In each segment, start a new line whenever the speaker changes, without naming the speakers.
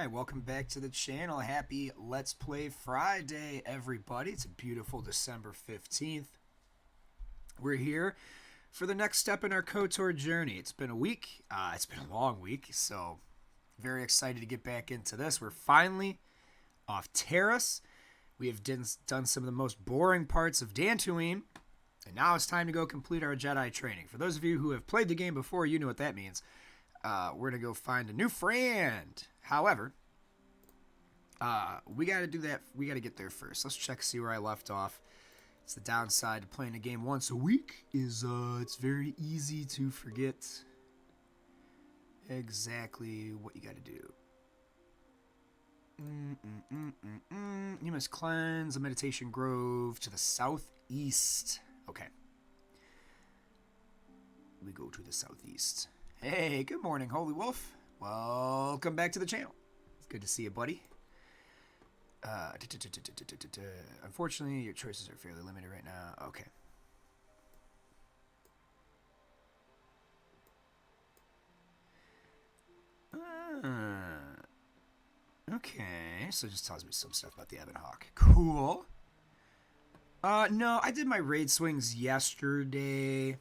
Hi, welcome back to the channel. Happy Let's Play Friday, everybody. It's a beautiful December 15th. We're here for the next step in our KOTOR journey. It's been a week. It's been a long week, so very excited to get back into this. We're finally off Terrace. We have done some of the most boring parts of Dantooine, and now it's time to go complete our Jedi training. For those of you who have played the game before, you know what that means. We're going to go find a new friend. However, we got to do that. We got to get there first. Let's check, see where I left off. It's the downside to playing a game once a week is it's very easy to forget exactly what you got to do. You must cleanse a meditation grove to the southeast. Okay. We go to the southeast. Hey, good morning, Holy Wolf. Welcome back to the channel. It's good to see you, buddy. Unfortunately, your choices are fairly limited right now. Okay. Okay, so it just tells me some stuff about the Ebon Hawk. Cool. No, I did my raid swings yesterday.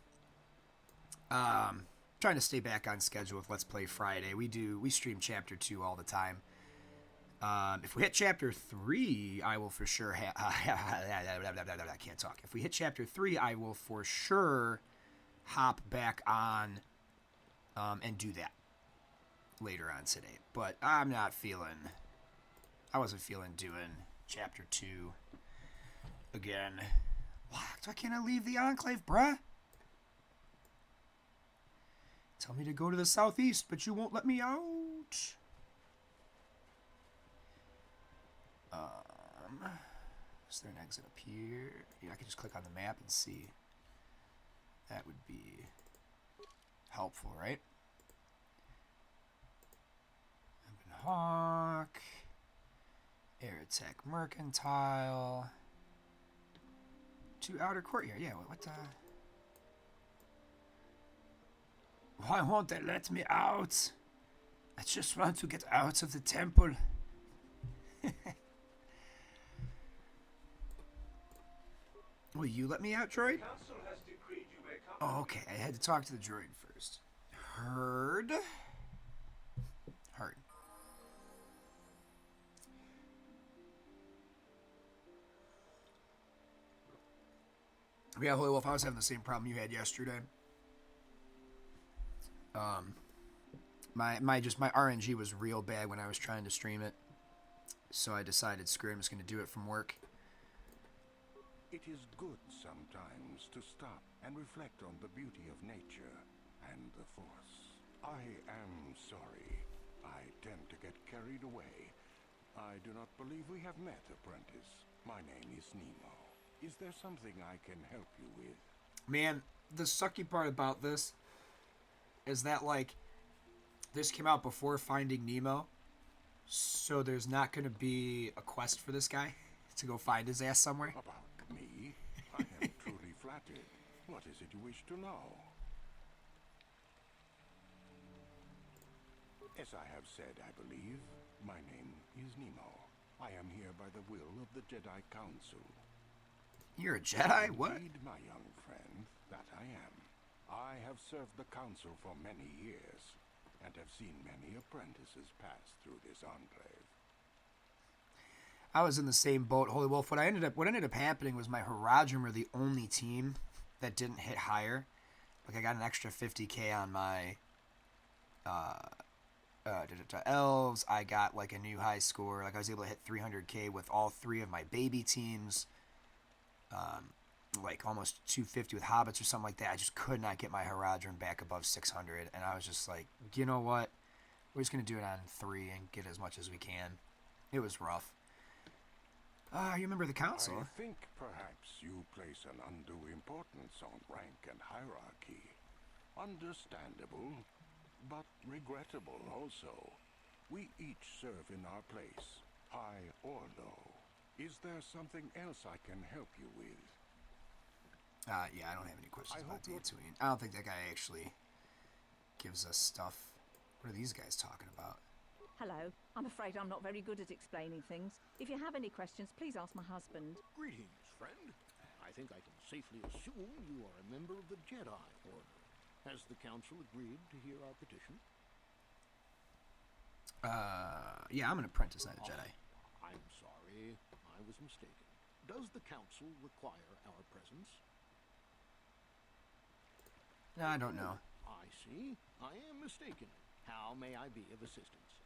Trying to stay back on schedule with Let's Play Friday. We stream Chapter 2 all the time. If we hit Chapter 3, I will for sure I can't talk. If we hit Chapter 3, I will for sure hop back on and do that later on today. But I wasn't feeling doing Chapter 2 again. Why can't I leave the Enclave, bruh? Tell me to go to the southeast, but you won't let me out. Is there an exit up here? Yeah, I can just click on the map and see. That would be helpful, right? Ebon Hawk. Air Attack Mercantile. To Outer Courtyard. Yeah, what the... Why won't they let me out? I just want to get out of the temple. Will you let me out, droid? Oh, okay. I had to talk to the droid first. Heard. Yeah, Holy Wolf, I was having the same problem you had yesterday. My RNG was real bad when I was trying to stream it, so I decided, screw it, I'm just going to do it from work.
It is good sometimes to stop and reflect on the beauty of nature and the Force. I am sorry. I tend to get carried away. I do not believe we have met, apprentice. My name is Nemo. Is there something I can help you with?
Man, the sucky part about this is that, like, this came out before Finding Nemo, so there's not going to be a quest for this guy to go find his ass somewhere.
About me? I am truly flattered. What is it you wish to know? As I have said, I believe, my name is Nemo. I am here by the will of the Jedi Council.
You're a Jedi? What?
Indeed, my young friend, that I am. I have served the Council for many years, and have seen many apprentices pass through this enclave.
I was in the same boat, Holy Wolf. What ended up happening was my Haradrim were the only team that didn't hit higher. Like, I got an extra 50k on my elves. I got like a new high score. Like, I was able to hit 300k with all three of my baby teams. Like almost 250 with hobbits or something like that. I just could not get my Haradrim back above 600, and I was just like, you know what? We're just gonna do it on 3 and get as much as we can. It was rough. You remember the council?
I think perhaps you place an undue importance on rank and hierarchy. Understandable, but regrettable also. We each serve in our place, high or low. Is there something else I can help you with?
Yeah, I don't have any questions about Dantooine. I don't think that guy actually gives us stuff. What are these guys talking about?
Hello. I'm afraid I'm not very good at explaining things. If you have any questions, please ask my husband.
Greetings, friend. I think I can safely assume you are a member of the Jedi Order. Has the Council agreed to hear our petition?
Yeah, I'm an apprentice, not a Jedi.
I'm sorry, I was mistaken. Does the Council require our presence?
No, I don't know.
I see. I am mistaken. How may I be of assistance?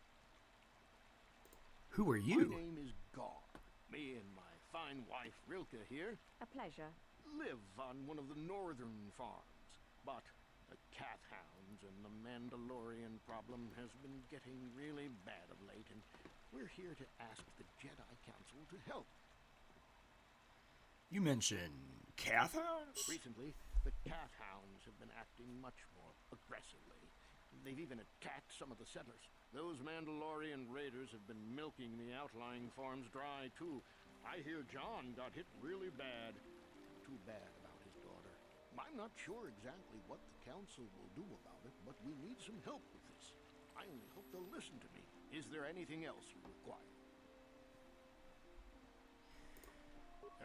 Who are you?
My name is Gar. Me and my fine wife, Rilke, here,
A pleasure.
live on one of the northern farms. But the cath hounds and the Mandalorian problem has been getting really bad of late, and we're here to ask the Jedi Council to help.
You mentioned cath hounds?
Recently, the cath hounds have been acting much more aggressively. They've even attacked some of the settlers. Those Mandalorian raiders have been milking the outlying farms dry, too. I hear John got hit really bad. Too bad about his daughter. I'm not sure exactly what the council will do about it, but we need some help with this. I only hope they'll listen to me. Is there anything else you require?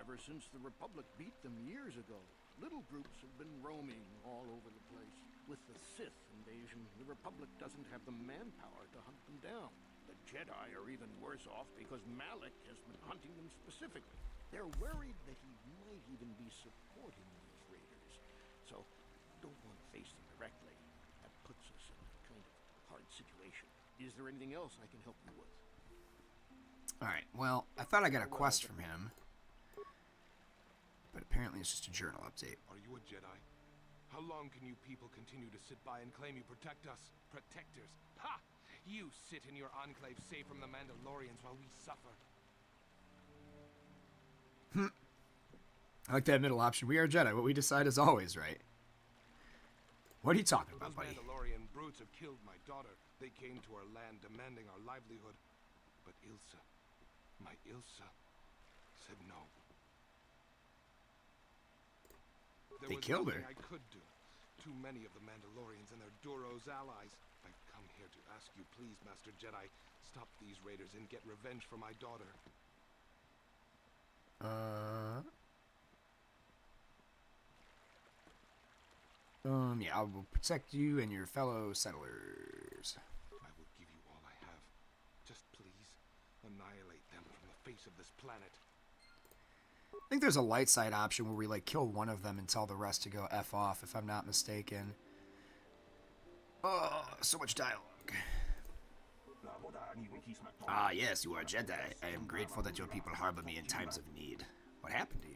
Ever since the Republic beat them years ago, little groups have been roaming all over the place. With the Sith invasion, the Republic doesn't have the manpower to hunt them down. The Jedi are even worse off because Malik has been hunting them specifically. They're worried that he might even be supporting these raiders. So, don't want to face them directly. That puts us in a kind of hard situation. Is there anything else I can help you with?
Alright, well, I thought I got a quest from him. But apparently it's just a journal update.
Are you a Jedi? How long can you people continue to sit by and claim you protect us? Protectors? Ha! You sit in your enclave safe from the Mandalorians while we suffer.
I like that middle option. We are Jedi. What we decide is always right. What are you talking about,
Those
buddy?
Mandalorian brutes have killed my daughter. They came to our land demanding our livelihood. But Ilsa, my Ilsa, said no.
They killed her.
I could do. Too many of the Mandalorians and their Duros allies. I've come here to ask you, please, Master Jedi, stop these raiders and get revenge for my daughter.
Yeah, I will protect you and your fellow settlers.
I will give you all I have. Just please, annihilate them from the face of this planet.
I think there's a light side option where we, like, kill one of them and tell the rest to go F off, if I'm not mistaken. Oh, so much dialogue. Ah, yes, you are a Jedi. I am grateful that your people harbor me in times of need. What happened to you?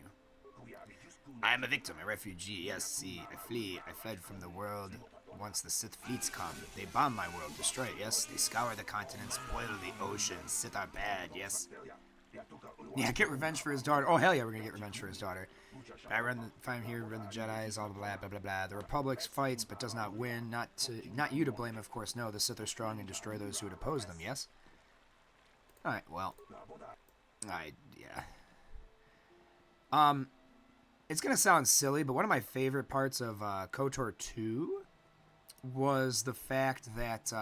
I am a victim, a refugee. Yes, see, I fled from the world. Once the Sith fleets come, they bomb my world, destroy it, yes. They scour the continents, boil the oceans. Sith are bad, yes. Yeah, get revenge for his daughter. Oh, hell yeah, we're gonna get revenge for his daughter. If I'm here, run the Jedi's, all blah, blah, blah, blah. The Republic fights, but does not win. Not you to blame, of course, no. The Sith are strong and destroy those who would oppose them, yes? Alright, well. Yeah. It's gonna sound silly, but one of my favorite parts of KOTOR 2 was the fact that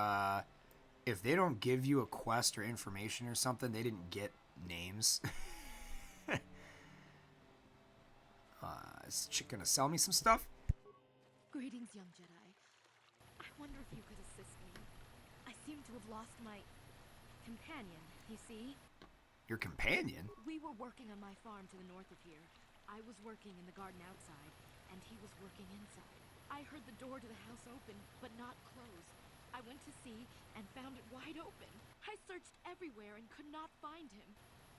if they don't give you a quest or information or something, they didn't get names. Is chick gonna sell me some stuff?
Greetings, young Jedi. I wonder if you could assist me. I seem to have lost my companion, you see?
Your companion?
We were working on my farm to the north of here. I was working in the garden outside, and he was working inside. I heard the door to the house open, but not close. I went to see and found it wide open. I searched everywhere and could not find him.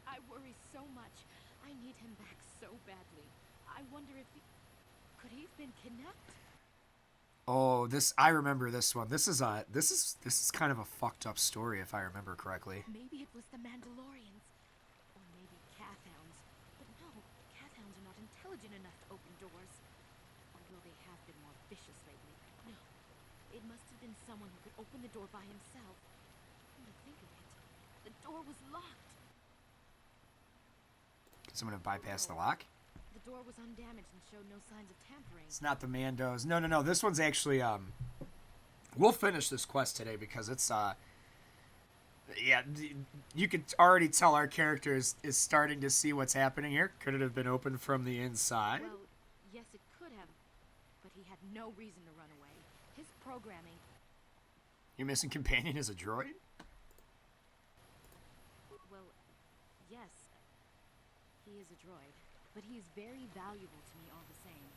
I worry so much. I need him back so badly. I wonder if could he have been kidnapped?
Oh, I remember this one. This is kind of a fucked up story if I remember correctly.
Maybe it was the Mandalorians. Or maybe cath hounds. But no, cath hounds are not intelligent enough to open doors. Although they have been more vicious lately. No, it must have been someone who could open the door by himself. Come to think of it, the door was locked.
Can someone have bypassed the lock?
The door was undamaged and showed no signs of tampering.
It's not the Mandos. No. This one's actually, we'll finish this quest today because it's Yeah, you could already tell our character is starting to see what's happening here. Could it have been opened from the inside?
Well, yes, it could have, but he had no reason to run away. His programming.
Your missing companion is a droid?
Well, yes, he is a droid, but he is very valuable to me all the same.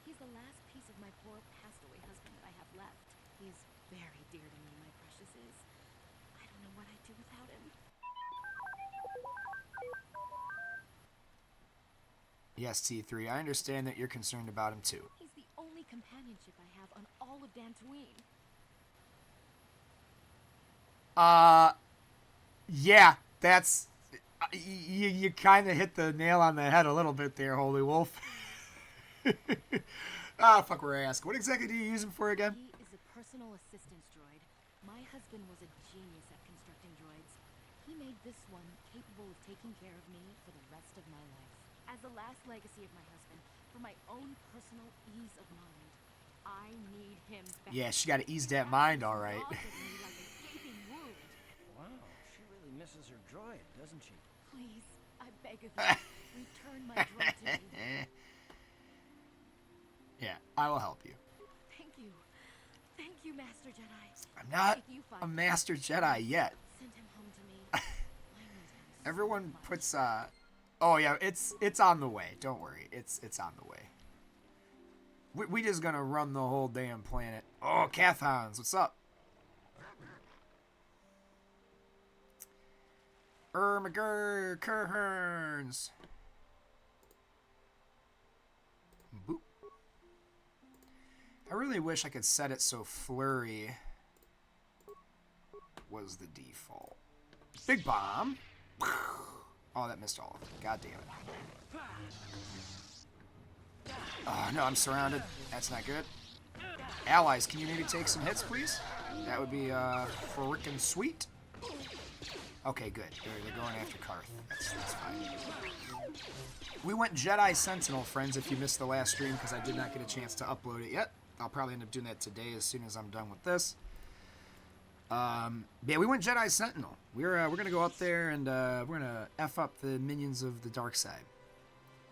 He's the last piece of my poor passed-away husband that I have left. He is very dear to me, my precious is. I don't know what I'd do without him.
Yes, T3, I understand that you're concerned about him too.
He's the only companionship I have on all of Dantooine.
Yeah, that's... You kind of hit the nail on the head a little bit there, Holy Wolf. Ah, fuck, we're asking. What exactly do you use him for again?
He is a personal assistance droid. My husband was a genius at constructing droids. He made this one capable of taking care of me for the rest of my life. As the last legacy of my husband, for my own personal ease of mind, I need him back.
Yeah, she got to ease that mind, all right.
Like a gaping wound.
Wow, she really misses her droid, doesn't she?
Please, I beg of you, return my droid to me.
Yeah, I will help you.
Thank you. Thank you, Master Jedi.
I'm not
If you find
a Master Jedi yet.
Send him home to me. I need him so
Everyone
much.
puts oh yeah, it's on the way. Don't worry. It's on the way. We just gonna run the whole damn planet. Oh, cath hounds, what's up? McGurr, Kerherns. Boop. I really wish I could set it so flurry was the default. Big bomb. Oh, that missed all of them. God damn it. Oh, no, I'm surrounded. That's not good. Allies, can you maybe take some hits, please? That would be frickin' sweet. Okay, good. They're going after Carth. That's fine. We went Jedi Sentinel, friends, if you missed the last stream, because I did not get a chance to upload it yet. I'll probably end up doing that today as soon as I'm done with this. Yeah, we went Jedi Sentinel. We're gonna go up there and we're gonna F up the minions of the dark side,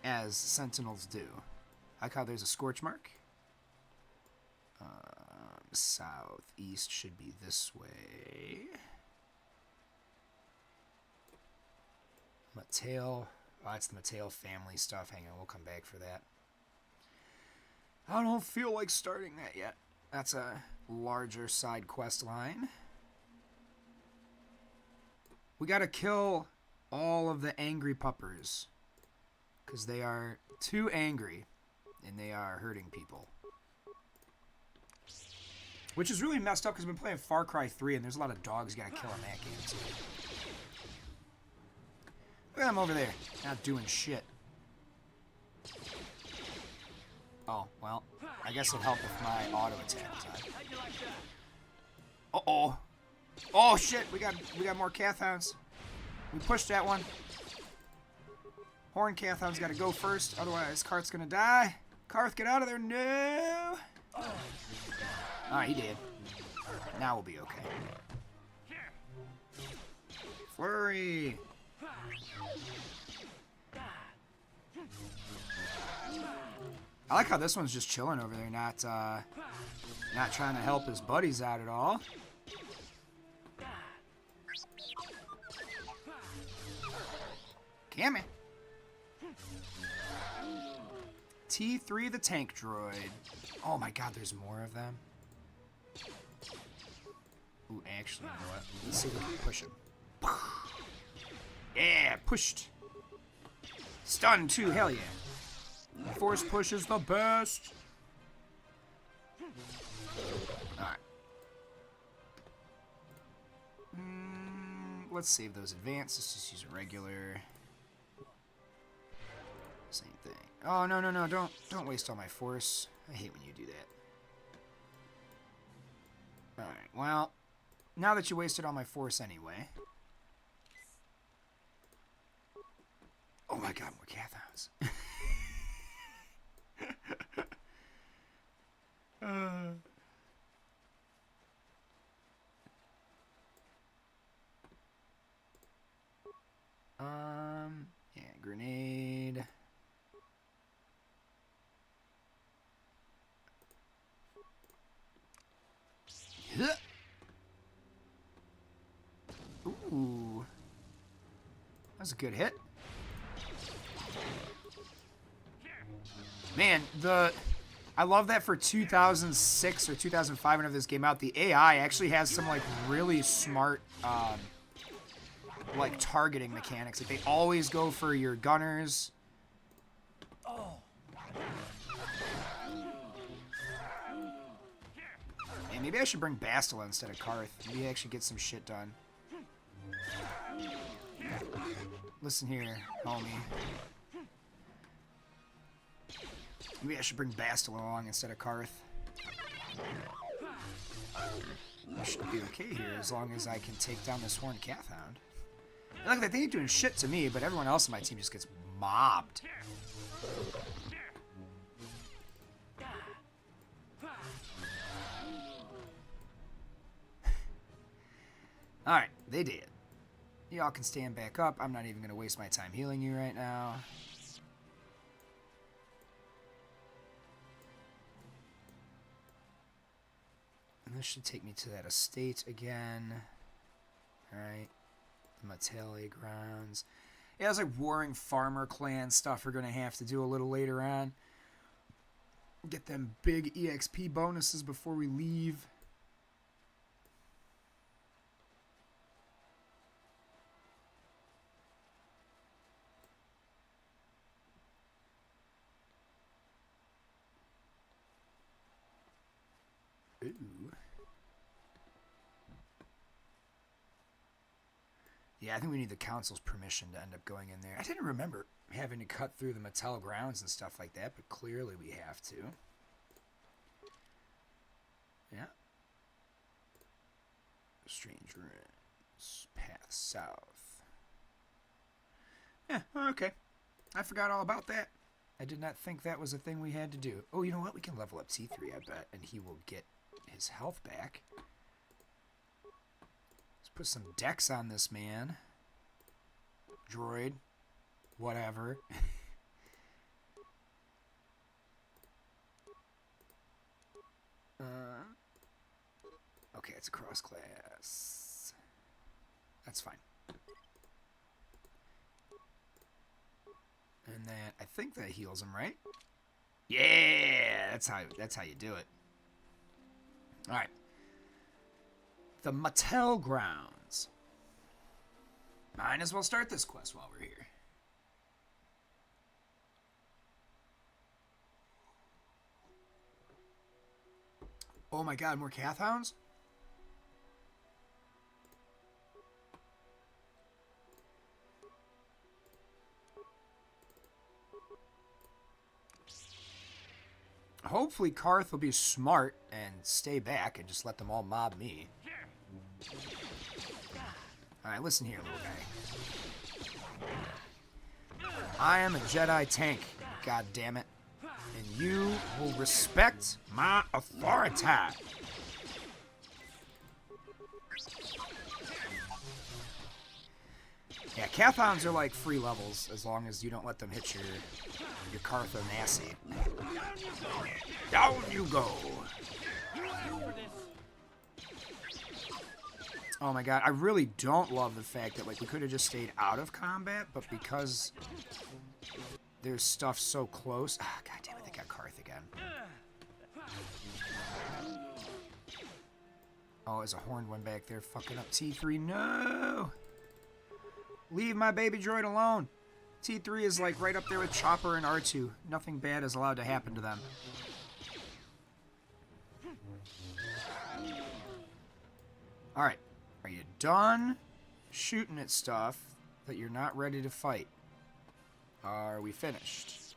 as Sentinels do. I like how there's a scorch mark. Southeast should be this way. Mateo. Oh, it's the Mateo family stuff. Hang on, we'll come back for that. I don't feel like starting that yet. That's a larger side quest line. We gotta kill all of the angry puppers, because they are too angry and they are hurting people. Which is really messed up because I've been playing Far Cry 3 and there's a lot of dogs you gotta kill in that game too. Look at them over there, not doing shit. Oh, well, I guess it helped with my auto attack. Uh-oh. Oh shit, we got more cath hounds. We pushed that one. Horn cath hounds gotta go first, otherwise Carth's gonna die. Carth, get out of there, no! Alright, he did. Now we'll be okay. Flurry! I like how this one's just chilling over there, not trying to help his buddies out at all. Damn it. T3 the tank droid. Oh my god, there's more of them. Ooh, actually, you know what? Let's see if we can push him. Yeah, pushed. Stun too, hell yeah. Force push is the best. Alright. Let's save those advanced. Let's just use a regular. Same thing. Oh, no, no, no. Don't waste all my force. I hate when you do that. Alright, well, now that you wasted all my force anyway. Oh my god, more cath hounds. Yeah, grenade. Huh. Ooh. That was a good hit. Man, I love that for 2006 or 2005 whenever this came out, the AI actually has some like really smart like targeting mechanics. Like they always go for your gunners. And maybe I should bring Bastila instead of Karth. Maybe I actually get some shit done. Listen here, homie. Maybe I should bring Bastila along instead of Karth. I should be okay here as long as I can take down this horned cath hound. And look, they ain't doing shit to me, but everyone else in my team just gets mobbed. Alright, they did. Y'all can stand back up. I'm not even going to waste my time healing you right now. And this should take me to that estate again. Alright. The Matele grounds. Yeah, it's like warring farmer clan stuff we're going to have to do a little later on. Get them big EXP bonuses before we leave. Ooh. Yeah, I think we need the council's permission to end up going in there. I didn't remember having to cut through the Mattel grounds and stuff like that, but clearly we have to. Yeah. Strange ruins. Path south. Yeah, okay. I forgot all about that. I did not think that was a thing we had to do. Oh, you know what? We can level up T3, I bet, and he will get his health back. Let's put some dex on this man. Droid. Whatever. Okay, it's a cross class. That's fine. And then I think that heals him, right? Yeah, that's how you do it. All right. The Mattel grounds. Might as well start this quest while we're here. Oh my god, more cath hounds? Hopefully Karth will be smart and stay back and just let them all mob me. Alright, listen here, little guy. I am a Jedi tank, god damn it. And you will respect my authority. Yeah, cath hounds are like free levels as long as you don't let them hit your Karth or Nasty. Down you go. Oh my god, I really don't love the fact that like we could have just stayed out of combat, but because there's stuff so close. Ah, god damn it, they got Karth again. Oh, there's a horned one back there fucking up T3. No! Leave my baby droid alone. T3 is like right up there with Chopper and R2. Nothing bad is allowed to happen to them. Alright. Are you done shooting at stuff that you're not ready to fight? Are we finished?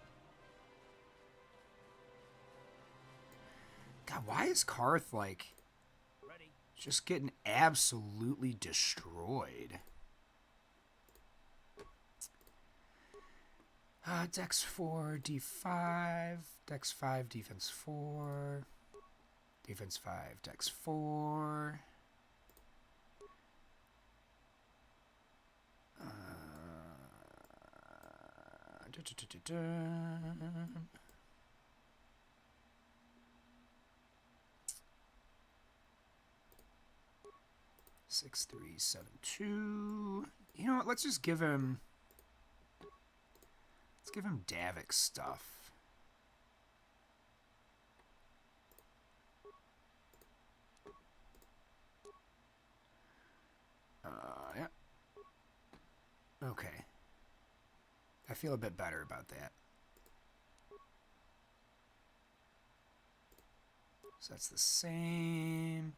God, why is Karth like just getting absolutely destroyed? Dex 4, D5, Dex 5, Defense 4, Defense 5, Dex 4. Dun. 6372. You know what? Let's just give him. Let's give him Davik stuff. Yeah. Okay. I feel a bit better about that. So that's the same.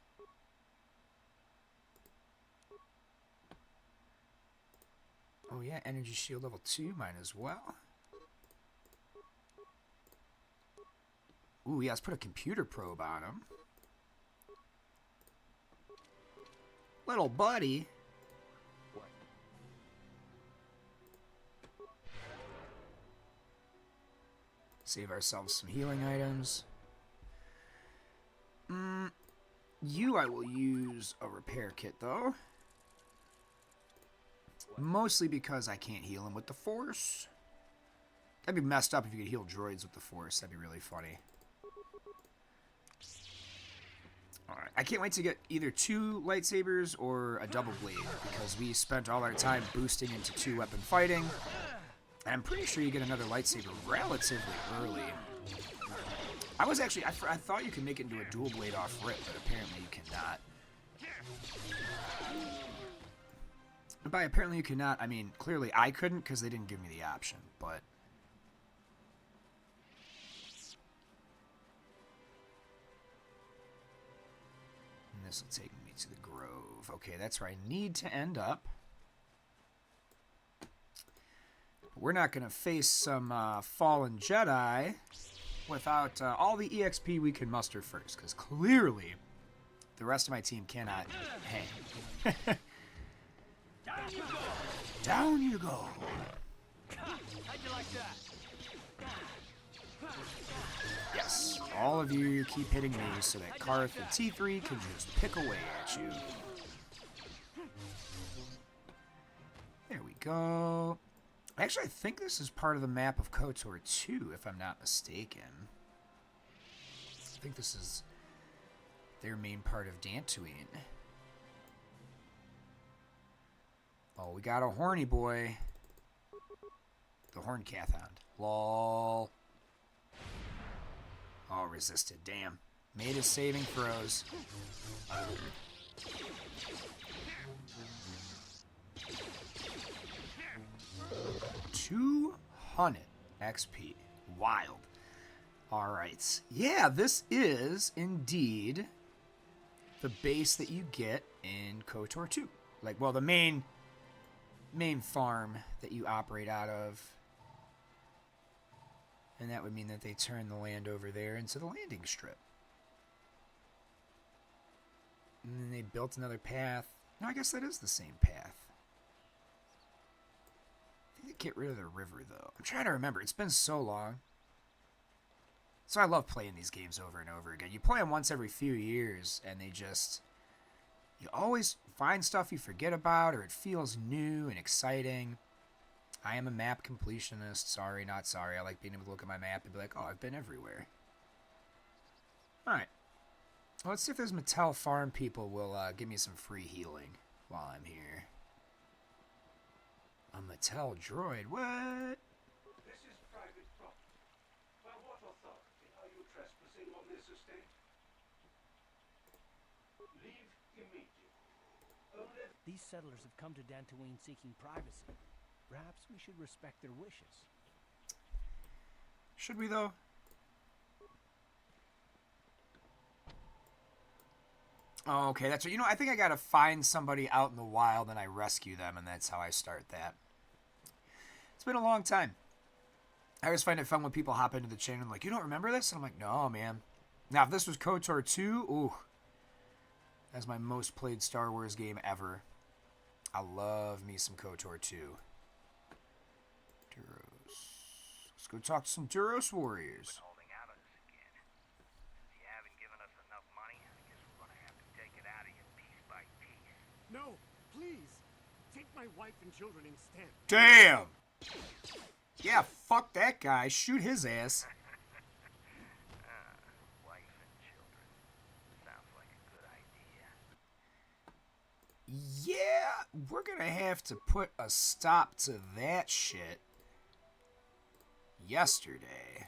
Oh yeah, energy shield level 2, mine as well. Ooh, yeah, let's put a computer probe on him. Little buddy.
What?
Save ourselves some healing items. You I will use a repair kit, though. Mostly because I can't heal him with the Force. That'd be messed up if you could heal droids with the Force. That'd be really funny. Alright, I can't wait to get either 2 lightsabers or a double blade, because we spent all our time boosting into 2-weapon fighting. And I'm pretty sure you get another lightsaber relatively early. I was actually, I thought you could make it into a dual blade off rip, but apparently you cannot. And by apparently you cannot, I mean, clearly I couldn't because they didn't give me the option, but... And this will take me to the Grove. Okay, that's where I need to end up. We're not going to face some fallen Jedi without all the EXP we can muster first, because clearly the rest of my team cannot hang.
Down you go!
Down you go!
How'd you like that?
Yes, all of you keep hitting me so that Karth and T3 can just pick away at you. There we go. Actually, I think this is part of the map of KOTOR 2, if I'm not mistaken. I think this is their main part of Dantooine. Oh, we got a horny boy. The horn cath hound. Lol. Oh, resisted. Damn. Made his saving throws. 200 XP. Wild. Alright. Yeah, this is indeed the base that you get in KOTOR 2. Like, well, the main farm that you operate out of. And that would mean that they turn the land over there into the landing strip. And then they built another path. No, I guess that is the same path. I think they get rid of the river, though. I'm trying to remember. It's been so long. So I love playing these games over and over again. You play them once every few years, and they just... You always find stuff you forget about, or it feels new and exciting. I am a map completionist. Sorry, not sorry. I like being able to look at my map and be like, oh, I've been everywhere. Alright. Well, let's see if those Mattel farm people will give me some free healing while I'm here. A Mattel droid? What?
This is private property. By what authority are you trespassing on this estate? Leave immediately. Only
These settlers have come to Dantooine seeking privacy. Perhaps we should respect their wishes.
Should we, though? Oh, okay, that's right. You know, I think I gotta find somebody out in the wild and I rescue them, and that's how I start that. It's been a long time. I always find it fun when people hop into the channel and like, you don't remember this? And I'm like, no, man. Now, if this was KOTOR 2, ooh. That's my most played Star Wars game ever. I love me some KOTOR 2. Duros. Let's go talk to some Duros warriors.
Holding out on us again. Since you haven't given us enough money, I guess we're gonna have to take it out of you piece by piece.
No, please. Take my wife and children instead.
Damn! Yeah, fuck that guy. Shoot his ass.
Wife and children. Sounds like a good idea.
Yeah, we're gonna have to put a stop to that shit yesterday.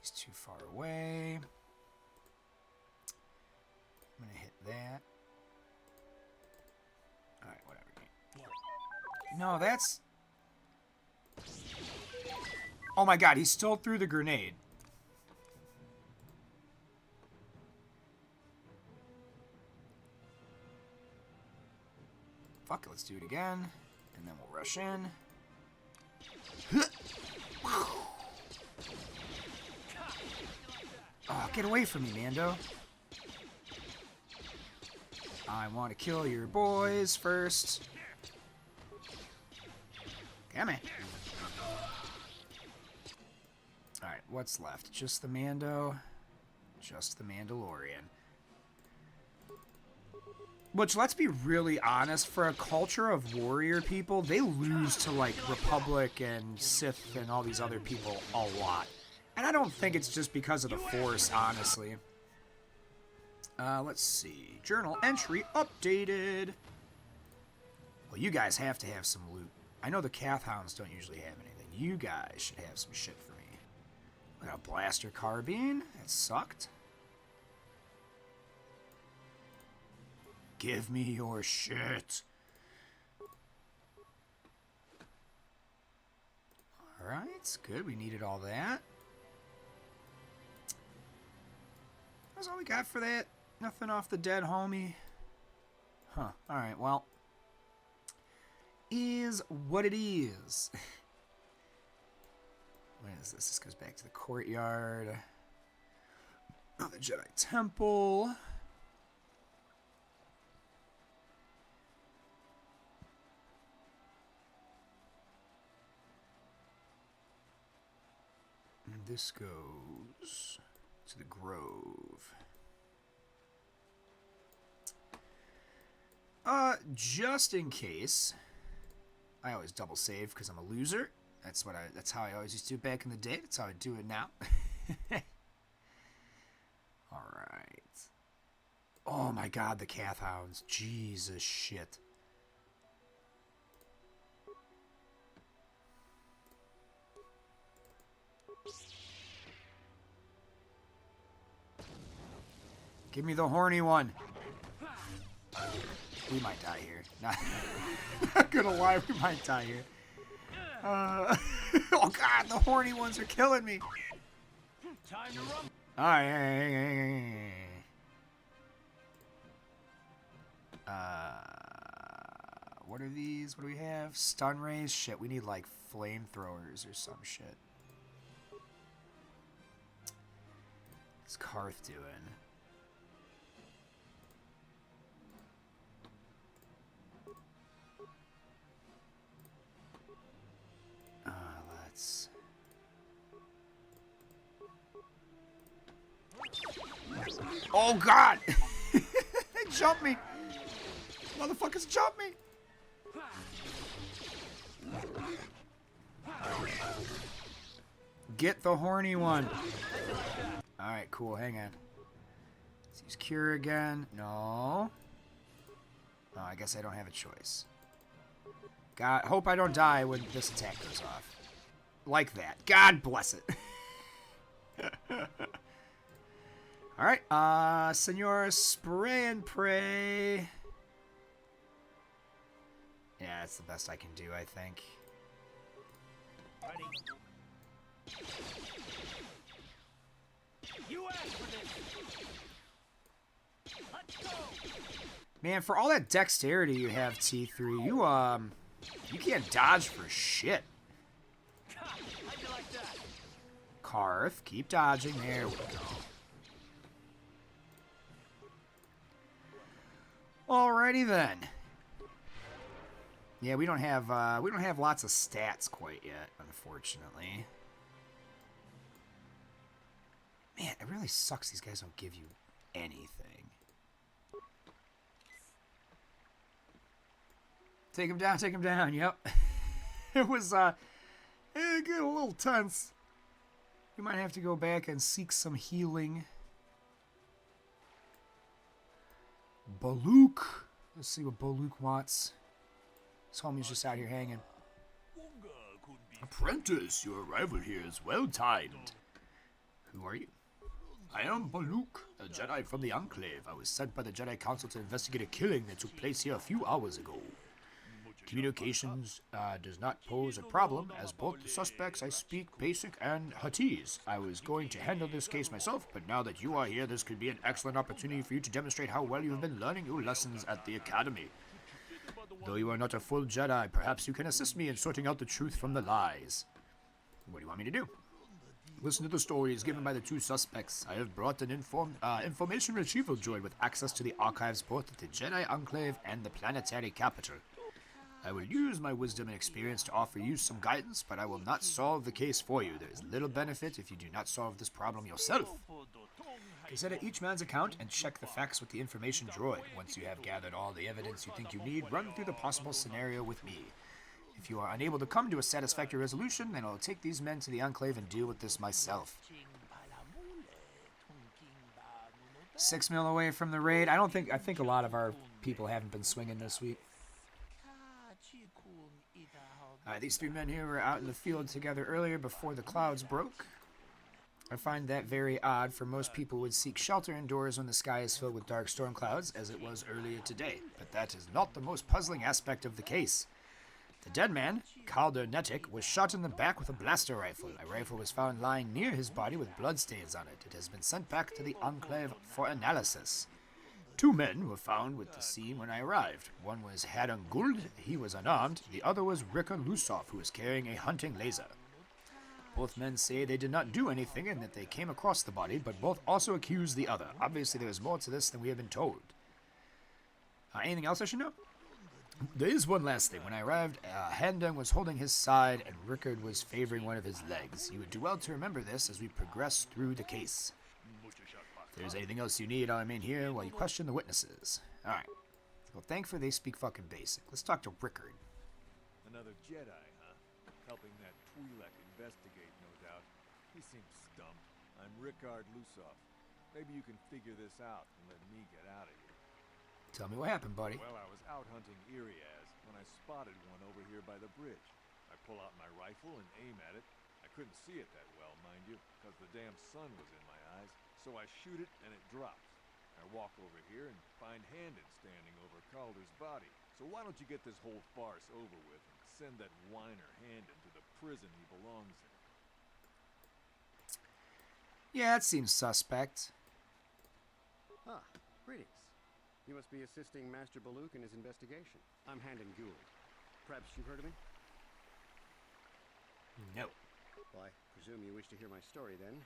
He's too far away. I'm gonna hit that. Alright, whatever. No, that's... Oh my god, he still threw the grenade. Fuck it, let's do it again. And then we'll rush in. Oh, get away from me, Mando. I want to kill your boys first. Come on. Alright, what's left? Just the Mando. Just the Mandalorian. Which, let's be really honest, for a culture of warrior people, they lose to, like, Republic and Sith and all these other people a lot. And I don't think it's just because of the Force, honestly. Let's see. Journal entry updated. Well, you guys have to have some loot. I know the cath hounds don't usually have anything. You guys should have some shit for me. We got a blaster carbine. That sucked. Give me your shit. Alright, good. We needed all that. That's all we got for that. Nothing off the dead homie. Huh. Alright, well. Is what it is. What is this? This goes back to the courtyard. Oh, the Jedi Temple. And this goes to the Grove. Just in case, I always double save because I'm a loser. That's how I always used to do it back in the day. That's how I do it now. Alright. Oh my god, the cath hounds. Jesus shit. Give me the horny one. We might die here. Not gonna lie, we might die here. Oh god, the horny ones are killing me.
Time to run.
Alright. What are these? What do we have? Stun rays? Shit, we need like flamethrowers or some shit. What's Karth doing? Let's... Oh god! They jumped me! Motherfuckers jumped me! Get the horny one. Alright, cool, hang on. Let's use cure again. No. Oh, I guess I don't have a choice. God, hope I don't die when this attack goes off. Like that. God bless it. Alright, Senora, spray and pray. Yeah, that's the best I can do, I think.
Ready. You asked for this. Let's go.
Man, for all that dexterity you have, T3, you can't dodge for shit.
How'd you like that?
Karth, keep dodging. There we go. Alrighty then. Yeah, we don't have lots of stats quite yet, unfortunately. Man, it really sucks these guys don't give you anything. Take him down, take him down. Yep. It was, it got a little tense. We might have to go back and seek some healing. Baluk. Let's see what Baluk wants. This homie's just out here hanging. Apprentice, your arrival here is well timed. Who are you? I am Baluk, a Jedi from the Enclave. I was sent by the Jedi Council to investigate a killing that took place here a few hours ago. Communications does not pose a problem, as both the suspects I speak Basic and Huttese. I was going to handle this case myself, but now that you are here, this could be an excellent opportunity for you to demonstrate how well you have been learning your lessons at the Academy. Though you are not a full Jedi, perhaps you can assist me in sorting out the truth from the lies. What do you want me to do? Listen to the stories given by the two suspects. I have brought an information retrieval droid with access to the archives both at the Jedi Enclave and the planetary capital. I will use my wisdom and experience to offer you some guidance, but I will not solve the case for you. There is little benefit if you do not solve this problem yourself. Consider each man's account and check the facts with the information droid. Once you have gathered all the evidence you think you need, run through the possible scenario with me. If you are unable to come to a satisfactory resolution, then I'll take these men to the Enclave and deal with this myself. 6 mil away from the raid. I think a lot of our people haven't been swinging this week. These three men here were out in the field together earlier before the clouds broke. I find that very odd, for most people would seek shelter indoors when the sky is filled with dark storm clouds, as it was earlier today. But that is not the most puzzling aspect of the case. The dead man, Calder Netic, was shot in the back with a blaster rifle. A rifle was found lying near his body with bloodstains on it. It has been sent back to the Enclave for analysis. 2 men were found with the scene when I arrived. One was Hadan Guld, he was unarmed. The other was Rika Lusov, who was carrying a hunting laser. Both men say they did not do anything and that they came across the body, but both also accuse the other. Obviously, there is more to this than we have been told. Anything else I should know? There is one last thing. When I arrived, Hadan was holding his side and Rickard was favoring one of his legs. You would do well to remember this as we progress through the case. If there's anything else you need, I'll remain here while you question the witnesses. Alright. Well, thankfully they speak fucking basic. Let's talk to Rickard.
Another Jedi, huh? Helping that Twi'lek investigate, no doubt. He seems stumped. I'm Rickard Lusov. Maybe you can figure this out and let me get out of here.
Tell me what happened, buddy.
Well, I was out hunting Iriaz when I spotted one over here by the bridge. I pull out my rifle and aim at it. I couldn't see it that well, mind you, because the damn sun was in my eyes. So I shoot it and it drops. I walk over here and find Hadan standing over Calder's body. So why don't you get this whole farce over with and send that whiner Hadan to the prison he belongs in?
Yeah, that seems suspect.
Ah, greetings. You must be assisting Master Baluk in his investigation. I'm Hadan Guld. Perhaps you've heard of me?
No.
Well, I presume you wish to hear my story then.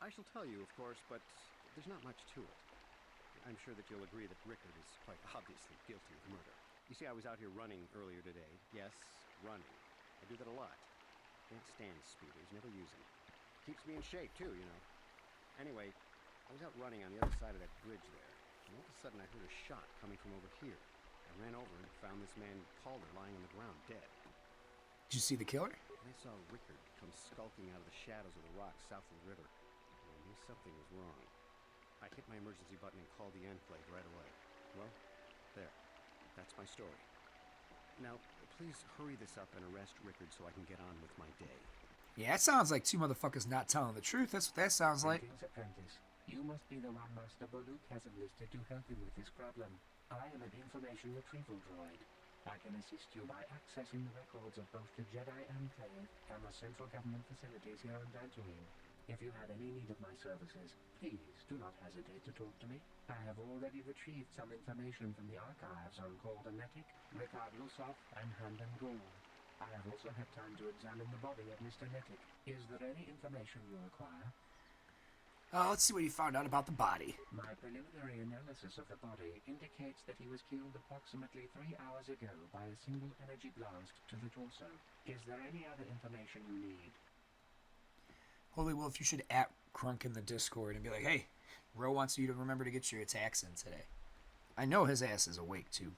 I shall tell you, of course, but there's not much to it. I'm sure that you'll agree that Rickard is quite obviously guilty of murder. You see, I was out here running earlier today. Yes, running. I do that a lot. Can't stand speeders, never use them. Keeps me in shape, too, you know. Anyway, I was out running on the other side of that bridge there, and all of a sudden I heard a shot coming from over here. I ran over and found this man Calder lying on the ground, dead.
Did you see the killer?
And I saw Rickard come skulking out of the shadows of the rocks south of the river. I knew something was wrong. I hit my emergency button and called the Enclave right away. Well, there. That's my story. Now, please hurry this up and arrest Rickard so I can get on with my day.
Yeah, that sounds like two motherfuckers not telling the truth. That's what that sounds like.
Apprentice. You must be the one Master Baluk has enlisted to help him with this problem. I am an information retrieval droid. I can assist you by accessing the records of both the Jedi Enclave and the central government facilities here in Dantooine. If you have any need of my services, please do not hesitate to talk to me. I have already retrieved some information from the archives on Calder Netic, Rickard Lusov, and Hadan Guld. I have also had time to examine the body of Mr. Netic. Is there any information you require?
Let's see what you found out about the body.
My preliminary analysis of the body indicates that he was killed approximately 3 hours ago by a single energy blast to the torso. Is there any other information you need?
Holy Wolf, you should at Crunk in the Discord and be like, hey, Ro wants you to remember to get your attacks in today. I know his ass is awake, too.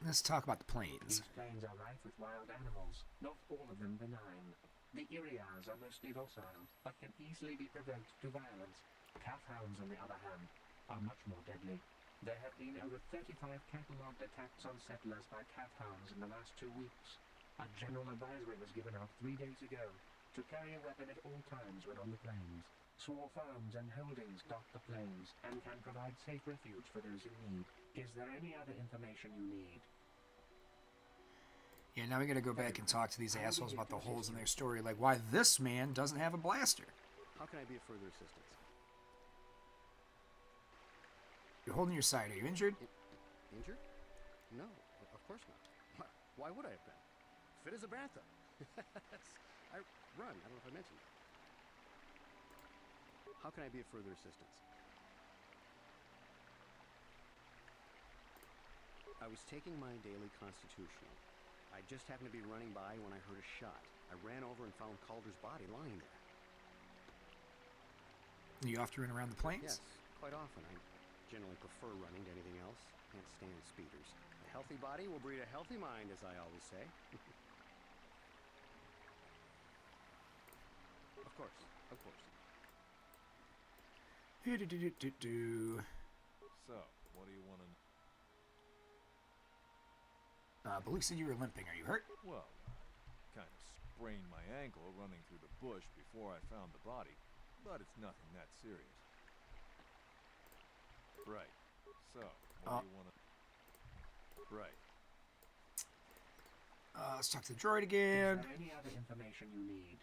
Let's talk about the plains.
These plains are rife with wild animals, not all of them benign. The Irias are mostly docile, but can easily be provoked to violence. Cath hounds, on the other hand, are much more deadly. There have been over 35 catalogued attacks on settlers by cath hounds in the last 2 weeks. A general advisory was given out 3 days ago to carry a weapon at all times when on the plains. Small farms and holdings dot the plains and can provide safe refuge for those in need. Is there any other information you need?
Yeah, now we gotta go back and talk to these assholes about the holes in their story, like why this man doesn't have a blaster.
How can I be of further assistance?
You're holding your side. Are you injured?
Injured? No, of course not. Why would I have been? Fit as a bantha. I run. I don't know if I mentioned. How can I be of further assistance? I was taking my daily constitutional. I just happened to be running by when I heard a shot. I ran over and found Calder's body lying there.
You often run around the plains?
Yes, quite often. I generally prefer running to anything else. Can't stand speeders. A healthy body will breed a healthy mind, as I always say. Of course, of course.
So, what do you want to know?
Baloo said you were limping. Are you hurt?
Well, kind of sprained my ankle running through the bush before I found the body, but it's nothing that serious. Right. So, what do you want to... Right.
Let's talk to the droid again.
Is there any other information you need?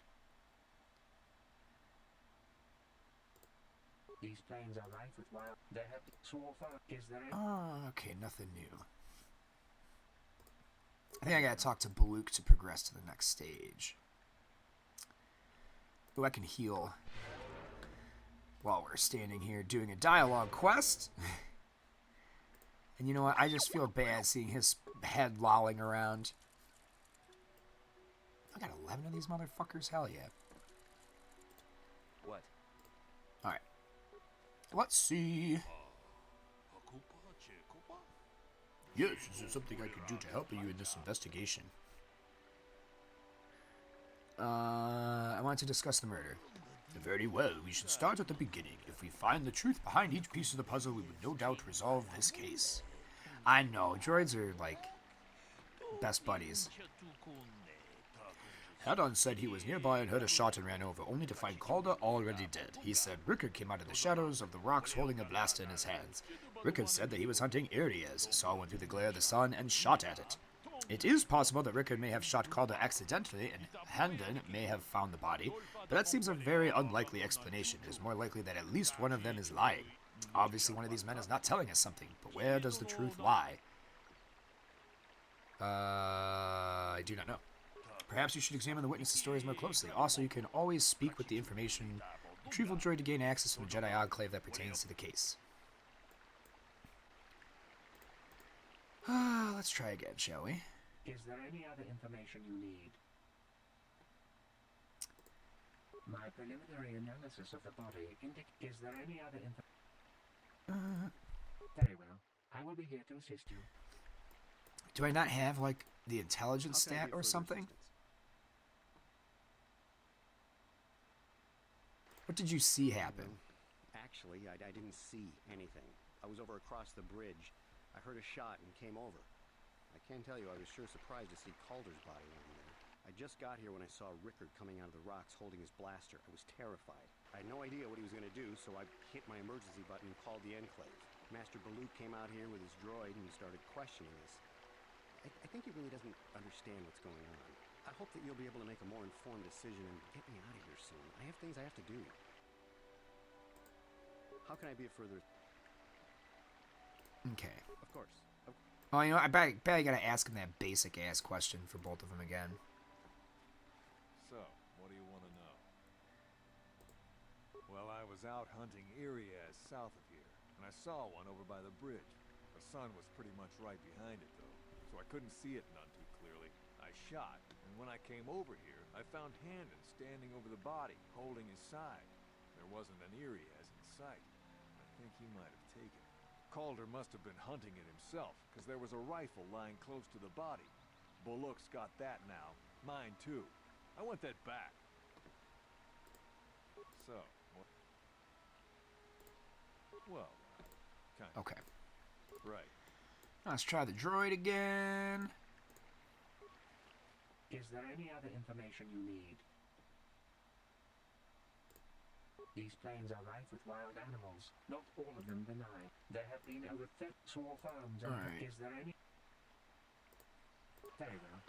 These plains are rife with wild... There have been small farm. Is there any...
Okay, nothing new. I think I gotta talk to Baluk to progress to the next stage. Though I can heal while we're standing here doing a dialogue quest. And you know what? I just feel bad seeing his head lolling around. I got 11 of these motherfuckers? Hell yeah.
What?
Alright. Let's see. Yes, is there something I could do to help you in this investigation? I want to discuss the murder. Very well, we should start at the beginning. If we find the truth behind each piece of the puzzle, we would no doubt resolve this case. I know, droids are like best buddies. Hadon said he was nearby and heard a shot and ran over, only to find Calder already dead. He said Rickard came out of the shadows of the rocks holding a blaster in his hands. Rickard said that he was hunting Areas, saw one through the glare of the sun, and shot at it. It is possible that Rickard may have shot Calder accidentally, and Handon may have found the body, but that seems a very unlikely explanation. It is more likely that at least one of them is lying. Obviously one of these men is not telling us something, but where does the truth lie? I do not know. Perhaps you should examine the witnesses' stories more closely. Also, you can always speak with the information retrieval droid to gain access from the Jedi Enclave that pertains to the case. Let's try again, shall we?
Is there any other information you need? My preliminary analysis of the body Is there any other information? Very well. I will be here to assist you.
Do I not have, like, the intelligence stat or something? What did you see happen?
Actually, I didn't see anything. I was over across the bridge. I heard a shot and came over. I can tell you I was sure surprised to see Calder's body lying there. I just got here when I saw Rickard coming out of the rocks holding his blaster. I was terrified. I had no idea what he was going to do, so I hit my emergency button and called the Enclave. Master Baloo came out here with his droid and started questioning us. I think he really doesn't understand what's going on. I hope that you'll be able to make a more informed decision and get me out of here soon. I have things I have to do. How can I be a further...
Okay.
Of course.
Well, you know, I bet I gotta ask him that basic-ass question for both of them again.
So, what do you want to know? Well, I was out hunting Areas south of here, and I saw one over by the bridge. The sun was pretty much right behind it, though, so I couldn't see it none too clearly. I shot, and when I came over here, I found Handon standing over the body, holding his side. There wasn't an Areas in sight. I think he might have taken it. Calder must have been hunting it himself, because there was a rifle lying close to the body. Bullock's got that now. Mine too. I want that back. So, what? Well, kind of.
Okay.
Right.
Let's try the droid again.
Is there any other information you need? These plains are rife with wild animals, not all of them benign. There have been over 30 small farms. And
Alright.
Is there any? Very well.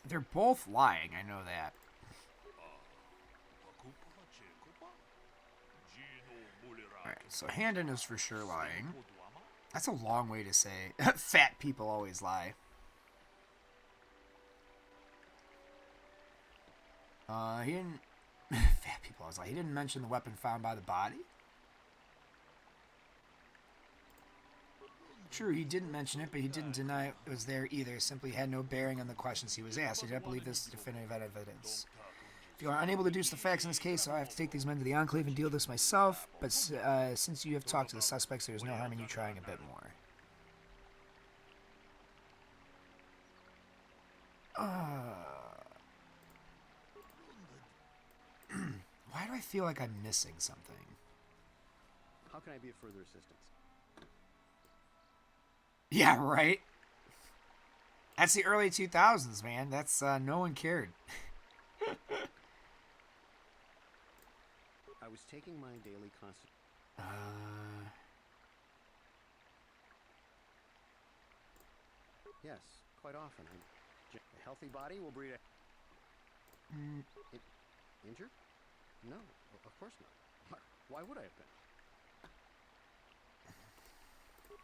They're both lying, I know that. Alright, so Handon is for sure lying. That's a long way to say fat people always lie. He didn't... fat people always lie. He didn't mention the weapon found by the body? True, he didn't mention it, but he didn't deny it was there either. Simply had no bearing on the questions he was asked. He didn't believe this is definitive evidence. If you are unable to deduce the facts in this case, I have to take these men to the Enclave and deal with this myself. But since you have talked to the suspects, there is no harm in you trying a bit more. Why do I feel like I'm missing something?
How can I be of further assistance?
Yeah, right? That's the early 2000s, man. That's, no one cared.
I was taking my daily Yes, quite often. A healthy body will breed a... Injured? No, of course not. Why would I have been?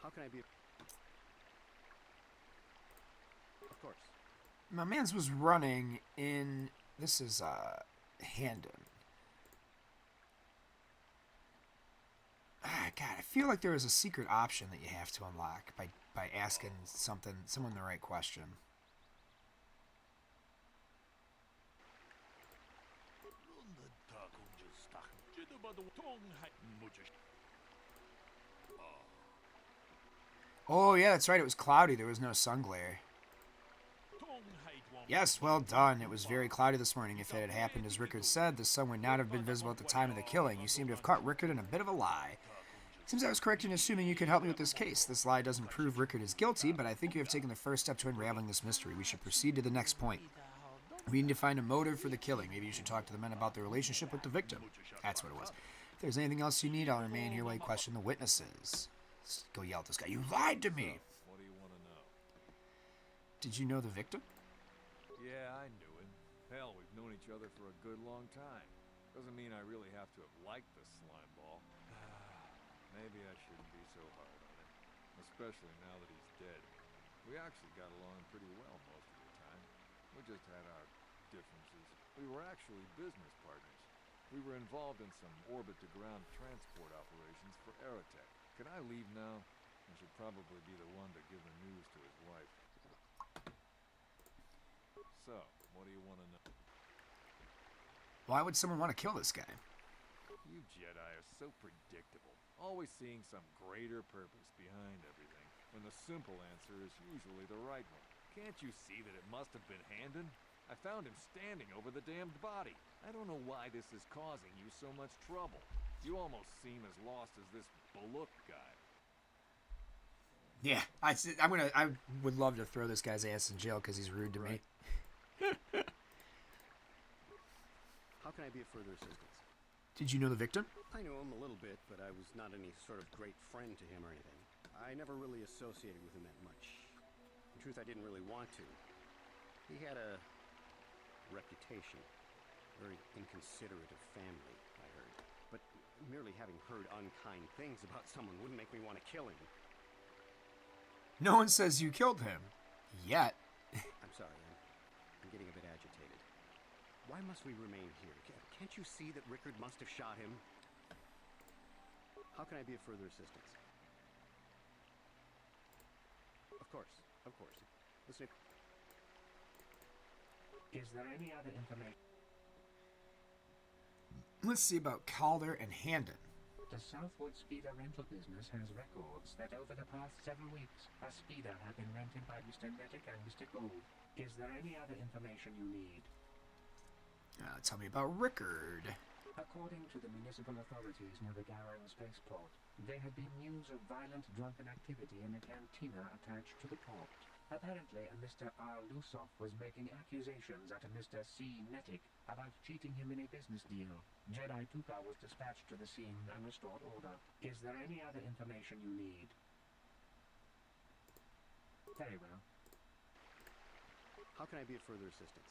How can I be... Of course.
My man's was running in... This is, Handon. God, I feel like there is a secret option that you have to unlock by asking someone the right question. Oh, yeah, that's right. It was cloudy. There was no sun glare. Yes, well done. It was very cloudy this morning. If it had happened as Rickard said, the sun would not have been visible at the time of the killing. You seem to have caught Rickard in a bit of a lie. Seems I was correct in assuming you could help me with this case. This lie doesn't prove Rickard is guilty, but I think you have taken the first step to unraveling this mystery. We should proceed to the next point. We need to find a motive for the killing. Maybe you should talk to the men about their relationship with the victim. That's what it was. If there's anything else you need, I'll remain here while you question the witnesses. Let's go yell at this guy. You lied to me!
What do you want to know?
Did you know the victim?
Yeah, I knew him. Hell, we've known each other for a good long time. Doesn't mean I really have to have liked the slime ball. Maybe I shouldn't be so hard on him. Especially now that he's dead. We actually got along pretty well most of the time. We just had our differences. We were actually business partners. We were involved in some orbit-to-ground transport operations for Aerotech. Can I leave now? I should probably be the one to give the news to his wife. So, what do you want to know?
Why would someone want to kill this guy?
You Jedi are so predictable. Always seeing some greater purpose behind everything, when the simple answer is usually the right one. Can't you see that it must have been Handon? I found him standing over the damned body. I don't know why this is causing you so much trouble. You almost seem as lost as this Bullock guy.
Yeah, I would love to throw this guy's ass in jail because he's rude to me.
How can I be of further assistance?
Did you know the victim?
I knew him a little bit, but I was not any sort of great friend to him or anything. I never really associated with him that much. In truth, I didn't really want to. He had a reputation. Very inconsiderate of family, I heard. But merely having heard unkind things about someone wouldn't make me want to kill him.
No one says you killed him. Yet.
I'm sorry, I'm getting a bit agitated. Why must we remain here? Can't you see that Rickard must have shot him? How can I be of further assistance? Of course, of course. Listen.
Is there any other information?
Let's see about Calder and Handon.
The Southwood Speeder rental business has records that over the past several weeks, a speeder had been rented by Mr. Nettic and Mr. Gould. Is there any other information you need?
Tell me about Rickard.
According to the municipal authorities near the Garrow spaceport, there had been news of violent drunken activity in a cantina attached to the port. Apparently, a Mr. R. Lusoff was making accusations at a Mr. C. Nettic about cheating him in a business deal. Jedi Tuka was dispatched to the scene and restored order. Is there any other information you need? Very well.
How can I be of further assistance?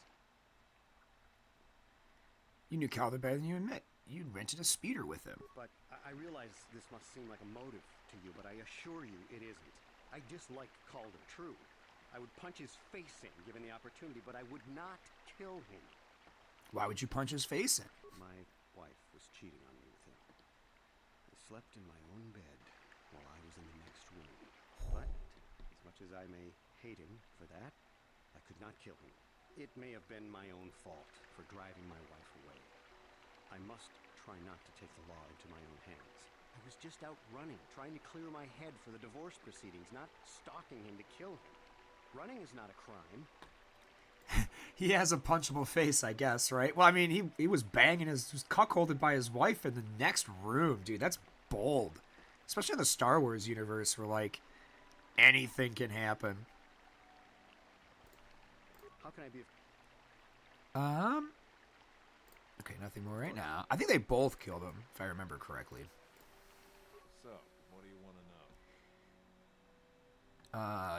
You knew Calder better than you admit. You rented a speeder with him.
But I realize this must seem like a motive to you, but I assure you it isn't. I dislike Calder, true. I would punch his face in, given the opportunity, but I would not kill him.
Why would you punch his face in?
My wife was cheating on me with him. I slept in my own bed while I was in the next room. But, as much as I may hate him for that, I could not kill him. It may have been my own fault for driving my wife away. I must try not to take the law into my own hands. I was just out running, trying to clear my head for the divorce proceedings, not stalking him to kill him. Running is not a crime.
He has a punchable face, I guess, right? Well, I mean, he was banging was cuckolded by his wife in the next room, dude. That's bold. Especially in the Star Wars universe where, like, anything can happen.
How can I be...
Okay, nothing more right now. I think they both killed him, if I remember correctly.
So, what do you want to know?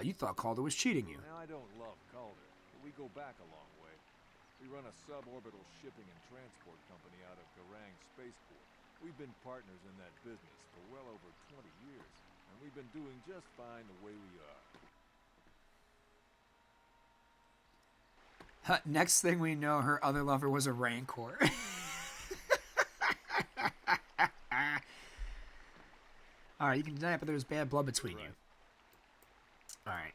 You thought Calder was cheating you.
Now, I don't love Calder, but we go back a long way. We run a suborbital shipping and transport company out of Garang Spaceport. We've been partners in that business for well over 20 years, and we've been doing just fine the way we are.
Next thing we know, her other lover was a Rancor. Alright, you can deny it, but there's bad blood between you. Alright.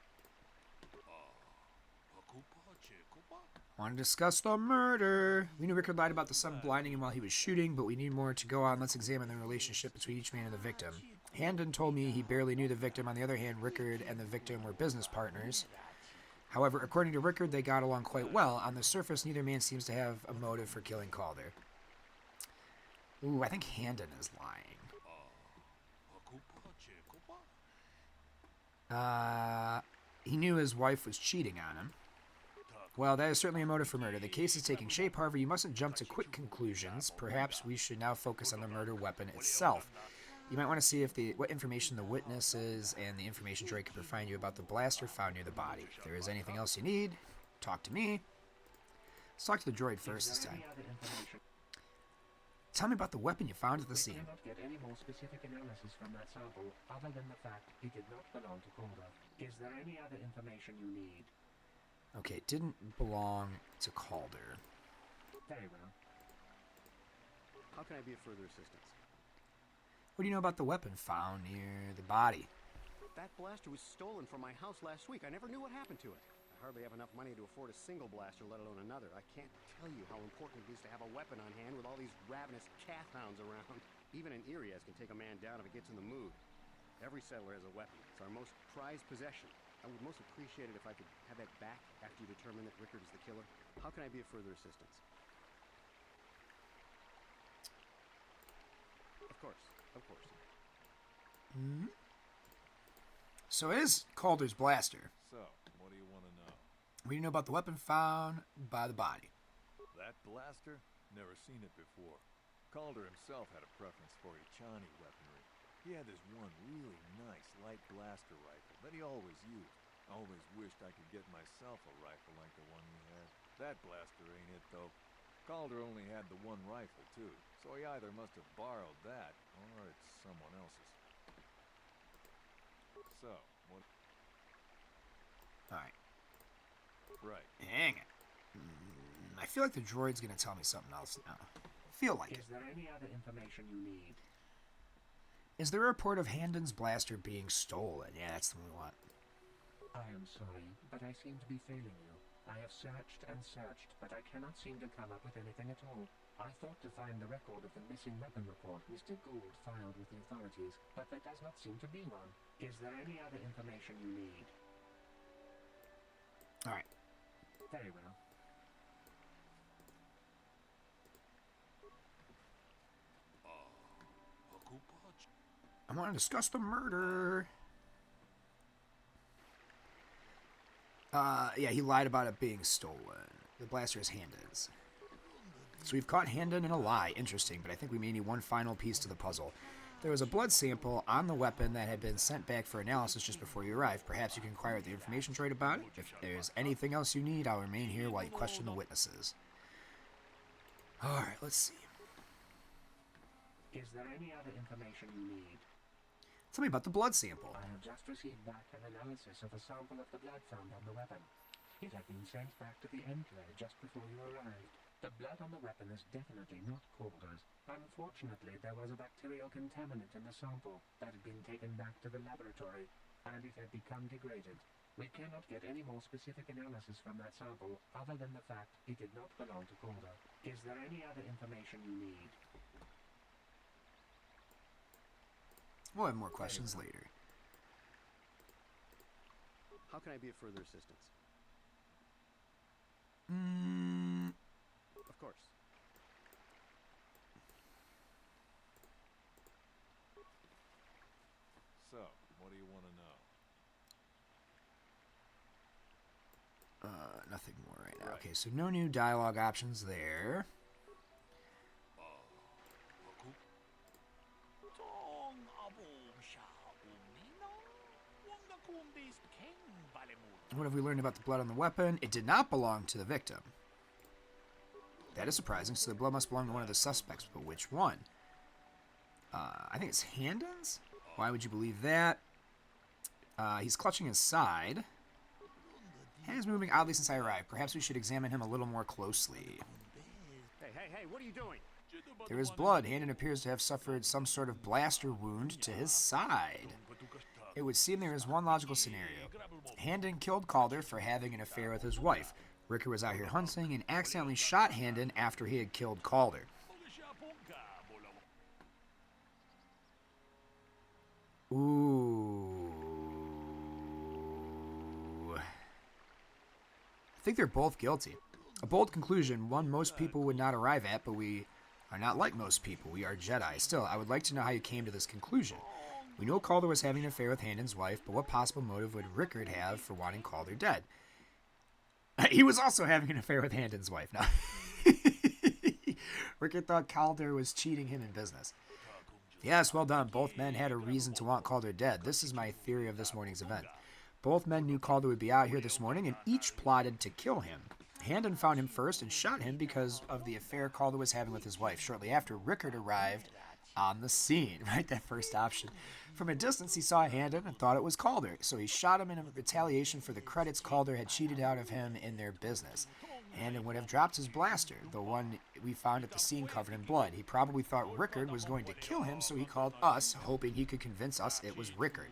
Want to discuss the murder? We knew Rickard lied about the sun blinding him while he was shooting, but we need more to go on. Let's examine the relationship between each man and the victim. Handon told me he barely knew the victim. On the other hand, Rickard and the victim were business partners. However, according to Rickard, they got along quite well. On the surface, neither man seems to have a motive for killing Calder. Ooh, I think Handon is lying. He knew his wife was cheating on him. Well, that is certainly a motive for murder. The case is taking shape, however, you mustn't jump to quick conclusions. Perhaps we should now focus on the murder weapon itself. You might want to see if what information the witnesses and the information droid can provide you about the blaster found near the body. If there is anything else you need, talk to me. Let's talk to the droid first this time. Tell me about the weapon you found at the scene.
We cannot get any more specific analysis from that sample other than the fact it did not belong to Calder. Is there any other information you need?
Okay, it didn't belong to Calder.
Very well.
How can I be of further assistance?
What do you know about the weapon found near the body?
That blaster was stolen from my house last week. I never knew what happened to it. I hardly have enough money to afford a single blaster, let alone another. I can't tell you how important it is to have a weapon on hand with all these ravenous cath hounds around. Even an Irias can take a man down if it gets in the mood. Every settler has a weapon. It's our most prized possession. I would most appreciate it if I could have that back after you determine that Rickard is the killer. How can I be of further assistance? Of course. Of course.
Mm-hmm. So it is Calder's blaster.
So, what do you want to know?
What do you know about the weapon found by the body?
That blaster? Never seen it before. Calder himself had a preference for Juhani weaponry. He had this one really nice light blaster rifle that he always used. I always wished I could get myself a rifle like the one he had. That blaster ain't it, though. Calder only had the one rifle, too, so he either must have borrowed that, or it's someone else's. So, what...
Alright.
Right.
Hang it. I feel like the droid's gonna tell me something else now. Feel like it.
Is there any other information you need?
Is there a report of Handon's blaster being stolen? Yeah, that's the one we want.
I am sorry, but I seem to be failing you. I have searched and searched, but I cannot seem to come up with anything at all. I thought to find the record of the missing weapon report Mr. Gould filed with the authorities, but there does not seem to be one. Is there any other information you need?
All right.
Very well.
I want to discuss the murder. Yeah, he lied about it being stolen. The blaster is Handon's. So we've caught Handon in a lie. Interesting, but I think we may need one final piece to the puzzle. There was a blood sample on the weapon that had been sent back for analysis just before you arrived. Perhaps you can inquire at the information droid about it. If there's anything else you need, I'll remain here while you question the witnesses. Alright, let's see.
Is there any other information you need?
Tell me about the blood sample.
I have just received back an analysis of a sample of the blood found on the weapon. It had been sent back to the Enclave just before you arrived. The blood on the weapon is definitely not Calder's. Unfortunately, there was a bacterial contaminant in the sample that had been taken back to the laboratory, and it had become degraded. We cannot get any more specific analysis from that sample other than the fact it did not belong to Calder. Is there any other information you need?
We'll have more questions later.
How can I be of further assistance? Of course.
So, what do you want to know?
Nothing more right now. Okay, so no new dialogue options there. What have we learned about the blood on the weapon? It did not belong to the victim. That is surprising, so the blood must belong to one of the suspects, but which one? I think it's Handon's? Why would you believe that? He's clutching his side. Handon's moving oddly since I arrived. Perhaps we should examine him a little more closely.
Hey, what are you doing?
There is blood. Handon appears to have suffered some sort of blaster wound to his side. It would seem there is one logical scenario. Handon killed Calder for having an affair with his wife. Ricker was out here hunting and accidentally shot Handon after he had killed Calder. Ooh. I think they're both guilty. A bold conclusion, one most people would not arrive at, but we are not like most people. We are Jedi. Still, I would like to know how you came to this conclusion. We know Calder was having an affair with Handon's wife, but what possible motive would Rickard have for wanting Calder dead? He was also having an affair with Handon's wife. No. Rickard thought Calder was cheating him in business. Yes, well done. Both men had a reason to want Calder dead. This is my theory of this morning's event. Both men knew Calder would be out here this morning, and each plotted to kill him. Handon found him first and shot him because of the affair Calder was having with his wife. Shortly after, Rickard arrived on the scene, right? That first option. From a distance, he saw Handon and thought it was Calder, so he shot him in retaliation for the credits Calder had cheated out of him in their business. Handon would have dropped his blaster, the one we found at the scene covered in blood. He probably thought Rickard was going to kill him, so he called us, hoping he could convince us it was Rickard.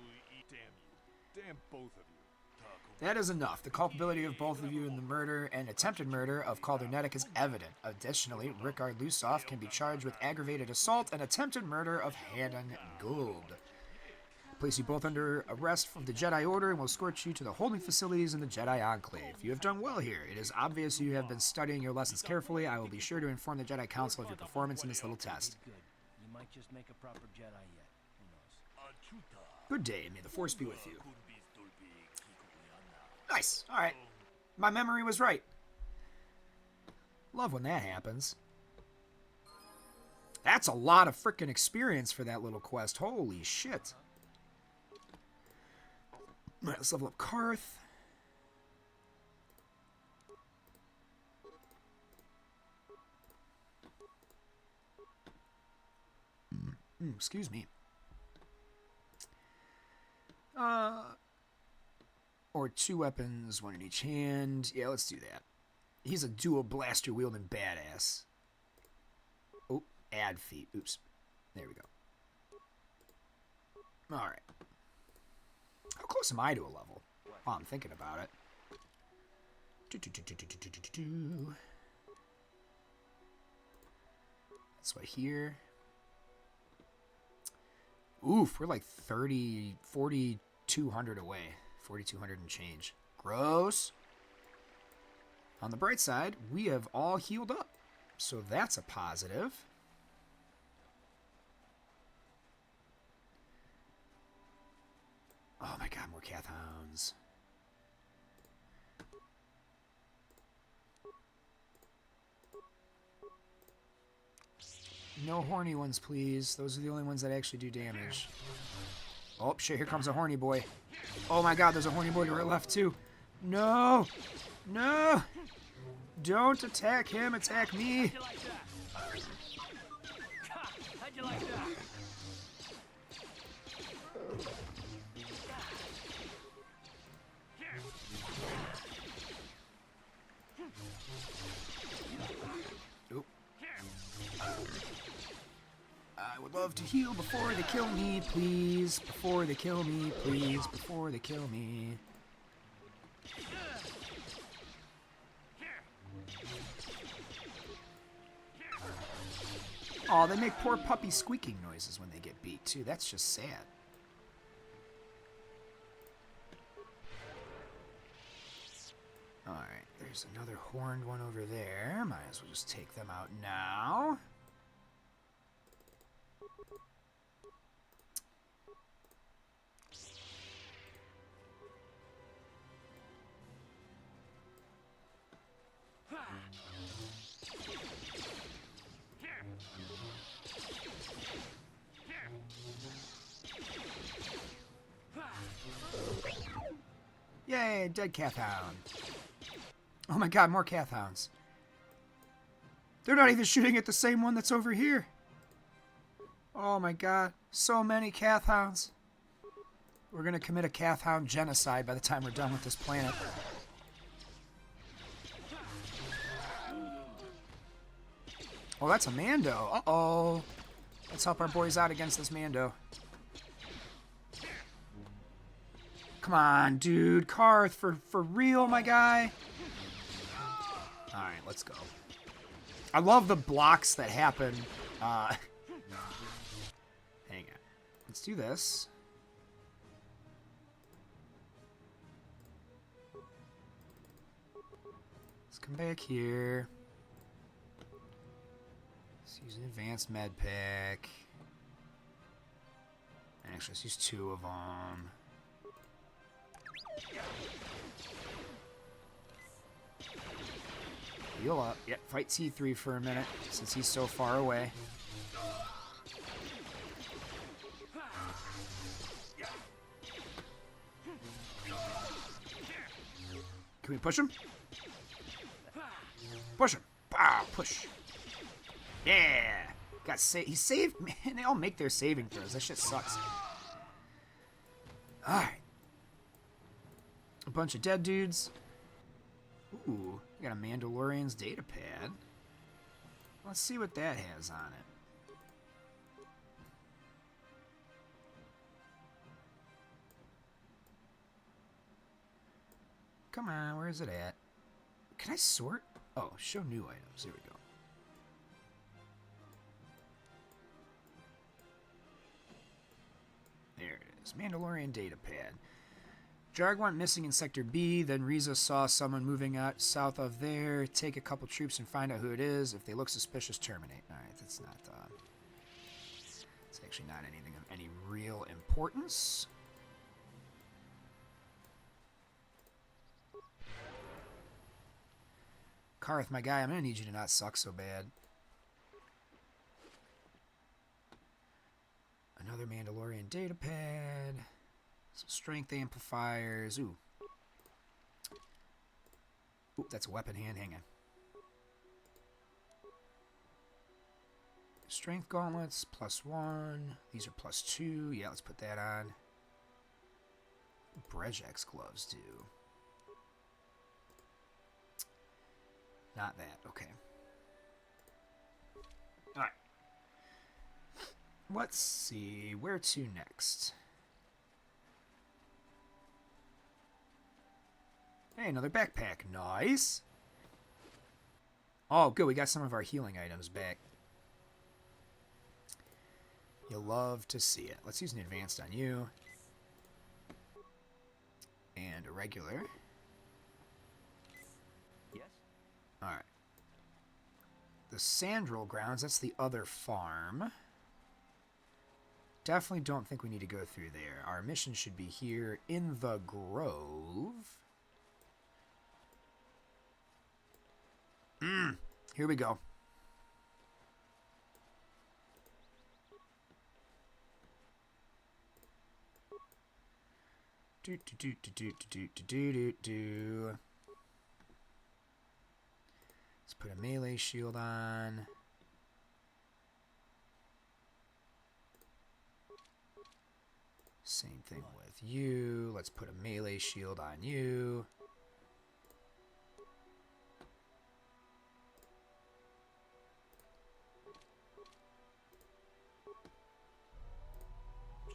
Damn both of you.
That is enough. The culpability of both of you in the murder and attempted murder of Caldernetic is evident. Additionally, Rickard Lusoff can be charged with aggravated assault and attempted murder of Handon Gould. Place you both under arrest from the Jedi Order and will escort you to the holding facilities in the Jedi Enclave. You have done well here. It is obvious you have been studying your lessons carefully. I will be sure to inform the Jedi Council of your performance in this little test.
Good. You might just make a proper Jedi yet. Who knows?
Good day, and may the Force be with you. Nice. All right. My memory was right. Love when that happens. That's a lot of frickin' experience for that little quest. Holy shit. All right, let's level up Karth. Excuse me. Or 2 weapons, 1 in each hand. Yeah, let's do that. He's a dual blaster wielding badass. Oh, add feat. Oops. There we go. Alright. How close am I to a level? Oh, I'm thinking about it. That's what here. Oof, we're like 4,200 away. 4,200 and change. Gross. On the bright side, we have all healed up. So that's a positive. Oh my god, more cath hounds. No horny ones, please. Those are the only ones that actually do damage. Oh, shit, here comes a horny boy. Oh my god, there's a horny boy to our left, too. No! No! Don't attack him, attack me!
How'd you like that?
Oop. I would love to heal before they kill me, please. Before they kill me, please. Before they kill me. Oh, they make poor puppy squeaking noises when they get beat, too. That's just sad. Alright, there's another horned one over there. Might as well just take them out now. Yay, dead cath hound. Oh my god, more cath hounds. They're not even shooting at the same one that's over here. Oh my god, so many cath hounds. We're gonna commit a cath hound genocide by the time we're done with this planet. Oh, that's a Mando. Uh-oh. Let's help our boys out against this Mando. Come on, dude. Karth, for real, my guy? Alright, let's go. I love the blocks that happen. Hang on. Let's do this. Let's come back here. Let's use an advanced med pack. Actually, let's use 2 of them. Heal up. Yep, fight T3 for a minute, since he's so far away. Can we push him? Push him. Pow, push. Yeah. Got he saved. Man, they all make their saving throws. That shit sucks. Alright. A bunch of dead dudes. Ooh, we got a Mandalorian's data pad. Let's see what that has on it. Come on, where is it at? Can I sort? Oh, show new items. There we go. There it is. Mandalorian data pad. Jarg went missing in Sector B, then Riza saw someone moving out south of there. Take a couple troops and find out who it is. If they look suspicious, terminate. Alright, that's not, it's actually not anything of any real importance. Karth, my guy, I'm gonna need you to not suck so bad. Another Mandalorian data pad. Some strength amplifiers. Ooh. Ooh, that's a weapon hand. Hang on. Strength gauntlets, +1. These are +2. Yeah, let's put that on. Brejak's gloves do? Not that. Okay. Alright. Let's see. Where to next? Hey, another backpack. Nice. Oh, good. We got some of our healing items back. You love to see it. Let's use an advanced on you. And a regular.
Yes?
Alright. The Sandral Grounds, that's the other farm. Definitely don't think we need to go through there. Our mission should be here in the Grove. Here we go. Let's put a melee shield on. Same thing with you. Let's put a melee shield on you.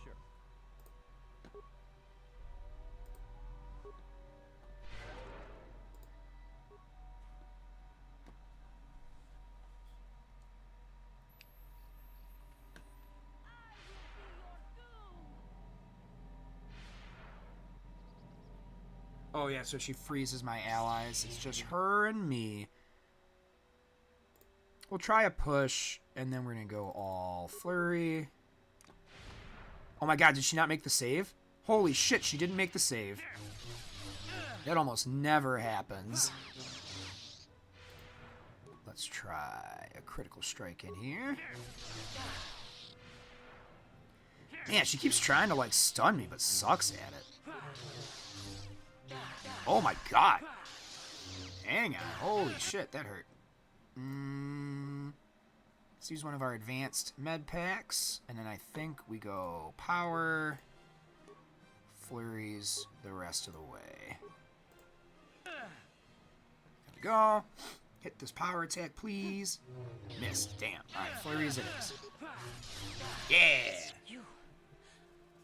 Sure.
Oh yeah, so she freezes my allies. It's just her and me. We'll try a push, and then we're going to go all flurry. Oh my god, did she not make the save? Holy shit, she didn't make the save. That almost never happens. Let's try a critical strike in here. Man, she keeps trying to, like, stun me, but sucks at it. Oh my god. Hang on. Holy shit, that hurt. Let's use one of our advanced med packs. And then I think we go power. Flurries the rest of the way. There we go. Hit this power attack, please. Missed. Damn. Alright, flurries it is. Yeah!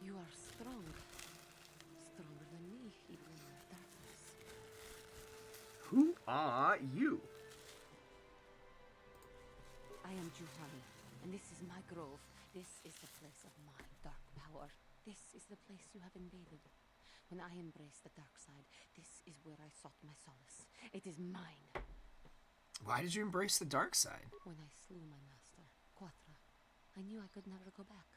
You are strong. Stronger than me, even in the darkness.
Who are you?
I am Juhani, and this is my grove. This is the place of my dark power. This is the place you have invaded. When I embraced the dark side, this is where I sought my solace. It is mine.
Why did you embrace the dark side?
When I slew my master, Quatra, I knew I could never go back.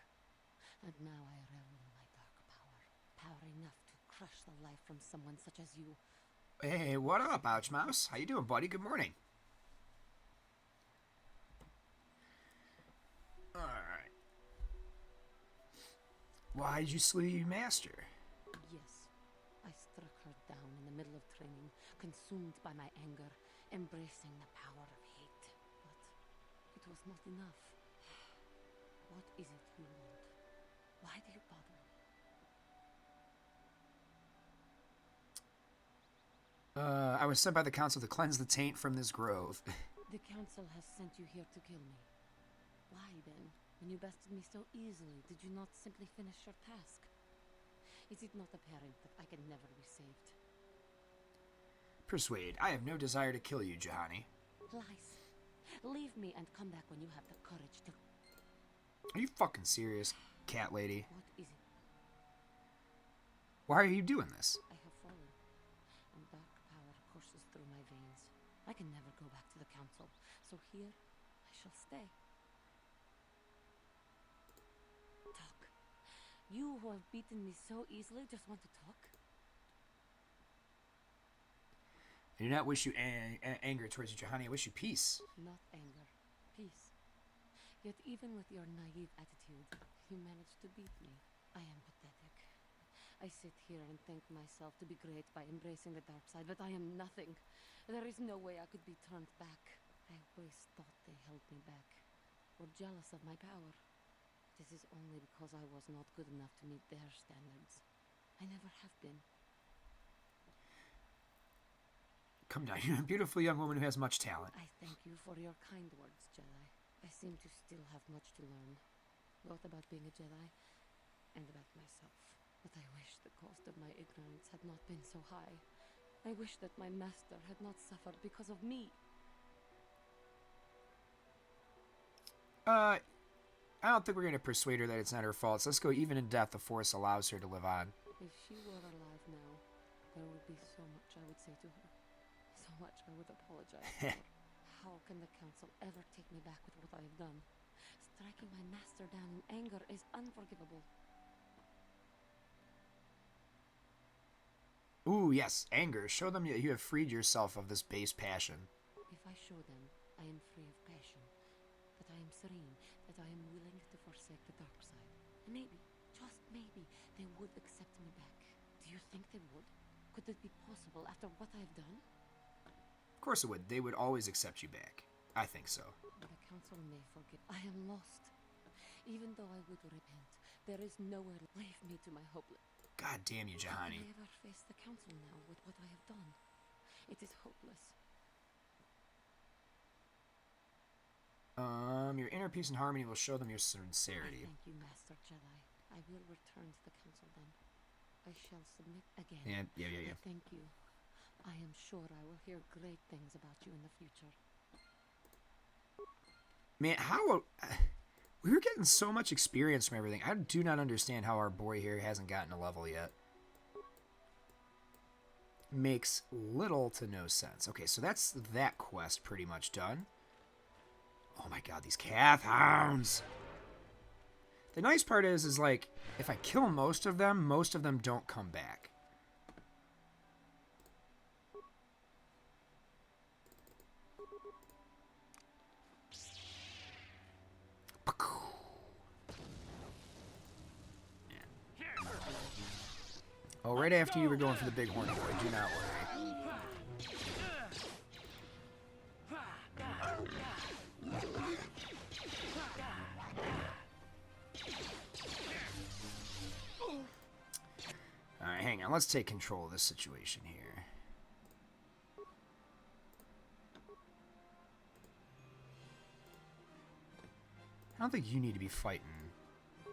And now I revel in my dark power. Power enough to crush the life from someone such as you.
Hey, what up, Ouch Mouse? How you doing, buddy? Good morning. Alright. Why did you slew your master?
Yes. I struck her down in the middle of training, consumed by my anger, embracing the power of hate. But it was not enough. What is it you want? Why do you bother me?
I was sent by the council to cleanse the taint from this grove.
The council has sent you here to kill me. Why then, when you bested me so easily, did you not simply finish your task? Is it not apparent that I can never be saved?
Persuade. I have no desire to kill you, Juhani.
Lies. Leave me and come back when you have the courage to...
Are you fucking serious, cat lady?
What is it?
Why are you doing this?
I have fallen, and dark power courses through my veins. I can never go back to the council, so here I shall stay. Talk. You who have beaten me so easily just want to talk?
I do not wish you anger towards you, Juhani. I wish you peace.
Not anger. Peace. Yet even with your naive attitude, you managed to beat me. I am pathetic. I sit here and think myself to be great by embracing the dark side, but I am nothing. There is no way I could be turned back. I always thought they held me back, or jealous of my power. This is only because I was not good enough to meet their standards. I never have been.
Come down. You're a beautiful young woman who has much talent.
I thank you for your kind words, Jedi. I seem to still have much to learn, both about being a Jedi and about myself. But I wish the cost of my ignorance had not been so high. I wish that my master had not suffered because of me.
I don't think we're going to persuade her that it's not her fault. So let's go. Even in death, the Force allows her to live on.
If she were alive now, there would be so much I would say to her. So much I would apologize for. How can the Council ever take me back with what I have done? Striking my master down in anger is unforgivable.
Ooh, yes, anger. Show them that you have freed yourself of this base passion.
If I show them I am free of passion, that I am serene, that I am willing to forsake the dark side, maybe, just maybe, they would accept me back. Do you think they would? Could it be possible after what I have done?
Of course it would. They would always accept you back. I think so.
The Council may forgive. I am lost. Even though I would repent, there is nowhere to leave me to my hopeless.
God damn you, Juhani.
Can I ever face the Council now with what I have done? It is hopeless.
Your inner peace and harmony will show them your sincerity.
I thank you, Master Jedi. I will return to the Council then. I shall submit again.
Yeah.
But thank you. I am sure I will hear great things about you in the future.
Man, how... we were getting so much experience from everything. I do not understand how our boy here hasn't gotten a level yet. Makes little to no sense. Okay, so that's that quest pretty much done. Oh my god, these cath hounds! The nice part is like, if I kill most of them don't come back. Oh, right after you were going for the big horny boy. Do not worry. Alright, hang on. Let's take control of this situation here. I don't think you need to be fighting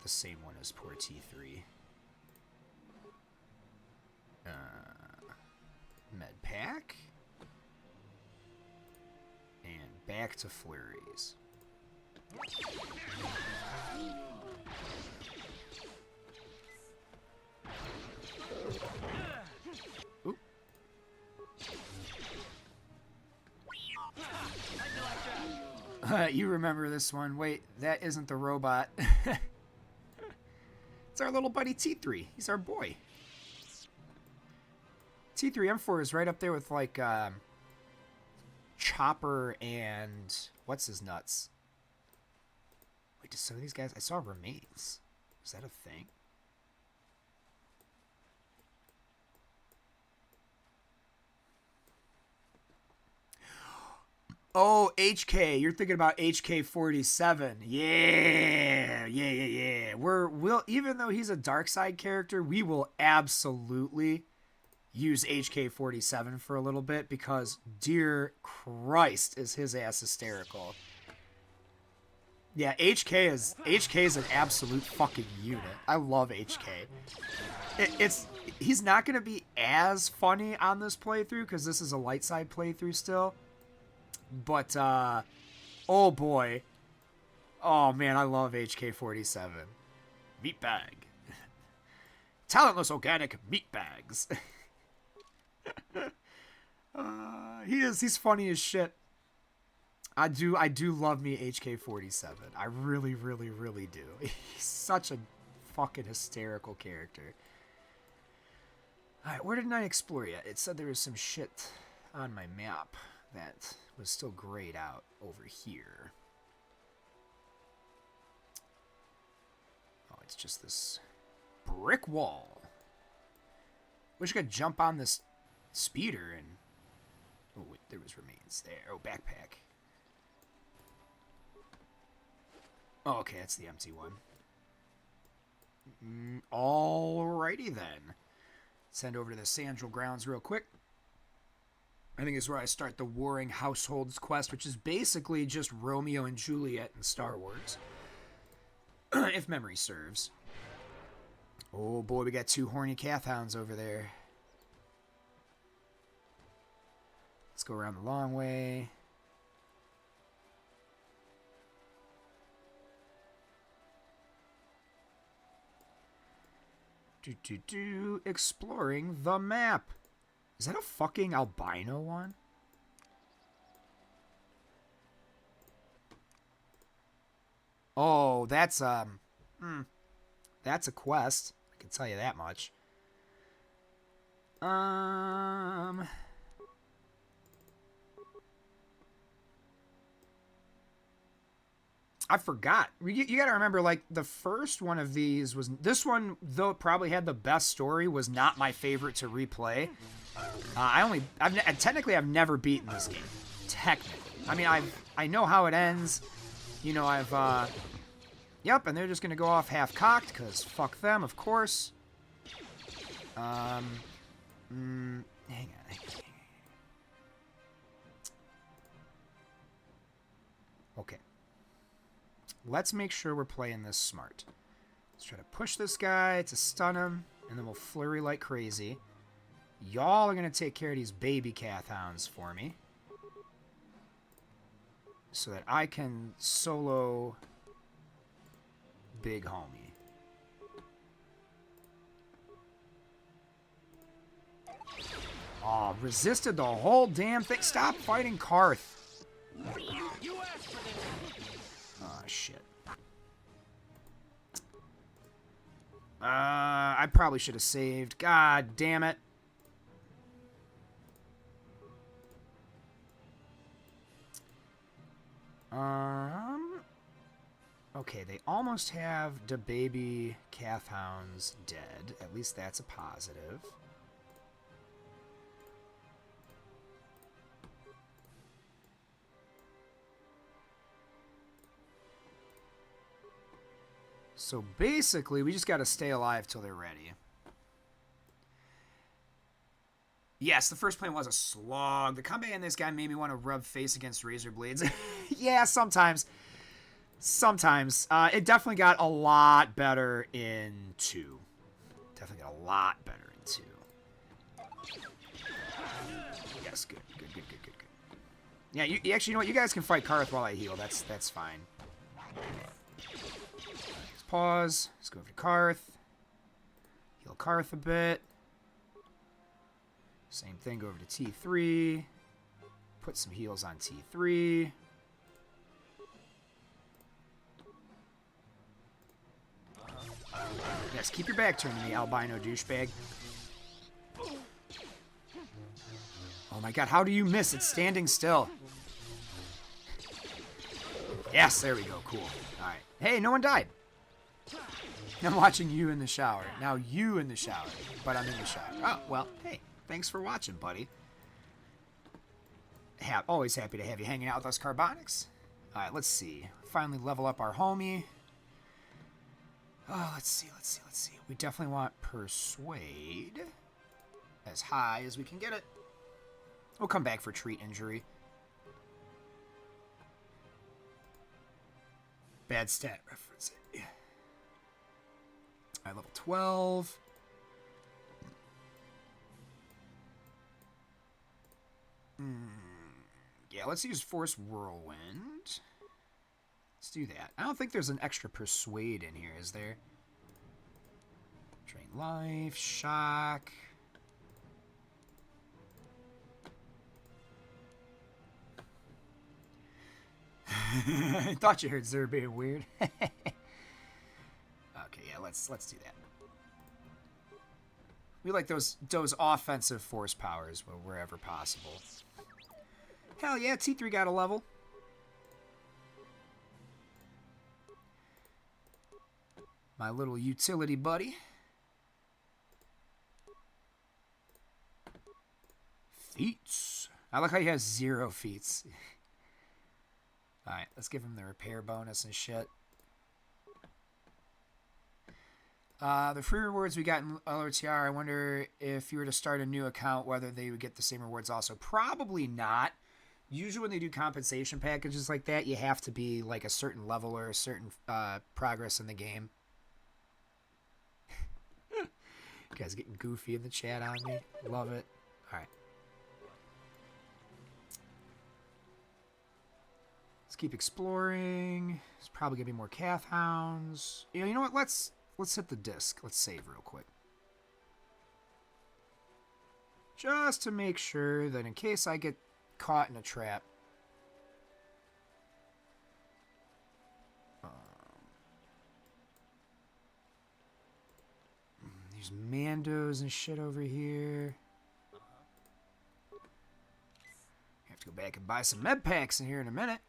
the same one as poor T3. Med pack. And back to flurries. Oop. You remember this one. Wait, that isn't the robot. It's our little buddy T3. He's our boy. T3M4 is right up there with, like, Chopper and... what's his nuts? Wait, do some of these guys... I saw remains. Is that a thing? Oh, HK. You're thinking about HK-47. Yeah. We'll even though he's a dark side character, we will absolutely use HK-47 for a little bit because, dear Christ, is his ass hysterical. Yeah, HK is an absolute fucking unit. I love HK. He's not going to be as funny on this playthrough because this is a light side playthrough still. But, oh boy. Oh man, I love HK-47. Meatbag. Talentless organic meatbags. He's funny as shit. I do love me HK-47. I really do. He's such a fucking hysterical character. Alright, where didn't I explore yet? It said there was some shit on my map that was still grayed out over here. Oh, it's just this brick wall. Wish I could jump on this speeder and... oh, wait, there was remains there. Oh, backpack. Oh, okay, that's the empty one. Alrighty then. Send over to the Sandral Grounds real quick. I think it's where I start the Warring Households quest, which is basically just Romeo and Juliet in Star Wars. If memory serves. Oh boy, we got 2 horny cath hounds over there. Let's go around the long way. Exploring the map. Is that a fucking albino one? Oh, that's a quest. I can tell you that much. I forgot. You got to remember, like, the first one of these was... This one, though it probably had the best story, was not my favorite to replay. Technically, I've never beaten this game. Technically. I mean, I know how it ends. You know, Yep, and they're just going to go off half-cocked, because fuck them, of course. Hang on. Okay. Let's make sure we're playing this smart. Let's try to push this guy to stun him, and then we'll flurry like crazy. Y'all are going to take care of these baby cath hounds for me. So that I can solo big homie. Oh, resisted the whole damn thing. Stop fighting Karth. Oh, shit. I probably should have saved. God damn it. Okay, they almost have the baby cath hounds dead. At least that's a positive. So basically, we just got to stay alive till they're ready. Yes, the first plane was a slog. The combat in this guy made me want to rub face against razor blades. Yeah, sometimes. Sometimes. It definitely got a lot better in 2. Definitely got a lot better in 2. Yes, good. Yeah, you actually, you know what? You guys can fight Karth while I heal. That's fine. Let's pause. Let's go over to Karth. Heal Karth a bit. Same thing, go over to T3. Put some heals on T3. Yes, keep your back turned to me, albino douchebag. Oh my god, how do you miss? It's standing still. Yes, there we go, cool. Alright. Hey, no one died. I'm watching you in the shower. Now you in the shower. But I'm in the shower. Oh, well, hey. Thanks for watching, buddy. Always happy to have you hanging out with us, Carbonics. Alright, let's see. Finally level up our homie. Oh, let's see. We definitely want Persuade. As high as we can get it. We'll come back for Treat Injury. Bad stat reference. Alright, level 12. Yeah, let's use Force Whirlwind. Let's do that. I don't think there's an extra Persuade in here, is there? Drain Life, Shock. I thought you heard Zer being weird. Okay, yeah, let's do that. We like those offensive force powers wherever possible. Hell yeah, T3 got a level. My little utility buddy. Feats. I like how he has 0 feats. Alright, let's give him the repair bonus and shit. The free rewards we got in LRTR, I wonder if you were to start a new account, whether they would get the same rewards also. Probably not. Usually when they do compensation packages like that, you have to be like a certain level or a certain progress in the game. You guys getting goofy in the chat on me. Love it. All right. Let's keep exploring. There's probably going to be more cath hounds. You know what? Let's hit the disc. Let's save real quick. Just to make sure that in case I get caught in a trap. There's Mandos and shit over here. Have to go back and buy some med packs in here in a minute.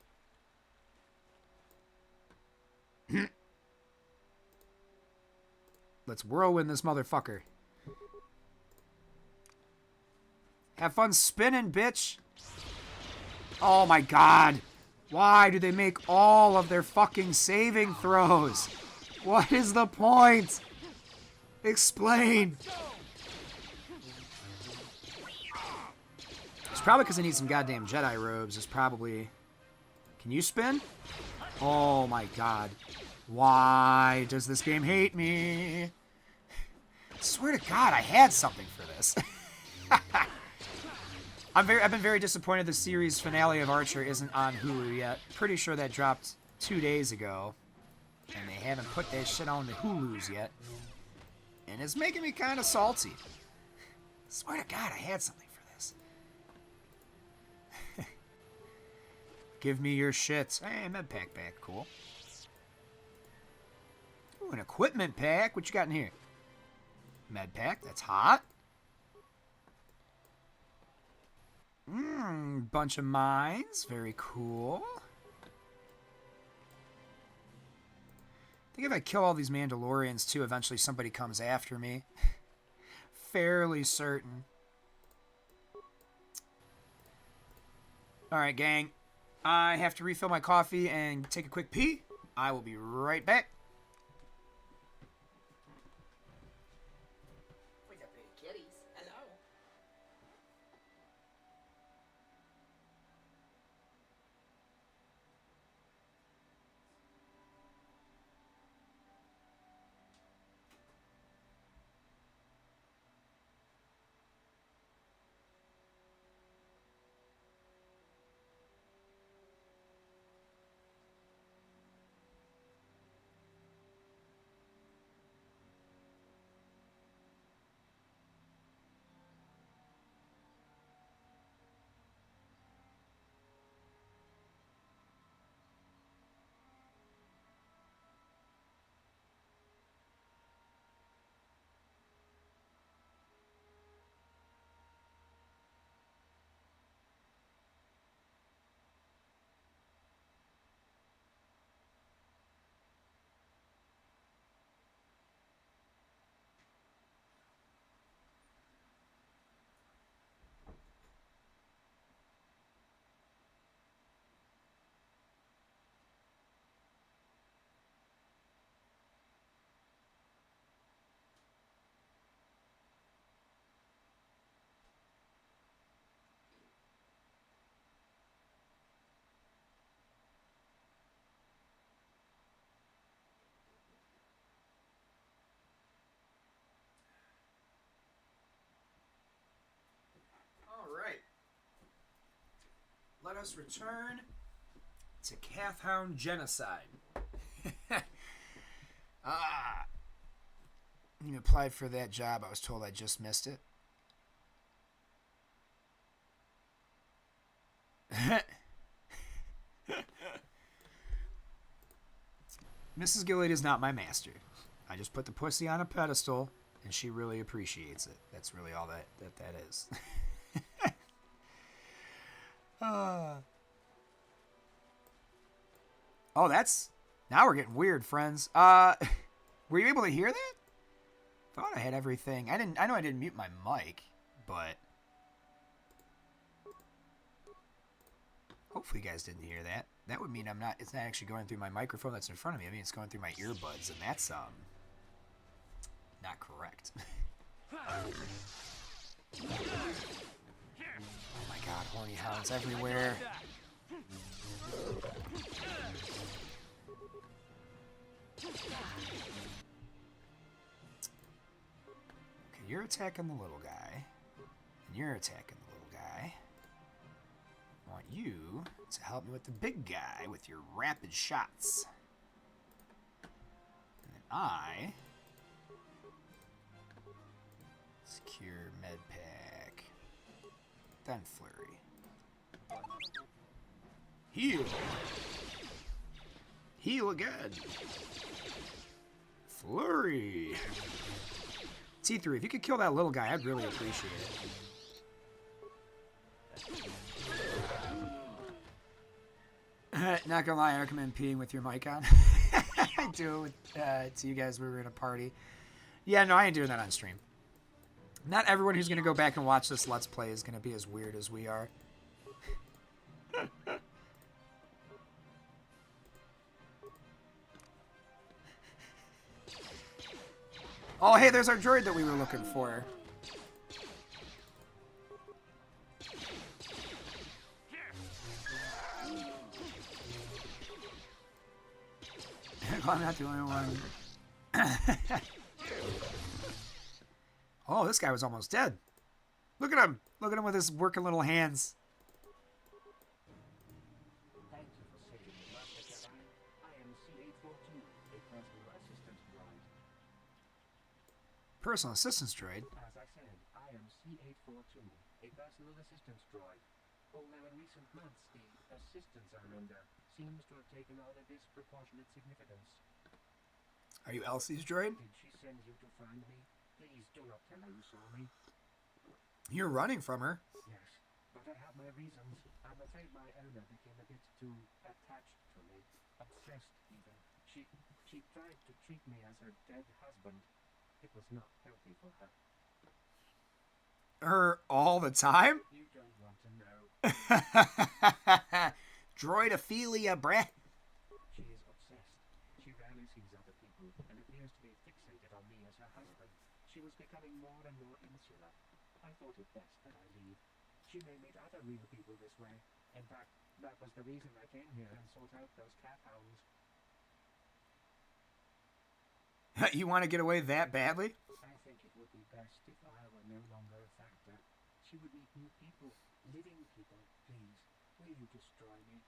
Let's whirlwind this motherfucker. Have fun spinning, bitch. Oh my god. Why do they make all of their fucking saving throws? What is the point? Explain. It's probably because I need some goddamn Jedi robes. It's probably... Can you spin? Oh my god. Why does this game hate me? I swear to god, I had something for this. I've been very disappointed the series finale of Archer isn't on Hulu yet. Pretty sure that dropped 2 days ago. And they haven't put that shit on the Hulus yet. And it's making me kind of salty. Swear to God, I had something for this. Give me your shit. Hey, med pack back. Cool. Ooh, an equipment pack. What you got in here? Med pack. That's hot. Bunch of mines. Very cool. I think if I kill all these Mandalorians too, eventually somebody comes after me. Fairly certain. Alright, gang. I have to refill my coffee and take a quick pee. I will be right back.
What's up, pretty kitties? Hello.
Alright. Let us return to Cath Hound Genocide. You applied for that job. I was told I just missed it. Mrs. Gilead is not my master. I just put the pussy on a pedestal, and she really appreciates it. That's really all that is. Oh, that's... Now we're getting weird, friends. Were you able to hear that? Thought I had everything. I know I didn't mute my mic, but... Hopefully you guys didn't hear that. That would mean it's not actually going through my microphone that's in front of me. I mean, it's going through my earbuds, and that's not correct. Oh my god, horny hounds everywhere. Okay, you're attacking the little guy. And you're attacking the little guy. I want you to help me with the big guy with your rapid shots. And then I secure med pack. Then flurry. Heal. Heal again. Flurry. T3, if you could kill that little guy, I'd really appreciate it. Not gonna lie, I recommend peeing with your mic on. I do it to you guys when we were in a party. Yeah, no, I ain't doing that on stream. Not everyone who's gonna go back and watch this Let's Play is gonna be as weird as we are. Oh, hey, there's our droid that we were looking for. I'm not the only one. Oh, this guy was almost dead. Look at him. Look at him with his working little hands.
Thank you for saving me, Master Jedi. I am C842, a personal assistant droid.
Personal assistance droid?
As I said, I am C842, a personal assistance droid. Although in recent months, the assistance I'm under seems to have taken on a disproportionate significance.
Are you Elsie's droid?
Did she send you to find me? Please do not tell her you saw me.
You're running from her.
Yes, but I have my reasons. I'm afraid my owner became a bit too attached to me. Obsessed, even. She tried to treat me as her dead husband. It was not healthy for her.
Her all the time?
You don't want to know.
Droidophilia, bruh.
She is obsessed. She rarely sees other people and appears to be fixated on me as her husband. She was becoming more and more insular. I thought it best that I leave. She may meet other real people this way. In fact, that was the reason I came here and sought out those cath hounds.
You want to get away that badly?
I think it would be best if I were no longer a factor. She would meet new people, living people. Please, will you destroy me?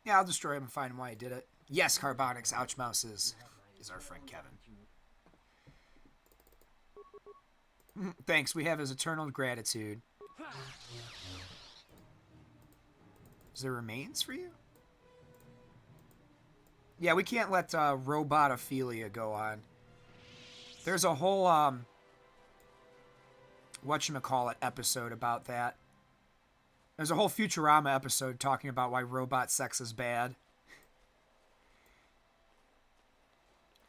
Yeah, I'll destroy him and find why he did it. Yes, Carbonics, Ouch Mouses, is our friend Kevin. Thanks, we have his eternal gratitude. Is there remains for you? Yeah, we can't let robotophilia go on. There's a whole, whatchamacallit episode about that. There's a whole Futurama episode talking about why robot sex is bad.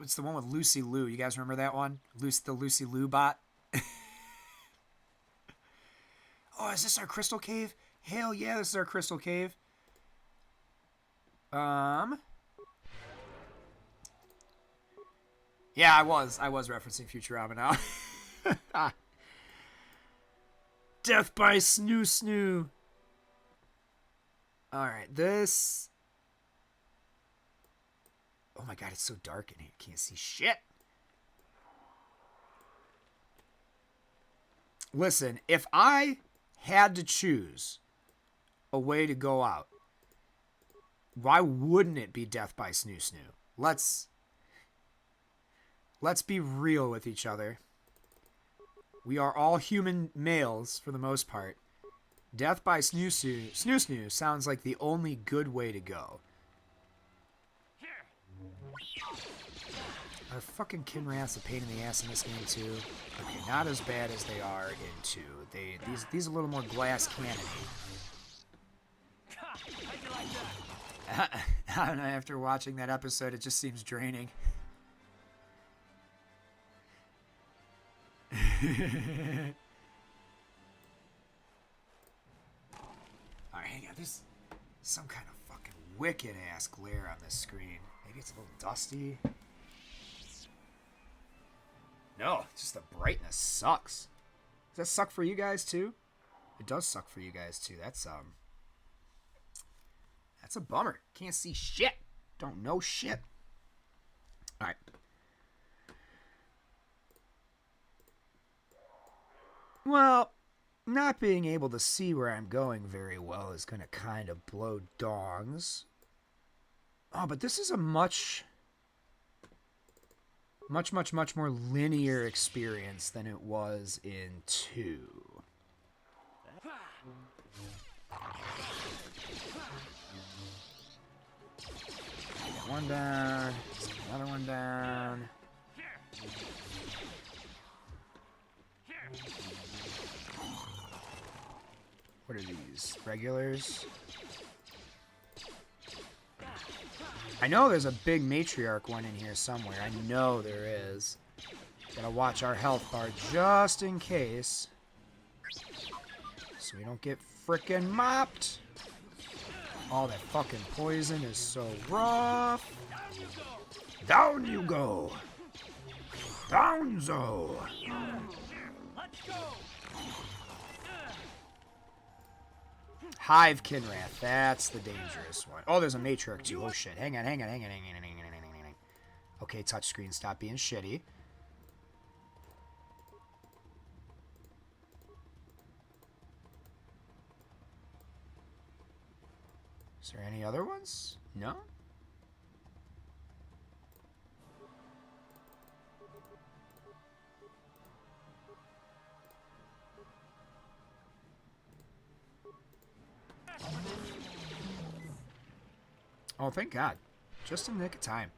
It's the one with Lucy Liu. You guys remember that one? The Lucy Liu bot? Oh, is this our crystal cave? Hell yeah, this is our crystal cave. Yeah, I was referencing Futurama now. Death by Snoo Snoo. Alright, this... Oh my god, it's so dark in here. Can't see shit. Listen, if I had to choose a way to go out, why wouldn't it be Death by Snoo Snoo? Let's be real with each other. We are all human males for the most part. Death by Snoo Snoo sounds like the only good way to go. Are fucking Kinraths a pain in the ass in this game too? Okay, not as bad as they are in 2. These are a little more glass cannony. I don't know, after watching that episode, it just seems draining. Alright, hang on, there's some kind of fucking wicked ass glare on this screen. Maybe it's a little dusty. No, just the brightness sucks. Does that suck for you guys too? It does suck for you guys too. That's a bummer. Can't see shit. Don't know shit. All right. Well, not being able to see where I'm going very well is going to kind of blow dongs. Oh, but this is a much more linear experience than it was in 2. Get one down. Let's get another one down. What are these? Regulars? I know there's a big matriarch one in here somewhere. I know there is. Gotta watch our health bar just in case. So we don't get frickin' mopped. All that fucking poison is so rough. Down you go. Downzo.
Let's go.
Hive Kinrath, that's the dangerous one. Oh, there's a matriarch too. Oh shit. Hang on. Okay, touchscreen, stop being shitty. Is there any other ones? No? Oh, thank God. Just in the nick of time.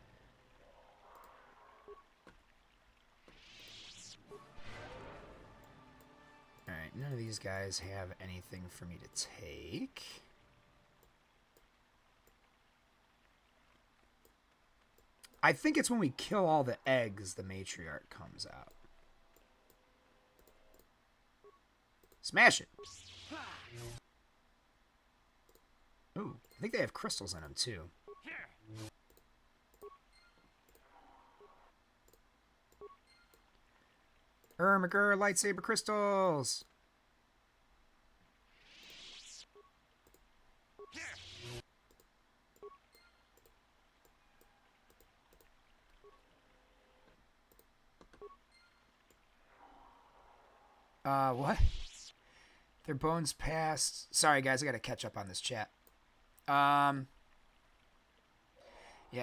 Alright, none of these guys have anything for me to take. I think it's when we kill all the eggs the matriarch comes out. Smash it! Ooh, I think they have crystals in them too. Ermiger lightsaber crystals! What? Their bones passed. Sorry, guys, I gotta catch up on this chat. Yeah,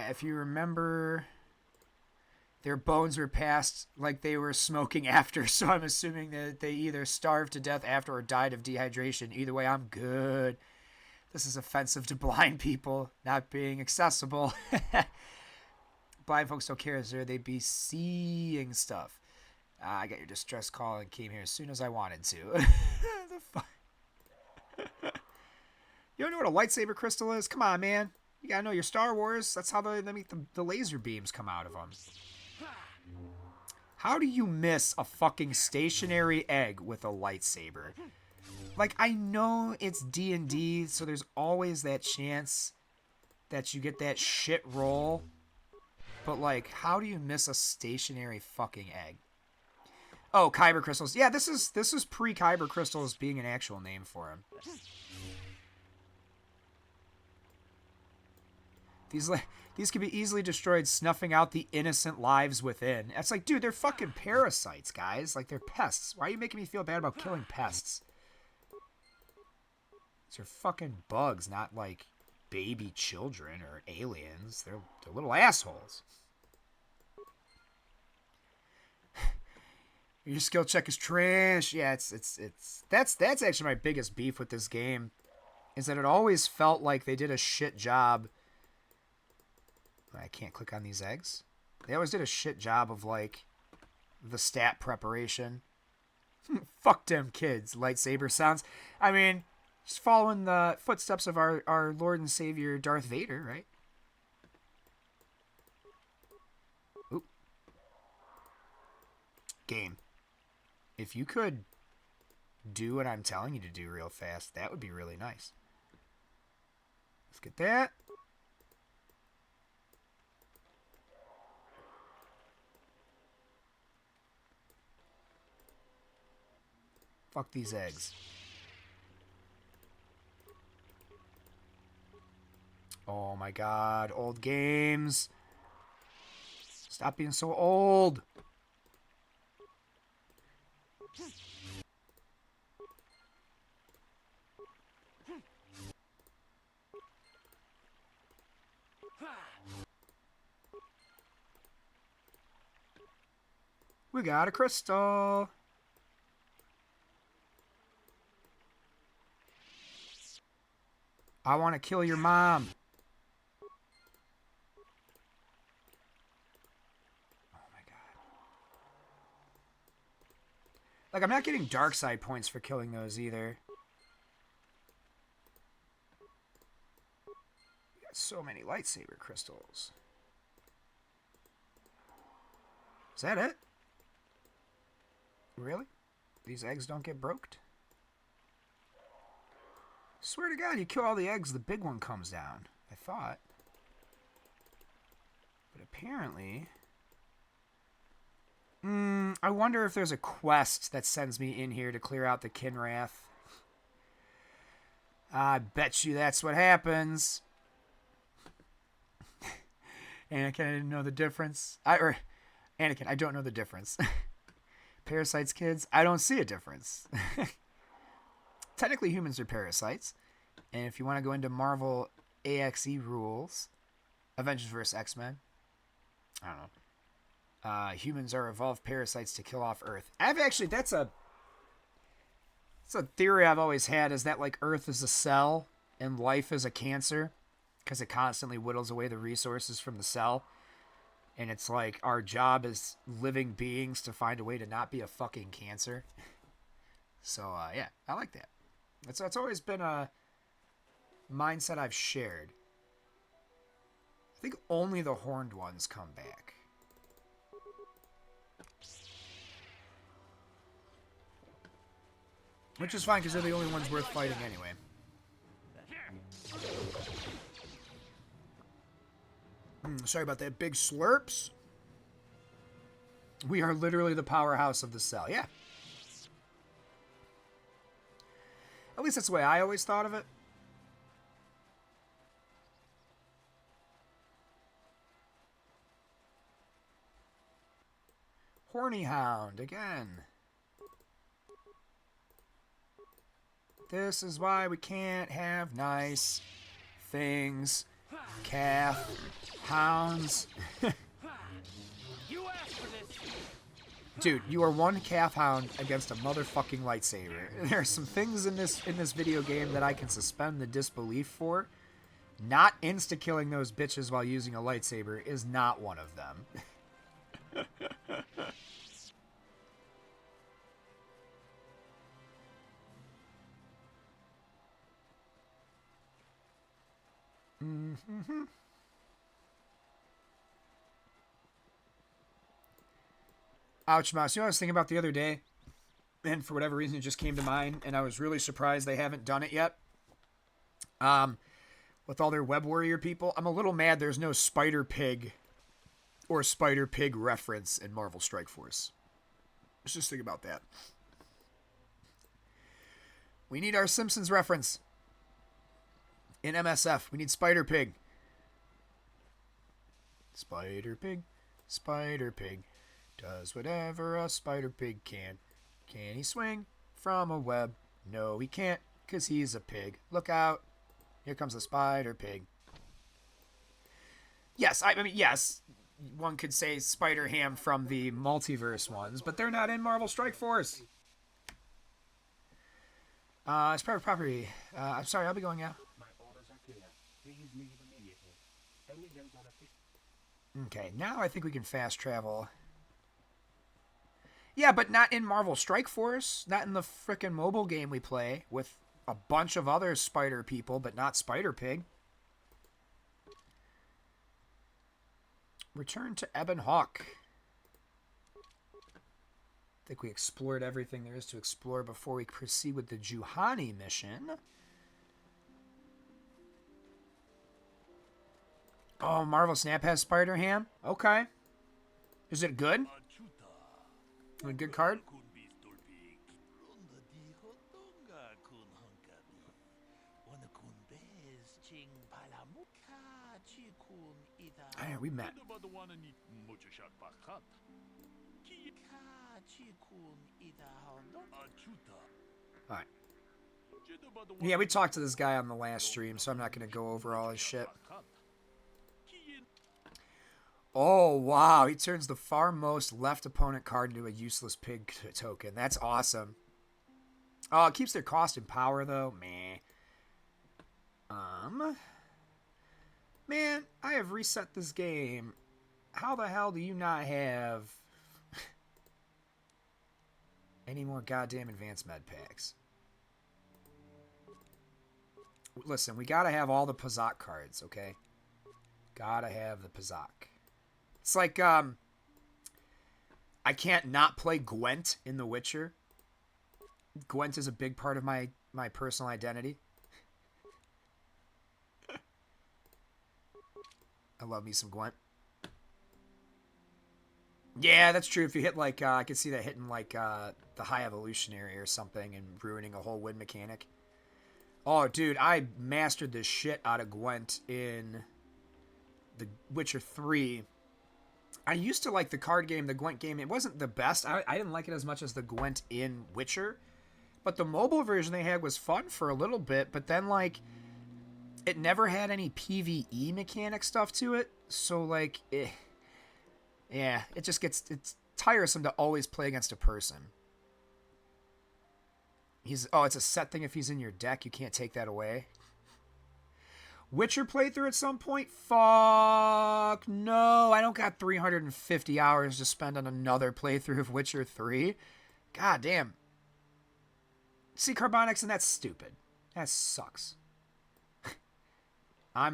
if you remember, their bones were passed like they were smoking after, so I'm assuming that they either starved to death after or died of dehydration. Either way, I'm good. This is offensive to blind people not being accessible. Blind folks don't care, sir. They'd be seeing stuff. I got your distress call and came here as soon as I wanted to. The fuck? You don't know what a lightsaber crystal is? Come on, man. You gotta know your Star Wars. That's how they make the laser beams come out of them. How do you miss a fucking stationary egg with a lightsaber? Like, I know it's D&D, so there's always that chance that you get that shit roll. But, like, how do you miss a stationary fucking egg? Oh, Kyber crystals. Yeah, this is pre-Kyber crystals being an actual name for him. These can be easily destroyed, snuffing out the innocent lives within. It's like, dude, they're fucking parasites, guys. Like, they're pests. Why are you making me feel bad about killing pests? These are fucking bugs, not like baby children or aliens. They're little assholes. Your skill check is trash. Yeah, that's actually my biggest beef with this game, is that it always felt like they did a shit job. I can't click on these eggs. They always did a shit job of, like, the stat preparation. Fuck them kids, lightsaber sounds. I mean, just following the footsteps of our Lord and Savior Darth Vader, right? Oop. Game. If you could do what I'm telling you to do real fast, that would be really nice. Let's get that. Fuck these eggs. Oh my god, old games. Stop being so old. We got a crystal. I want to kill your mom. Oh my god. Like, I'm not getting dark side points for killing those either. We got so many lightsaber crystals. Is that it? Really? These eggs don't get broked? Swear to God, you kill all the eggs, the big one comes down. I thought. But apparently... I wonder if there's a quest that sends me in here to clear out the Kinrath. I bet you that's what happens. Anakin, I didn't know the difference. Anakin, I don't know the difference. Parasites, kids, I don't see a difference. Technically, humans are parasites. And if you want to go into Marvel AXE rules, Avengers vs. X-Men, I don't know. Humans are evolved parasites to kill off Earth. That's a theory I've always had, is that like Earth is a cell and life is a cancer because it constantly whittles away the resources from the cell. And it's like our job as living beings to find a way to not be a fucking cancer. So, yeah, I like that. That's always been a mindset I've shared. I think only the horned ones come back. Which is fine, because they're the only ones worth fighting anyway. Sorry about that. Big slurps. We are literally the powerhouse of the cell. Yeah. At least that's the way I always thought of it. Horny Hound again. This is why we can't have nice things. Cath, hounds. Dude, you are one cath hound against a motherfucking lightsaber. There are some things in this video game that I can suspend the disbelief for. Not insta-killing those bitches while using a lightsaber is not one of them. Mm-hmm. Ouch mouse. You know what I was thinking about the other day? And for whatever reason it just came to mind, and I was really surprised they haven't done it yet. With all their Web Warrior people, I'm a little mad there's no Spider Pig or Spider Pig reference in Marvel Strike Force. Let's just think about that. We need our Simpsons reference. In MSF, we need Spider Pig. Spider Pig, Spider Pig, does whatever a Spider Pig can. Can he swing from a web? No, he can't, 'cause he's a pig. Look out. Here comes the Spider Pig. Yes, I mean, yes, one could say Spider Ham from the multiverse ones, but they're not in Marvel Strike Force. It's private property. I'm sorry, I'll be going out. Okay, now I think we can fast travel. Yeah, but not in Marvel Strike Force. Not in the frickin' mobile game we play with a bunch of other spider people, but not Spider Pig. Return to Ebon Hawk. I think we explored everything there is to explore before we proceed with the Juhani mission. Oh, Marvel Snap has Spider Ham? Okay. Is it good? A good card? Alright, we met. Alright. Yeah, we talked to this guy on the last stream, so I'm not going to go over all his shit. Oh, wow. He turns the far most left opponent card into a useless pig token. That's awesome. Oh, it keeps their cost and power, though. Meh. Man, I have reset this game. How the hell do you not have any more goddamn advanced med packs? Listen, we gotta have all the Pazak cards, okay? Gotta have the Pazak. It's like, I can't not play Gwent in The Witcher. Gwent is a big part of my personal identity. I love me some Gwent. Yeah, that's true. If you hit, like, I could see that hitting, like, the High Evolutionary or something and ruining a whole win mechanic. Oh, dude, I mastered the shit out of Gwent in The Witcher 3. I used to like the card game, the Gwent game. It wasn't the best. I didn't like it as much as the Gwent in Witcher. But the mobile version they had was fun for a little bit. But then, like, it never had any PvE mechanic stuff to it. So, like, yeah, it just gets... It's tiresome to always play against a person. It's a set thing if he's in your deck. You can't take that away. Witcher playthrough at some point? Fuck no. I don't got 350 hours to spend on another playthrough of Witcher 3. God damn. See Carbonics, and that's stupid. That sucks. I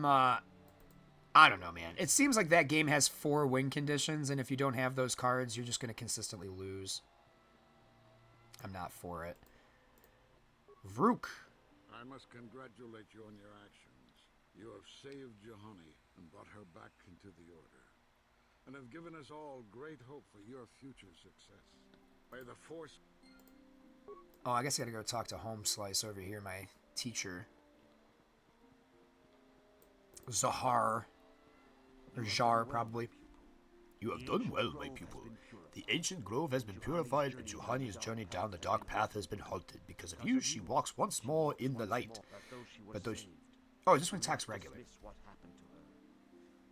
don't know, man. It seems like that game has 4 win conditions, and if you don't have those cards, you're just going to consistently lose. I'm not for it. Vrook.
I must congratulate you on your actions. You have saved Juhani and brought her back into the Order, and have given us all great hope for your future success. May the Force...
Oh, I guess I gotta go talk to Home Slice over here, my teacher. Zahar. Or Jar, probably.
You have done well, my pupil. The ancient grove has been purified, and Juhani's journey down the dark path has been halted. Because of you, she walks once more in the light. But those... Oh, this one attacks regular.
What happened to her?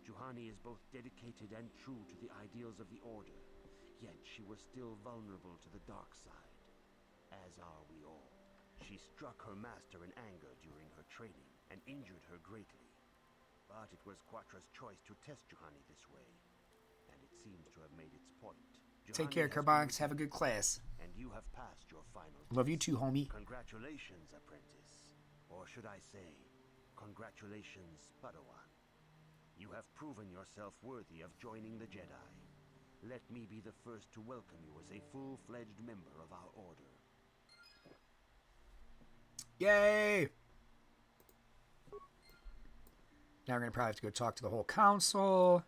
Juhani is both dedicated and true to the ideals of the Order, yet she was still vulnerable to the dark side, as are we all. She struck her master in anger during her training and injured her greatly. But it was Quatra's choice to test Juhani this way, and it seems to have made its point.
Take care, Carbonics. Have a good class.
And you have passed your final
Love you too, homie.
Congratulations, apprentice. Or should I say, congratulations, Padawan. You have proven yourself worthy of joining the Jedi. Let me be the first to welcome you as a full-fledged member of our Order.
Yay! Now we're going to probably have to go talk to the whole council.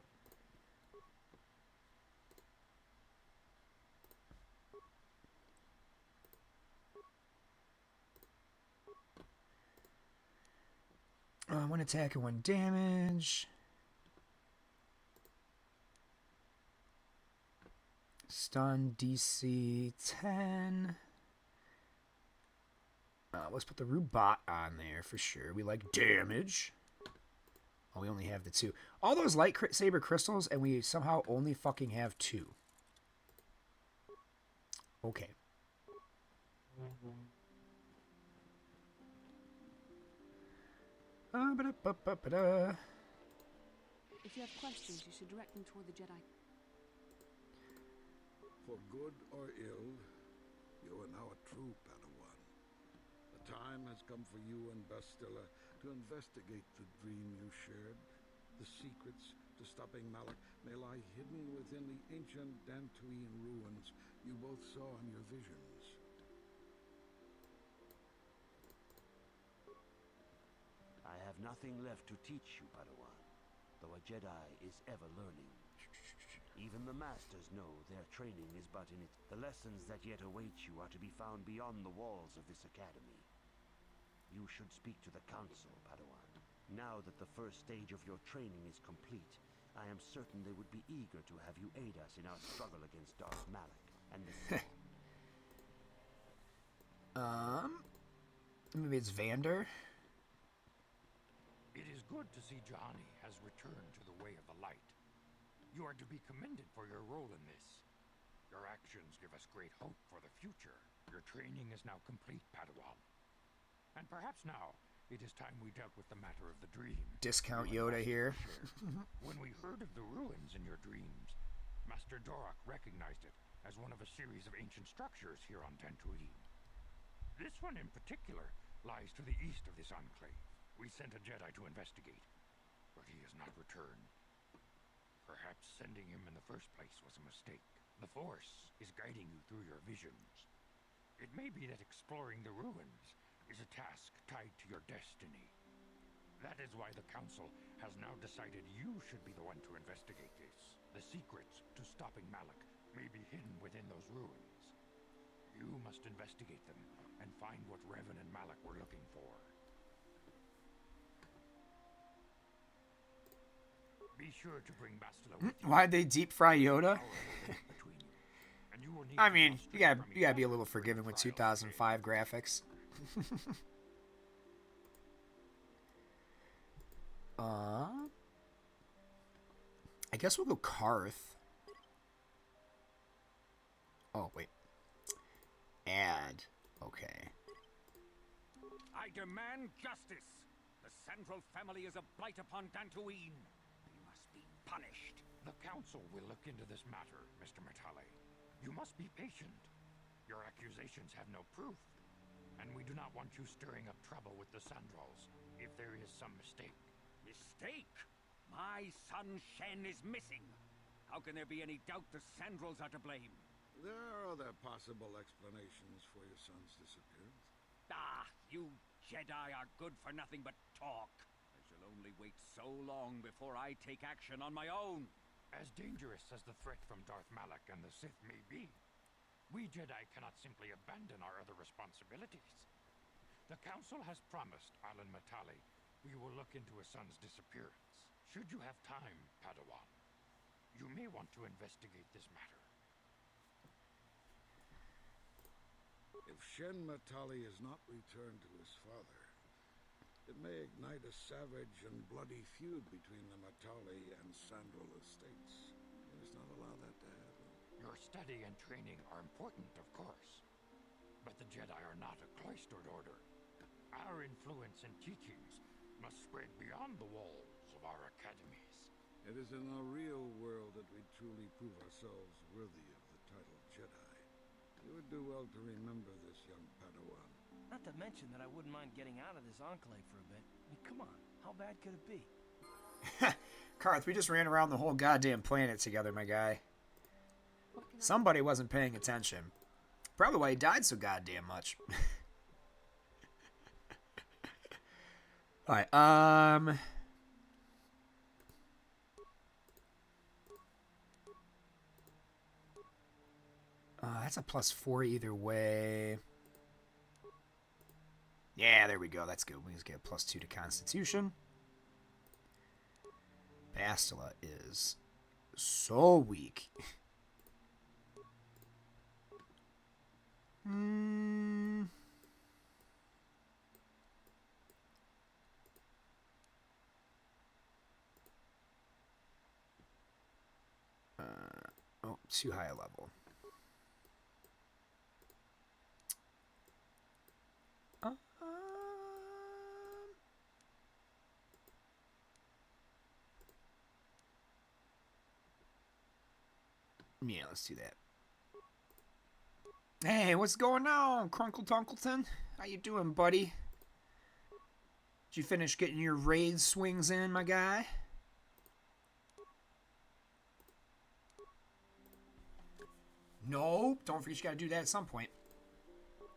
One attack and 1 damage. Stun DC 10. Let's put the Rubat on there for sure. We like damage. Oh, we only have the 2. All those lightsaber crystals, and we somehow only fucking have 2. Okay.
If you have questions, you should direct them toward the Jedi.
For good or ill, you are now a true Padawan. The time has come for you and Bastilla to investigate the dream you shared. The secrets to stopping Malak may lie hidden within the ancient Dantooine ruins you both saw in your visions.
I have nothing left to teach you, Padawan, though a Jedi is ever learning. Even the Masters know their training is but in it. The lessons that yet await you are to be found beyond the walls of this academy. You should speak to the Council, Padawan. Now that the first stage of your training is complete, I am certain they would be eager to have you aid us in our struggle against Darth Malak and the Sword.
Maybe it's Vander.
It is good to see Juhani has returned to the way of the light. You are to be commended for your role in this. Your actions give us great hope for the future. Your training is now complete, Padawan. And perhaps now, it is time we dealt with the matter of the dream.
Discount Yoda here.
When we heard of the ruins in your dreams, Master Dorak recognized it as one of a series of ancient structures here on Dantooine. This one in particular lies to the east of this enclave. We sent a Jedi to investigate, but he has not returned. Perhaps sending him in the first place was a mistake. The Force is guiding you through your visions. It may be that exploring the ruins is a task tied to your destiny. That is why the Council has now decided you should be the one to investigate this. The secrets to stopping Malak may be hidden within those ruins. You must investigate them and find what Revan and Malak were looking for. Be sure to bring Bastila with you.
Why'd they deep fry Yoda? I mean, you gotta be a little forgiving with 2005 graphics. I guess we'll go Karth. Oh, wait. Add. Okay.
I demand justice. The Central family is a blight upon Dantooine. They must be punished.
The Council will look into this matter, Mr. Matale. You must be patient. Your accusations have no proof, and we do not want you stirring up trouble with the Sandrals if there is some mistake.
Mistake? My son Shen is missing. How can there be any doubt the Sandrals are to blame?
There are other possible explanations for your son's disappearance.
Ah, you Jedi are good for nothing but talk. I shall only wait so long before I take action on my own.
As dangerous as the threat from Darth Malak and the Sith may be, we Jedi cannot simply abandon our other responsibilities. The Council has promised Alan Matale we will look into his son's disappearance. Should you have time, Padawan, you may want to investigate this matter.
If Shen Matali is not returned to his father, it may ignite a savage and bloody feud between the Matali and Sandral estates. We must not allow that to happen.
Your study and training are important, of course, but the Jedi are not a cloistered order. Our influence and teachings must spread beyond the walls of our academies.
It is in the real world that we truly prove ourselves worthy of the title Jedi. You would do well to remember this, young Padawan.
Not to mention that I wouldn't mind getting out of this enclave for a bit. I mean, come on, how bad could it be?
Karth, we just ran around the whole goddamn planet together, my guy. Somebody wasn't paying attention. Probably why he died so goddamn much. Alright, that's a +4 either way. Yeah, there we go. That's good. We just get a +2 to Constitution. Bastila is so weak. Oh, too high a level. Yeah, let's do that. Hey, what's going on, Crunkle Tunkleton? How you doing, buddy? Did you finish getting your raid swings in, my guy? No, don't forget you gotta do that at some point.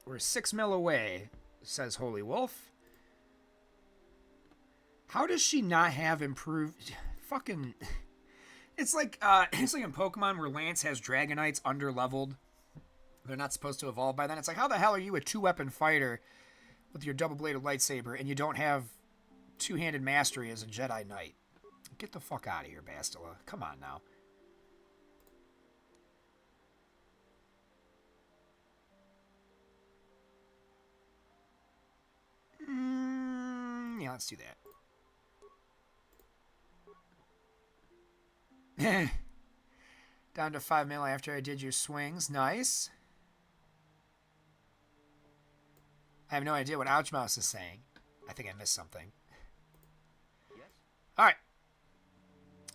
We're 6 mil away, says Holy Wolf. How does she not have improved? Fucking... It's like in Pokemon where Lance has Dragonites under-leveled. They're not supposed to evolve by then. It's like, how the hell are you a 2-weapon fighter with your double-bladed lightsaber and you don't have two-handed mastery as a Jedi Knight? Get the fuck out of here, Bastila. Come on now. Yeah, let's do that. Down to 5 mil after I did your swings. Nice. I have no idea what Ouch Mouse is saying. I think I missed something.
Yes?
Alright.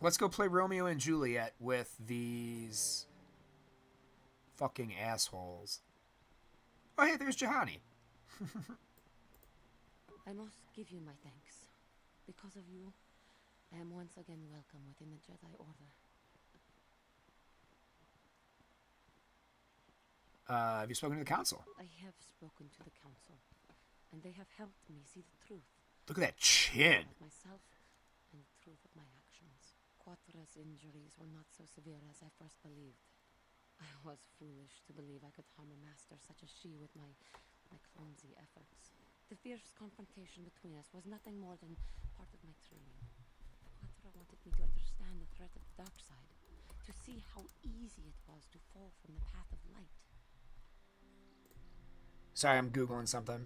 Let's go play Romeo and Juliet with these fucking assholes. Oh, hey, there's Juhani.
I must give you my thanks. Because of you, I am once again welcome within the Jedi Order.
Have you spoken to the council?
I have spoken to the council, and they have helped me see the truth.
Look at that chin.
Of myself and the truth of my actions. Quatra's injuries were not so severe as I first believed. I was foolish to believe I could harm a master such as she with my clumsy efforts. The fierce confrontation between us was nothing more than part of my training. Quatra wanted me to understand the threat of the dark side, to see how easy it was to fall from the path of light.
Sorry, I'm Googling something.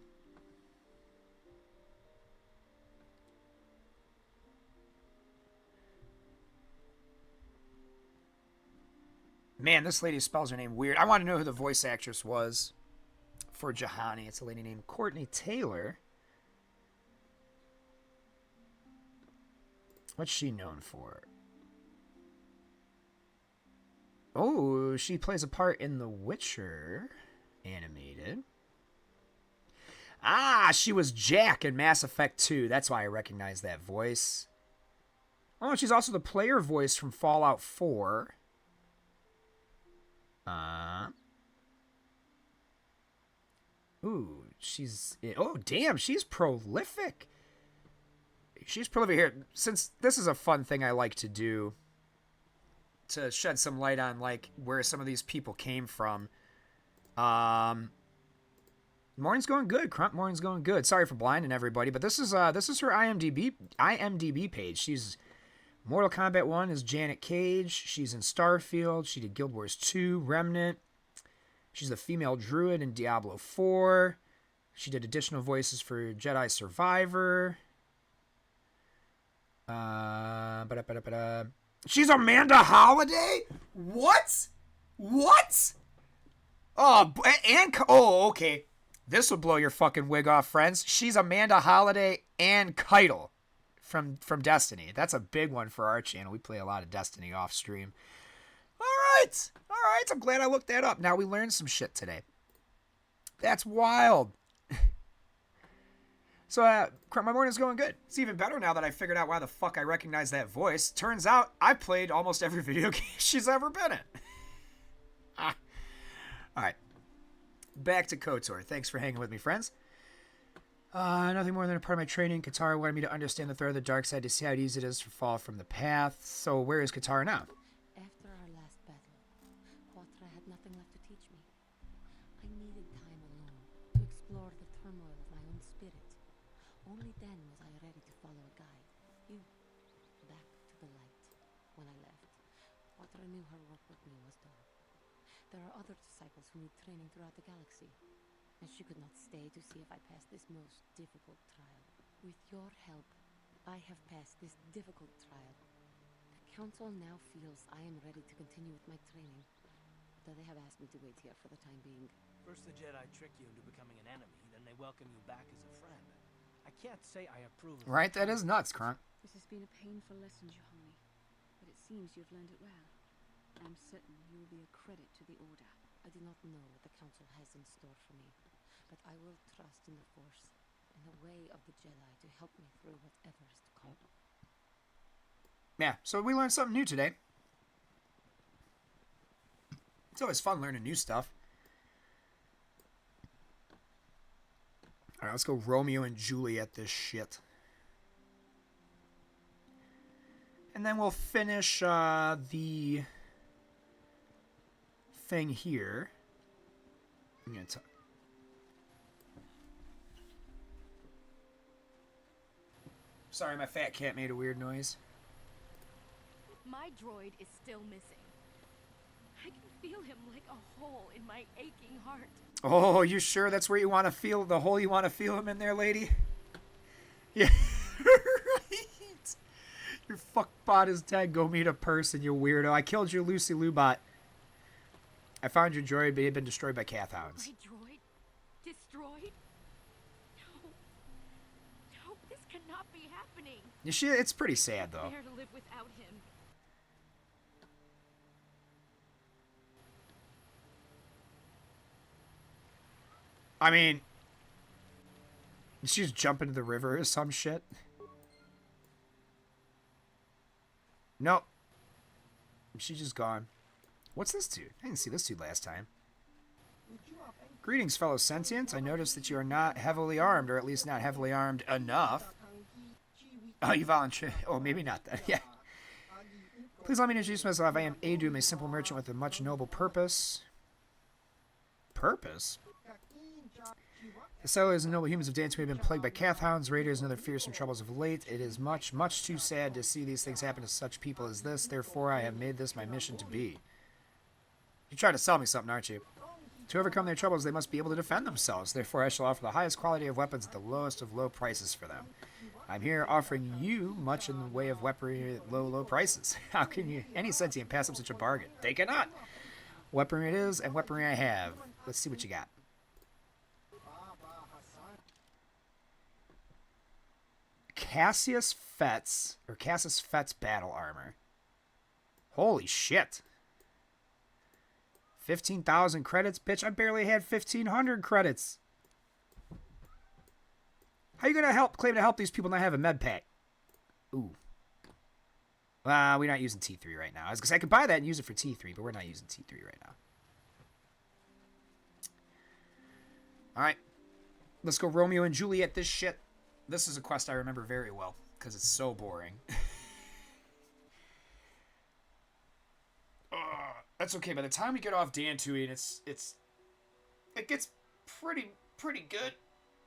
Man, this lady spells her name weird. I want to know who the voice actress was for Juhani. It's a lady named Courtney Taylor. What's she known for? Oh, she plays a part in The Witcher animated. Ah, she was Jack in Mass Effect 2. That's why I recognize that voice. Oh, she's also the player voice from Fallout 4. Ooh, she's... Oh, damn, she's prolific. She's prolific here. Since this is a fun thing I like to do, to shed some light on, like, where some of these people came from. Morning's going good. Crump Morning's going good. Sorry for blinding everybody, but this is her IMDb page. She's Mortal Kombat 1 is Janet Cage. She's in Starfield. She did Guild Wars 2, Remnant. She's a female druid in Diablo 4. She did additional voices for Jedi Survivor. She's Amanda Holiday? What? What? Oh, okay. This will blow your fucking wig off, friends. She's Amanda Holiday and Keitel from Destiny. That's a big one for our channel. We play a lot of Destiny off stream. All right. I'm glad I looked that up. Now we learned some shit today. That's wild. So, my morning's going good. It's even better now that I figured out why the fuck I recognize that voice. Turns out I played almost every video game she's ever been in. Alright. Back to KOTOR. Thanks for hanging with me, friends. Nothing more than a part of my training. Katara wanted me to understand the threat of the dark side to see how easy it is to fall from the path. So, where is Katara now?
After our last battle, Quatra had nothing left to teach me. I needed time alone to explore the turmoil of my own spirit. Only then was I ready to follow a guide. You. Back to the light. When I left, Quatra knew her work with me was done. There are other disciples who need training throughout the galaxy, and she could not stay to see if I passed this most difficult trial. With your help, I have passed this difficult trial. The Council now feels I am ready to continue with my training, though they have asked me to wait here for the time being.
First the Jedi trick you into becoming an enemy, then they welcome you back as a friend. I can't say I approve of
Right, that is nuts, Kronk.
This has been a painful lesson, Juhani, but it seems you've learned it well. I'm certain you will be a credit to the Order.
I do not know what the Council has in store for me, but I will trust in the Force and the way of the Jedi to help me through whatever is to come.
Yeah, so we learned something new today. It's always fun learning new stuff. Alright, let's go Romeo and Juliet this shit. And then we'll finish the thing here. I'm gonna talk. Sorry, my fat cat made a weird noise.
My droid is still missing. I can feel him like a hole in my aching heart.
Oh, you sure that's where you want to feel the hole you want to feel him in there, lady? Yeah, right. Your fuck bot is dead. Go meet a person, you weirdo. I killed your Lucy Lou bot. I found your droid, but it had been destroyed by cath hounds.
My droid? Destroyed? No. No, this cannot be happening.
It's pretty sad, though.
Bear to live without him.
I mean, she's jumping into the river or some shit. Nope. She's just gone. What's this dude? I didn't see this dude last time. Greetings, fellow sentient. I noticed that you are not heavily armed, or at least not heavily armed enough. Oh, you volunteer. Oh, maybe not then. Yeah. Please let me introduce myself. I am Adum, a simple merchant with a much noble purpose. Purpose? The settlers and noble humans of Dantooine have been plagued by cath hounds, raiders, and other fearsome troubles of late. It is much, much too sad to see these things happen to such people as this. Therefore, I have made this my mission to be. You're trying to sell me something, aren't you? To overcome their troubles, they must be able to defend themselves. Therefore, I shall offer the highest quality of weapons at the lowest of low prices for them. I'm here offering you much in the way of weaponry at low, low prices. How can you, any sentient, pass up such a bargain? They cannot. Weaponry it is, and weaponry I have. Let's see what you got. Cassius Fett's battle armor. Holy shit. 15,000 credits? Bitch, I barely had 1,500 credits. How you gonna claim to help these people not have a med pack? Ooh. We're not using T3 right now. I was gonna say I could buy that and use it for T3, but we're not using T3 right now. Alright. Let's go Romeo and Juliet this shit. This is a quest I remember very well, because it's so boring. That's okay. By the time we get off Dantooine, it gets pretty good.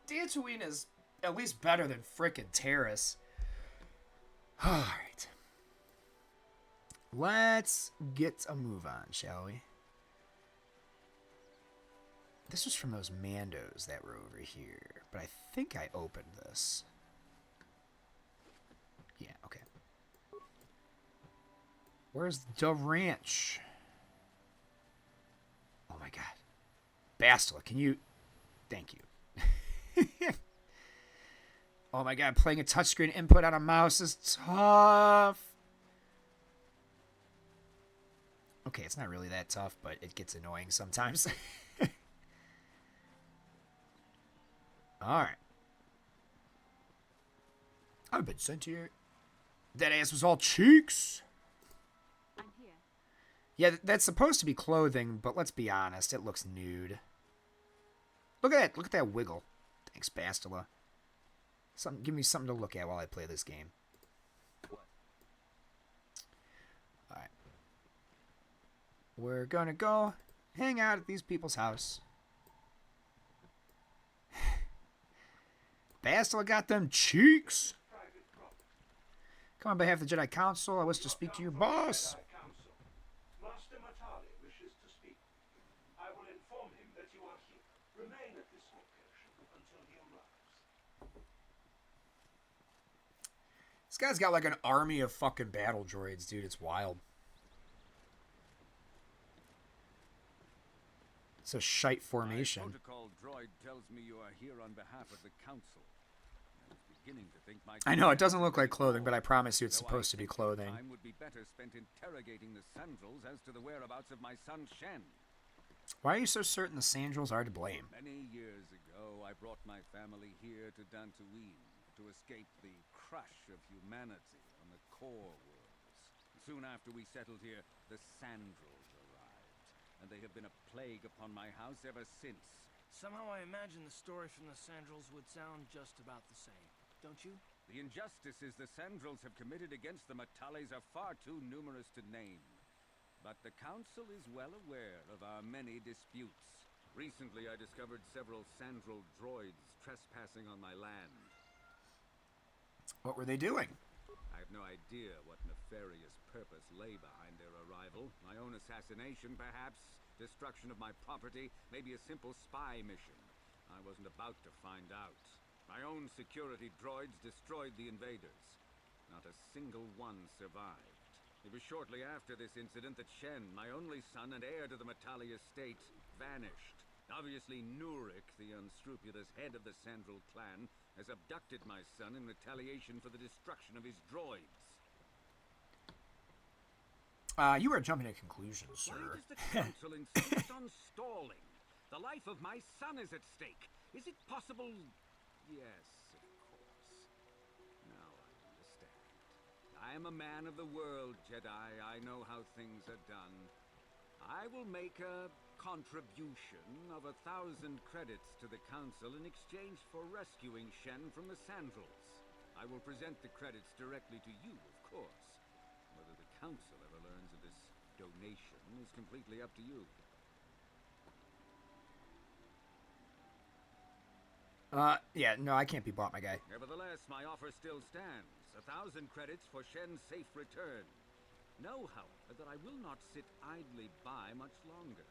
Dantooine is at least better than frickin' Terrace. Alright. Let's get a move on, shall we? This was from those Mandos that were over here, but I think I opened this. Yeah, okay. Where's the ranch? Oh my god. Bastila, can you... Thank you. Oh my god, playing a touchscreen input on a mouse is tough. Okay, it's not really that tough, but it gets annoying sometimes. Alright. I've been sent here. That ass was all cheeks.
I'm here.
Yeah, that's supposed to be clothing, but let's be honest, it looks nude. Look at that. Look at that wiggle. Thanks, Bastila. Give me something to look at while I play this game. Alright. We're gonna go hang out at these people's house. Bastila got them cheeks. Come on behalf of the Jedi Council, I wish to speak to your boss.
Master Matali wishes to speak. I will inform him that you are here. Remain at this location until he arrives.
This guy's got like an army of fucking battle droids, dude. It's wild. It's a shite formation.
My protocol droid tells me you are here on behalf of the council. I was beginning to think my...
I know, it doesn't look like clothing, but I promise you it's supposed to be clothing.
Time would be better spent interrogating the Sandrels as to the whereabouts of my son Shen.
Why are you so certain the Sandrels are to blame?
Many years ago, I brought my family here to Dantooine to escape the crush of humanity on the core worlds. Soon after we settled here, the Sandrels arrived, and they have been a plague upon my house ever since.
Somehow I imagine the story from the Sandrels would sound just about the same, don't you?
The injustices the Sandrels have committed against the Matalis are far too numerous to name. But the Council is well aware of our many disputes. Recently, I discovered several Sandrel droids trespassing on my land.
What were they doing?
I have no idea what nefarious purpose lay behind their arrival. My own assassination, perhaps? Destruction of my property? Maybe a simple spy mission? I wasn't about to find out. My own security droids destroyed the invaders. Not a single one survived. It was shortly after this incident that Shen, my only son and heir to the Matali estate, vanished. Obviously, Nurik, the unscrupulous head of the Sandral clan, has abducted my son in retaliation for the destruction of his droids.
You are jumping to conclusions, sir.
Why does the council insist on stalling? The life of my son is at stake. Is it possible? Yes, of course. Now I understand. I am a man of the world, Jedi. I know how things are done. I will make a contribution of 1,000 credits to the council in exchange for rescuing Shen from the Sandrals. I will present the credits directly to you, of course. Whether the council ever learns of this donation is completely up to you.
Yeah, no, I can't be bought, my guy.
Nevertheless, my offer still stands. 1,000 credits for Shen's safe return. Know, however, that I will not sit idly by much longer.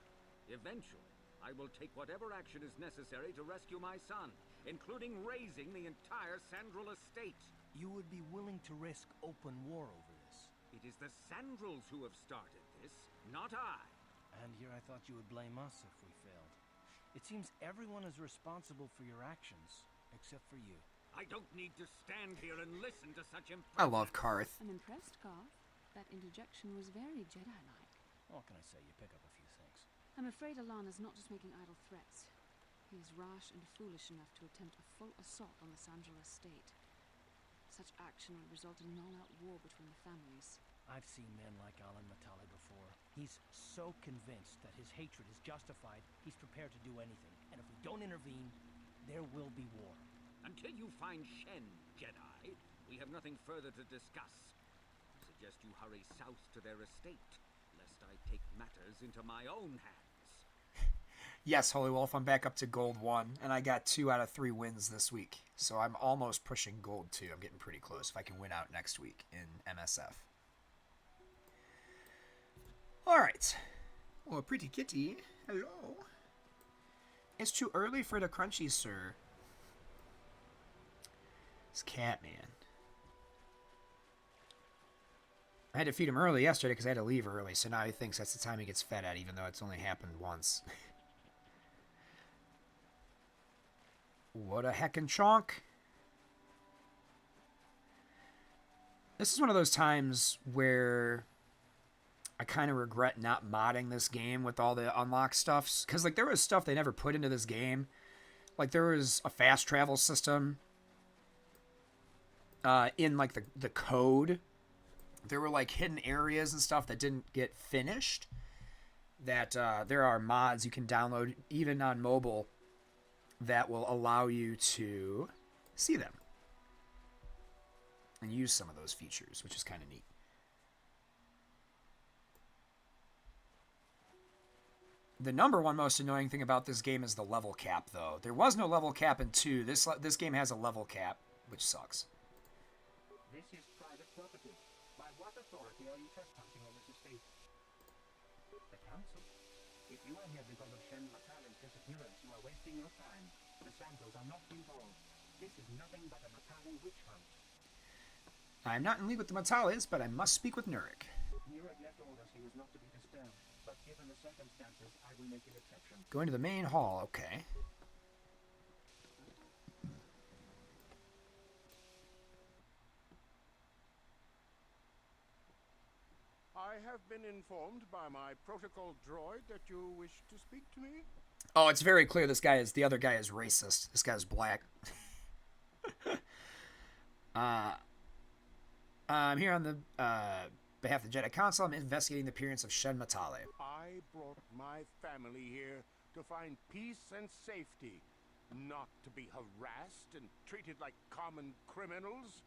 Eventually, I will take whatever action is necessary to rescue my son, including razing the entire Sandral estate.
You would be willing to risk open war over this?
It is the Sandrals who have started this, not I.
And here I thought you would blame us if we failed. It seems everyone is responsible for your actions, except for you.
I don't need to stand here and listen to such
I love Karth.
I'm impressed, Garth. That interjection was very Jedi-like.
What can I say? You pick up a few things.
I'm afraid Alana's not just making idle threats. He is rash and foolish enough to attempt a full assault on the Sandral estate. Such action would result in an all-out war between the families.
I've seen men like Alan Matali before. He's so convinced that his hatred is justified, he's prepared to do anything. And if we don't intervene, there will be war.
Until you find Shen, Jedi, we have nothing further to discuss. I suggest you hurry south to their estate, lest I take matters into my own hands.
Yes, Holy Wolf, I'm back up to Gold 1, and I got 2 out of 3 wins this week. So I'm almost pushing Gold 2. I'm getting pretty close if I can win out next week in MSF. Alright. Oh, pretty kitty. Hello. It's too early for the crunchies, sir. This cat, man. I had to feed him early yesterday because I had to leave early, so now he thinks that's the time he gets fed at, even though it's only happened once. What a heckin' chonk. This is one of those times where I kind of regret not modding this game with all the unlock stuffs. Because, like, there was stuff they never put into this game. Like, there was a fast travel system in, like, the code. There were, like, hidden areas and stuff that didn't get finished. That there are mods you can download, even on mobile, that will allow you to see them. And use some of those features, which is kind of neat. The number one most annoying thing about this game is the level cap, though. There was no level cap in 2. This game has a level cap, which sucks.
This is private property. By what authority are you trespassing on this estate? The council. If you are here because of Shen Matali's disappearance, you are wasting your time. The Sandrals are not involved. This is nothing but a Matali witch hunt.
I am not in league with the Matalis, but I must speak with Nurik.
Nurik left orders he was not to be disturbed, but given the circumstances, I will make an exception.
Going to the main hall, okay.
I have been informed by my protocol droid that you wish to speak to me.
Oh, it's very clear the other guy is racist. This guy's black. I'm here on the behalf of the Jedi Council. I'm investigating the appearance of Shen Matali.
I brought my family here to find peace and safety, not to be harassed and treated like common criminals.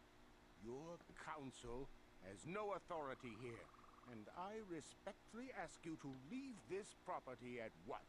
Your council has no authority here, and I respectfully ask you to leave this property at once.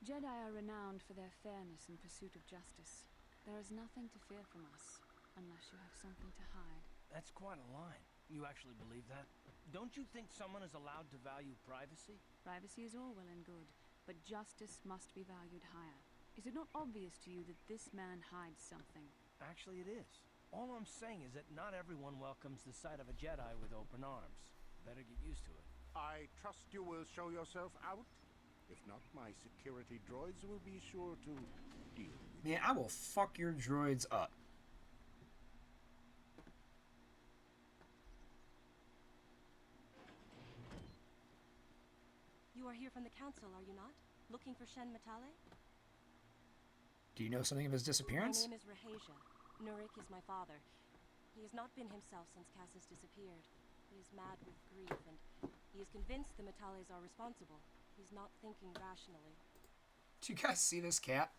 Jedi are renowned for their fairness in pursuit of justice. There is nothing to fear from us, unless you have something to hide.
That's quite a line. You actually believe that? Don't you think someone is allowed to value privacy?
Privacy is all well and good, but justice must be valued higher. Is it not obvious to you that this man hides something?
Actually, it is. All I'm saying is that not everyone welcomes the sight of a Jedi with open arms. Better get used to it.
I trust you will show yourself out. If not, my security droids will be sure to deal with
Man, I will fuck your droids up.
You are here from the council, are you not? Looking for Shen Matale?
Do you know something of his disappearance?
My name is Rahasia. Nurik is my father. He has not been himself since Cassis disappeared. He is mad with grief, and he is convinced the Matales are responsible. He's not thinking rationally.
Do you guys see this cat?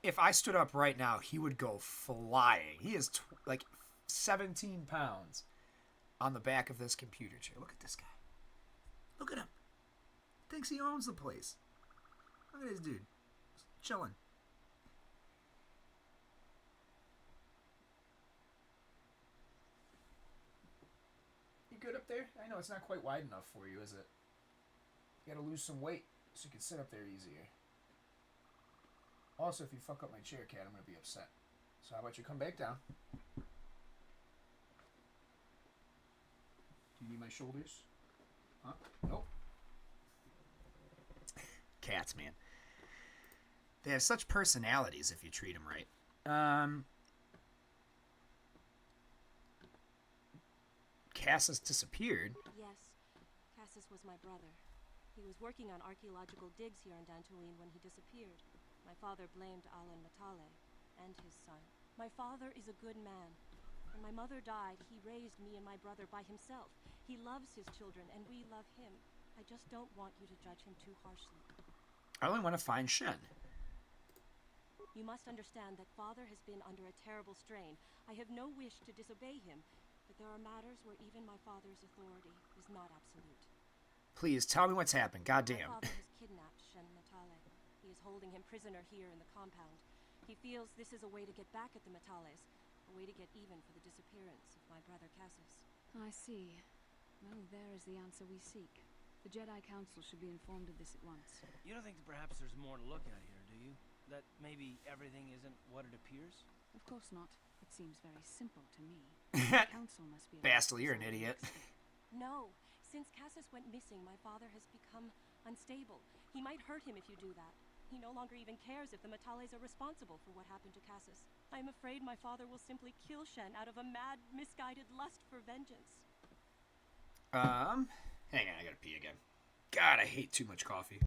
If I stood up right now, he would go flying. He is like 17 pounds on the back of this computer chair. Look at this guy. Look at him. Thinks he owns the place. Look at this dude. Just chilling. You good up there? I know it's not quite wide enough for you, is it? You gotta lose some weight so you can sit up there easier. Also, if you fuck up my chair, cat, I'm gonna be upset. So how about you come back down? Do you need my shoulders? Huh? Nope. Cats, man. They have such personalities if you treat them right. Cassis disappeared.
Yes, Cassis was my brother. He was working on archaeological digs here in Dantooine when he disappeared. My father blamed Alan Matale and his son. My father is a good man. When my mother died, he raised me and my brother by himself. He loves his children, and we love him. I just don't want you to judge him too harshly.
I only want to find Shen.
You must understand that father has been under a terrible strain. I have no wish to disobey him, but there are matters where even my father's authority is not absolute.
Please, tell me what's happened. Goddamn.
My father has kidnapped Shen Matale. He is holding him prisoner here in the compound. He feels this is a way to get back at the Matales, a way to get even for the disappearance of my brother Cassis.
I see. Well, there is the answer we seek. The Jedi Council should be informed of this at once.
You don't think that perhaps there's more to look at here, do you? That maybe everything isn't what it appears?
Of course not. It seems very simple to me. The Council must be...
Bastel, you're an idiot.
No. Since Cassis went missing, my father has become unstable. He might hurt him if you do that. He no longer even cares if the Matales are responsible for what happened to Cassis. I am afraid my father will simply kill Shen out of a mad, misguided lust for vengeance.
Hang on, I gotta pee again. God, I hate too much coffee.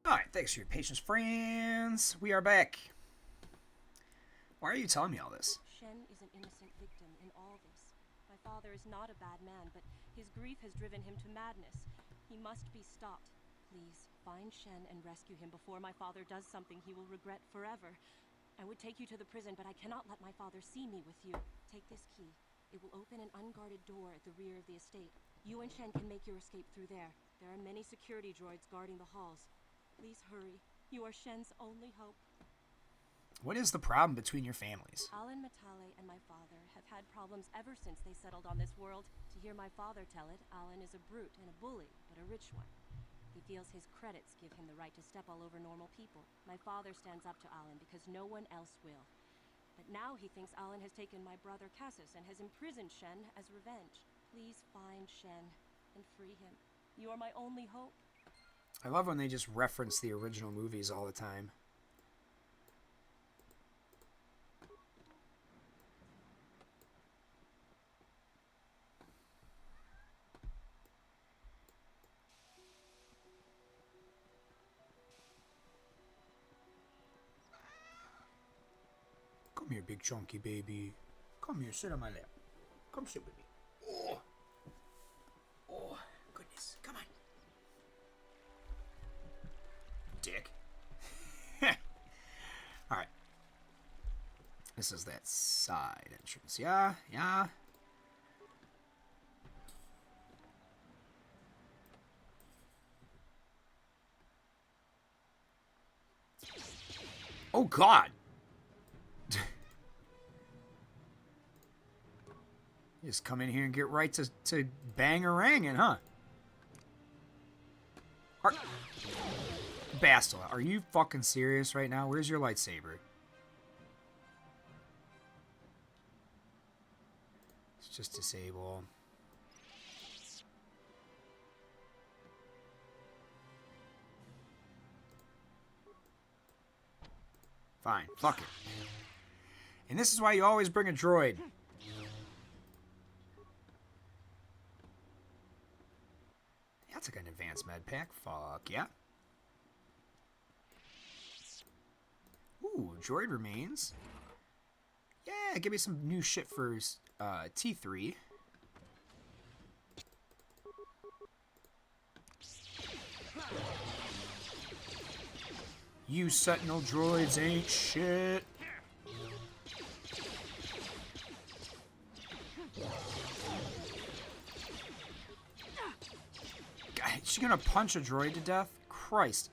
Alright, thanks for your patience, friends. We are back. Why are you telling me all this?
Shen is an innocent victim in all this. My father is not a bad man, but his grief has driven him to madness. He must be stopped. Please, find Shen and rescue him before my father does something he will regret forever. I would take you to the prison, but I cannot let my father see me with you. Take this key. It will open an unguarded door at the rear of the estate. You and Shen can make your escape through there. There are many security droids guarding the halls. Please hurry. You are Shen's only hope.
What is the problem between your families?
Alan Matale and my father have had problems ever since they settled on this world. To hear my father tell it, Alan is a brute and a bully, but a rich one. He feels his credits give him the right to step all over normal people. My father stands up to Alan because no one else will. But now he thinks Alan has taken my brother Cassus and has imprisoned Shen as revenge. Please find Shen and free him. You are my only hope.
I love when they just reference the original movies all the time. Come here, big chunky baby. Come here, sit on my lap. Come sit with me. Oh. Oh, goodness. Come on. Dick. Alright. This is that side entrance. Yeah, yeah. Oh, God. Just come in here and get right to bang-a-ranging, huh? Bastila, are you fucking serious right now? Where's your lightsaber? It's just disable. Fine, fuck it. And this is why you always bring a droid. That's like an advanced med pack. Fuck yeah. Ooh, droid remains. Yeah, give me some new shit for T3. You Sentinel droids ain't shit. God, is she gonna punch a droid to death? Christ.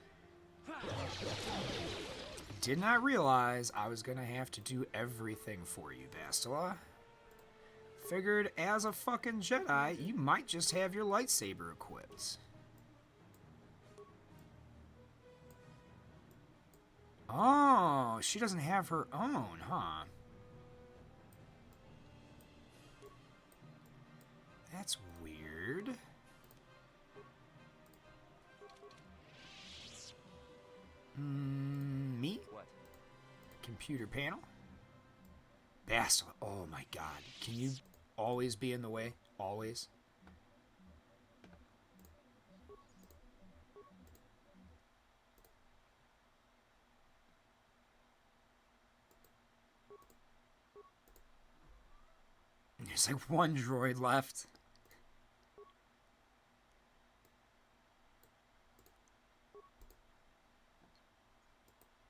Did not realize I was gonna have to do everything for you, Bastila. Figured as a fucking Jedi, you might just have your lightsaber equipped. Oh, she doesn't have her own, huh? That's weird. Me?
What?
Computer panel? Bastila. Oh my god. Can you always be in the way? Always? There's like one droid left.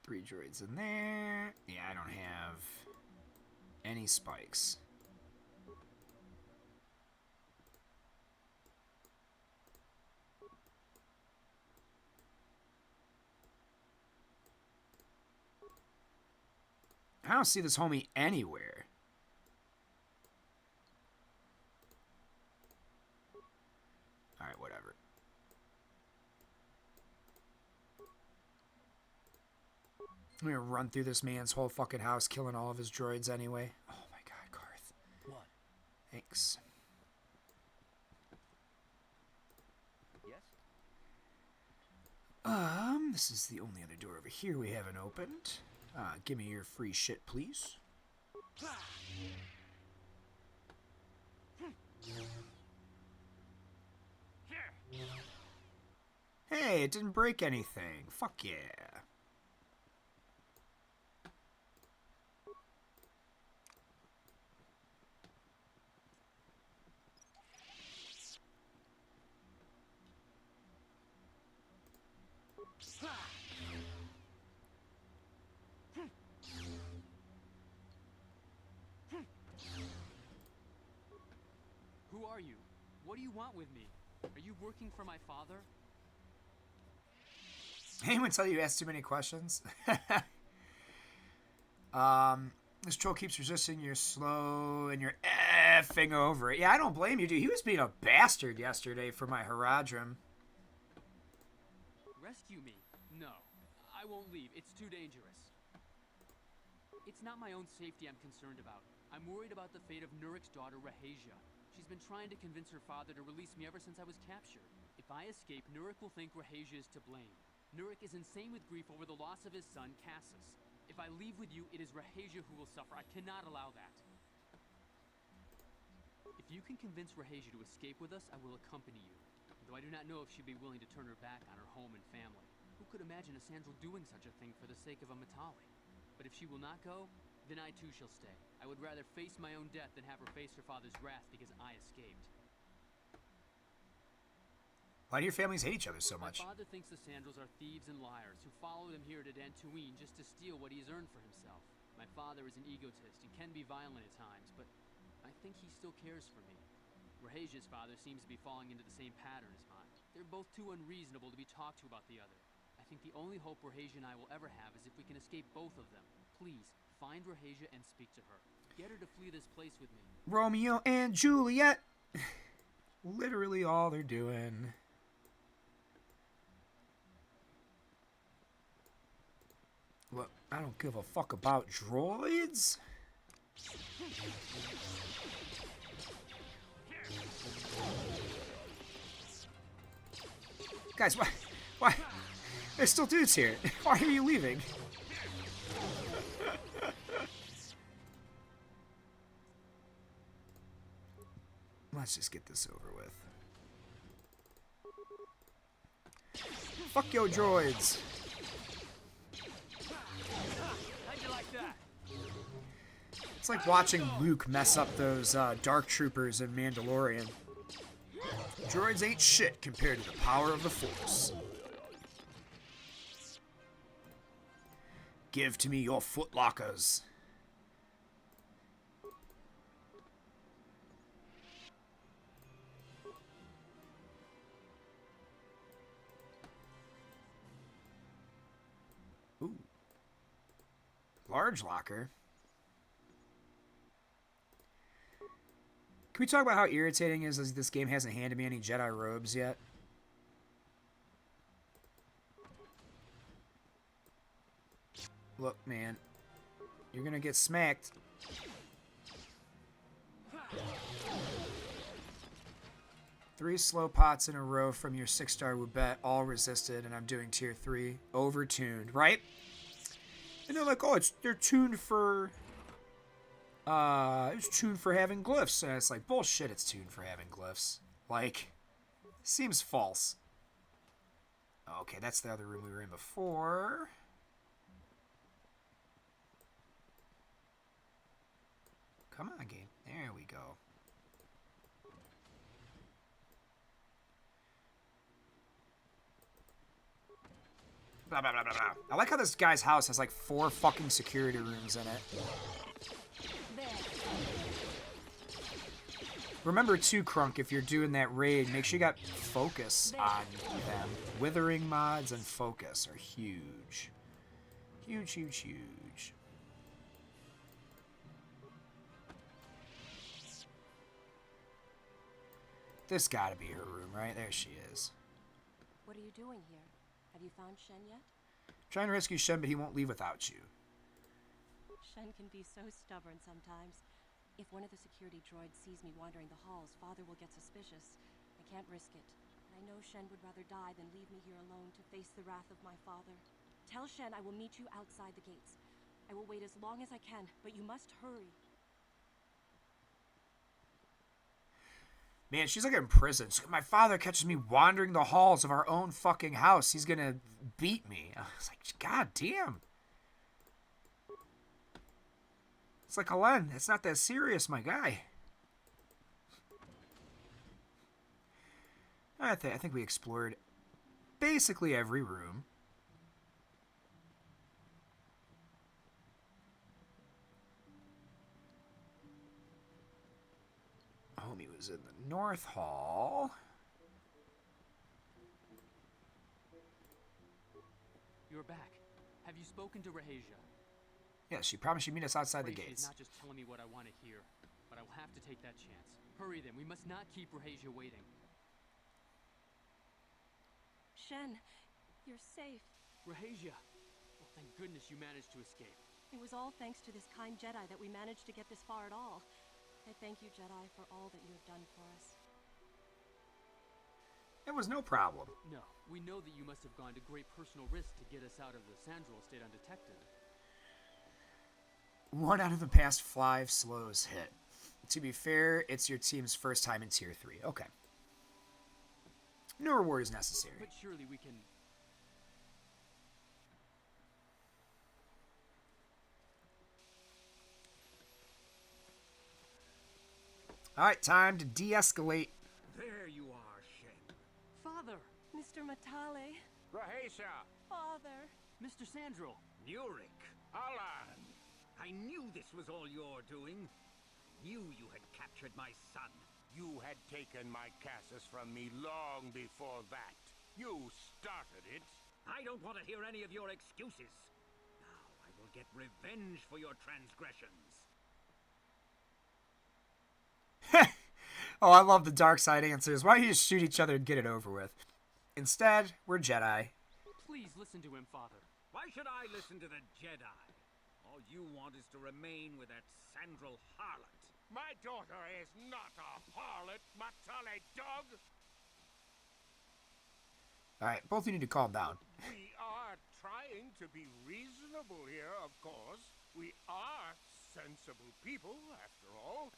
Three droids in there. Yeah, I don't have any spikes. I don't see this homie anywhere. Alright, whatever. I'm gonna run through this man's whole fucking house, killing all of his droids anyway. Oh my god, Garth.
What?
Thanks.
Yes?
This is the only other door over here we haven't opened. Give me your free shit, please. Hey, it didn't break anything. Fuck yeah.
Who are you? What do you want with me? Are you working for my father?
Anyone tell you ask too many questions? This troll keeps resisting. You're slow and you're effing over it. Yeah, I don't blame you, dude. He was being a bastard yesterday for my Haradrim.
rescue me. No, I won't leave. It's too dangerous. It's not my own safety I'm concerned about. I'm worried about the fate of Nurik's daughter, Rahasia. She's been trying to convince her father to release me ever since I was captured. If I escape, Nurik will think Rahasia is to blame. Nurik is insane with grief over the loss of his son, Cassus. If I leave with you, it is Rahasia who will suffer. I cannot allow that. If you can convince Rahasia to escape with us, I will accompany you. Though I do not know if she'd be willing to turn her back on her home and family. Who could imagine a Sandral doing such a thing for the sake of a Matali? But if she will not go, then I too shall stay. I would rather face my own death than have her face her father's wrath because I escaped.
Why do your families hate each other so much?
My father thinks the Sandrals are thieves and liars who followed him here to Dantooine just to steal what he has earned for himself. My father is an egotist and can be violent at times, but I think he still cares for me. Rahasia's father seems to be falling into the same pattern as mine. They're both too unreasonable to be talked to about the other. I think the only hope Rahasia and I will ever have is if we can escape both of them. Please, find Rahasia and speak to her. Get her to flee this place with me.
Romeo and Juliet. Literally all they're doing. Look, I don't give a fuck about droids. Guys, why? There's still dudes here. Why are you leaving? Let's just get this over with. Fuck yo droids.
How'd you like that?
It's like watching Luke mess up those Dark Troopers in Mandalorian. Droids ain't shit compared to the power of the Force. Give to me your footlockers. Ooh. Large locker. Can we talk about how irritating it is that this game hasn't handed me any Jedi robes yet? Look, man. You're gonna get smacked. Three slow pots in a row from your 6-star Wubet, all resisted, and I'm doing tier 3. Overtuned, right? And they're like, oh, they're tuned for... it's tuned for having glyphs. And it's like, bullshit, it's tuned for having glyphs. Like, seems false. Okay, that's the other room we were in before. Come on, game. There we go. Blah, blah, blah, blah, blah. I like how this guy's house has like 4 fucking security rooms in it. Remember too, Crunk, if you're doing that raid, make sure you got focus on them. Withering mods and focus are huge. Huge, huge, huge. This gotta be her room, right? There she is.
What are you doing here? Have you found Shen yet?
Trying to rescue Shen, but he won't leave without you.
Shen can be so stubborn sometimes. If one of the security droids sees me wandering the halls, Father will get suspicious. I can't risk it. And I know Shen would rather die than leave me here alone to face the wrath of my father. Tell Shen I will meet you outside the gates. I will wait as long as I can, but you must hurry.
Man, she's like in prison. My father catches me wandering the halls of our own fucking house. He's gonna beat me. I was like, God damn. It's like, Helen, it's not that serious, my guy. I think we explored basically every room. Homie was in the North Hall.
You're back. Have you spoken to Rahasia?
Yeah, she promised she'd meet us outside the gates.
She's not just telling me what I want to hear, but I will have to take that chance. Hurry then, we must not keep Rahasia waiting.
Shen, You're safe.
Rahasia! Well, thank goodness you managed to escape.
It was all thanks to this kind Jedi that we managed to get this far at all. I thank you, Jedi, for all that you have done for us.
It was no problem.
No, we know that you must have gone to great personal risk to get us out of the Sandral estate undetected.
1 out of the past 5 slows hit. To be fair, it's your team's first time in Tier 3. Okay. No reward is necessary.
But surely we can...
Alright, time to de-escalate.
There you are, Shen.
Father!
Mr. Matale.
Rahasia!
Father.
Mr. Sandral!
Nurik! Alan! I knew this was all your doing. I knew you had captured my son.
You had taken my Cassus from me long before that. You started it.
I don't want to hear any of your excuses. Now I will get revenge for your transgressions.
Oh, I love the dark side answers. Why don't you just shoot each other and get it over with? Instead, we're Jedi.
Please listen to him, Father.
Why should I listen to the Jedi? All you want is to remain with that Sandral harlot.
My daughter is not a harlot, Matale dog!
Alright, both of you need to calm down.
We are trying to be reasonable here, of course. We are sensible people, after all.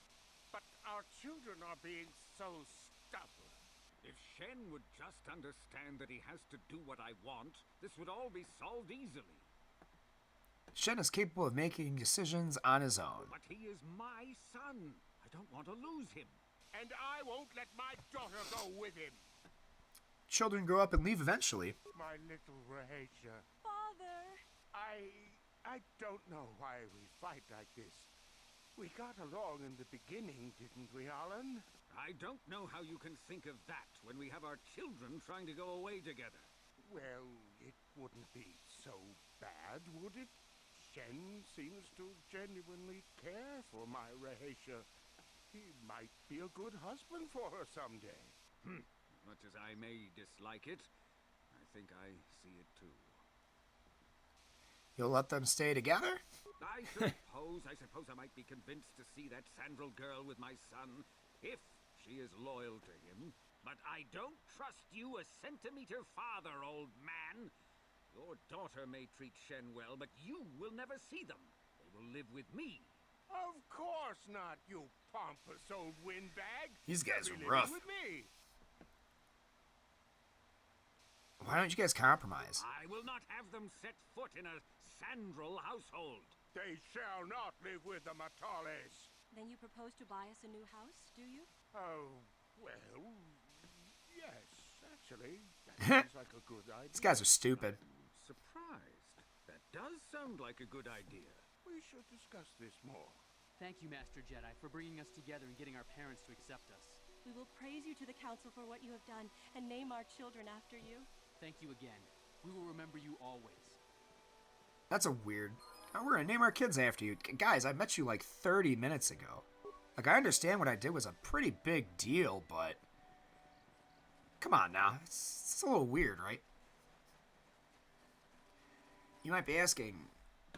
But our children are being so stubborn.
If Shen would just understand that he has to do what I want, this would all be solved easily.
Shen is capable of making decisions on his own.
But he is my son. I don't want to lose him.
And I won't let my daughter go with him.
Children grow up and leave eventually.
My little Rahasia.
Father!
I don't know why we fight like this. We got along in the beginning, didn't we, Alan?
I don't know how you can think of that when we have our children trying to go away together.
Well, it wouldn't be so bad, would it? Shen seems to genuinely care for my Rahasia. He might be a good husband for her someday.
As much as I may dislike it, I think I see it too.
You'll let them stay together?
I suppose I might be convinced to see that Sandral girl with my son, if she is loyal to him. But I don't trust you a centimeter farther, old man. Your daughter may treat Shen well, but you will never see them. They will live with me.
Of course not, you pompous old windbag.
These guys
They'll be
are rough.
living with me.
Why don't you guys compromise?
I will not have them set foot in a Sandral household.
They shall not live with the Matales.
Then you propose to buy us a new house, do you?
Oh, well, yes, actually. That sounds like a good idea.
These guys are stupid.
I'm surprised. That does sound like a good idea.
We should discuss this more.
Thank you, Master Jedi, for bringing us together and getting our parents to accept us.
We will praise you to the Council for what you have done and name our children after you.
Thank you again. We will remember you always.
That's a weird... Oh, we're gonna name our kids after you. Guys, I met you like 30 minutes ago. Like, I understand what I did was a pretty big deal, but... Come on now. It's a little weird, right? You might be asking,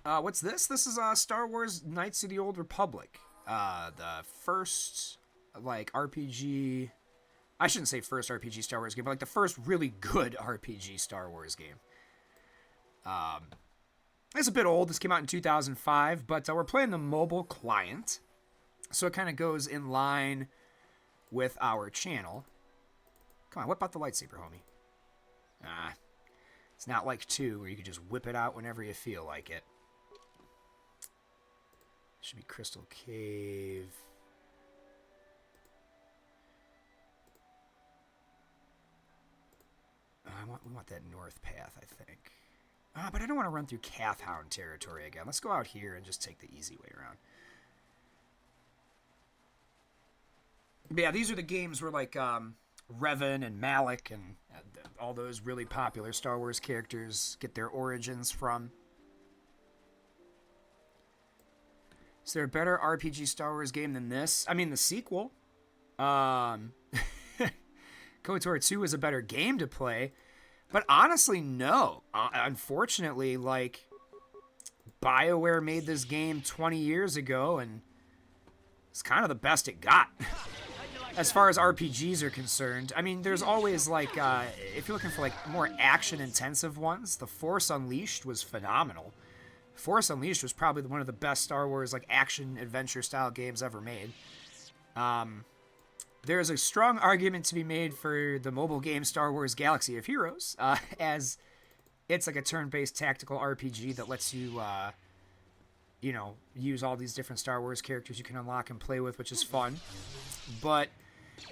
what's this? This is Star Wars Knights of the Old Republic. The first, like, RPG... I shouldn't say first RPG Star Wars game, but like the first really good RPG Star Wars game. It's a bit old. This came out in 2005, but we're playing the mobile client. So it kind of goes in line with our channel. Come on, whip out the lightsaber, homie. It's not like 2 where you can just whip it out whenever you feel like it. Should be Crystal Cave. We want that north path, I think. But I don't want to run through cath hound territory again. Let's go out here and just take the easy way around. But yeah, these are the games where, like, Revan and Malik and all those really popular Star Wars characters get their origins from. Is there a better RPG Star Wars game than this? I mean, the sequel. KOTOR 2 is a better game to play, But honestly, no. Unfortunately, like, BioWare made this game 20 years ago, and it's kind of the best it got. As far as RPGs are concerned. I mean, there's always, like, if you're looking for, like, more action-intensive ones, The Force Unleashed was phenomenal. Force Unleashed was probably one of the best Star Wars, like, action-adventure-style games ever made. There's a strong argument to be made for the mobile game Star Wars Galaxy of Heroes, as it's like a turn-based tactical RPG that lets you, you know, use all these different Star Wars characters you can unlock and play with, which is fun. But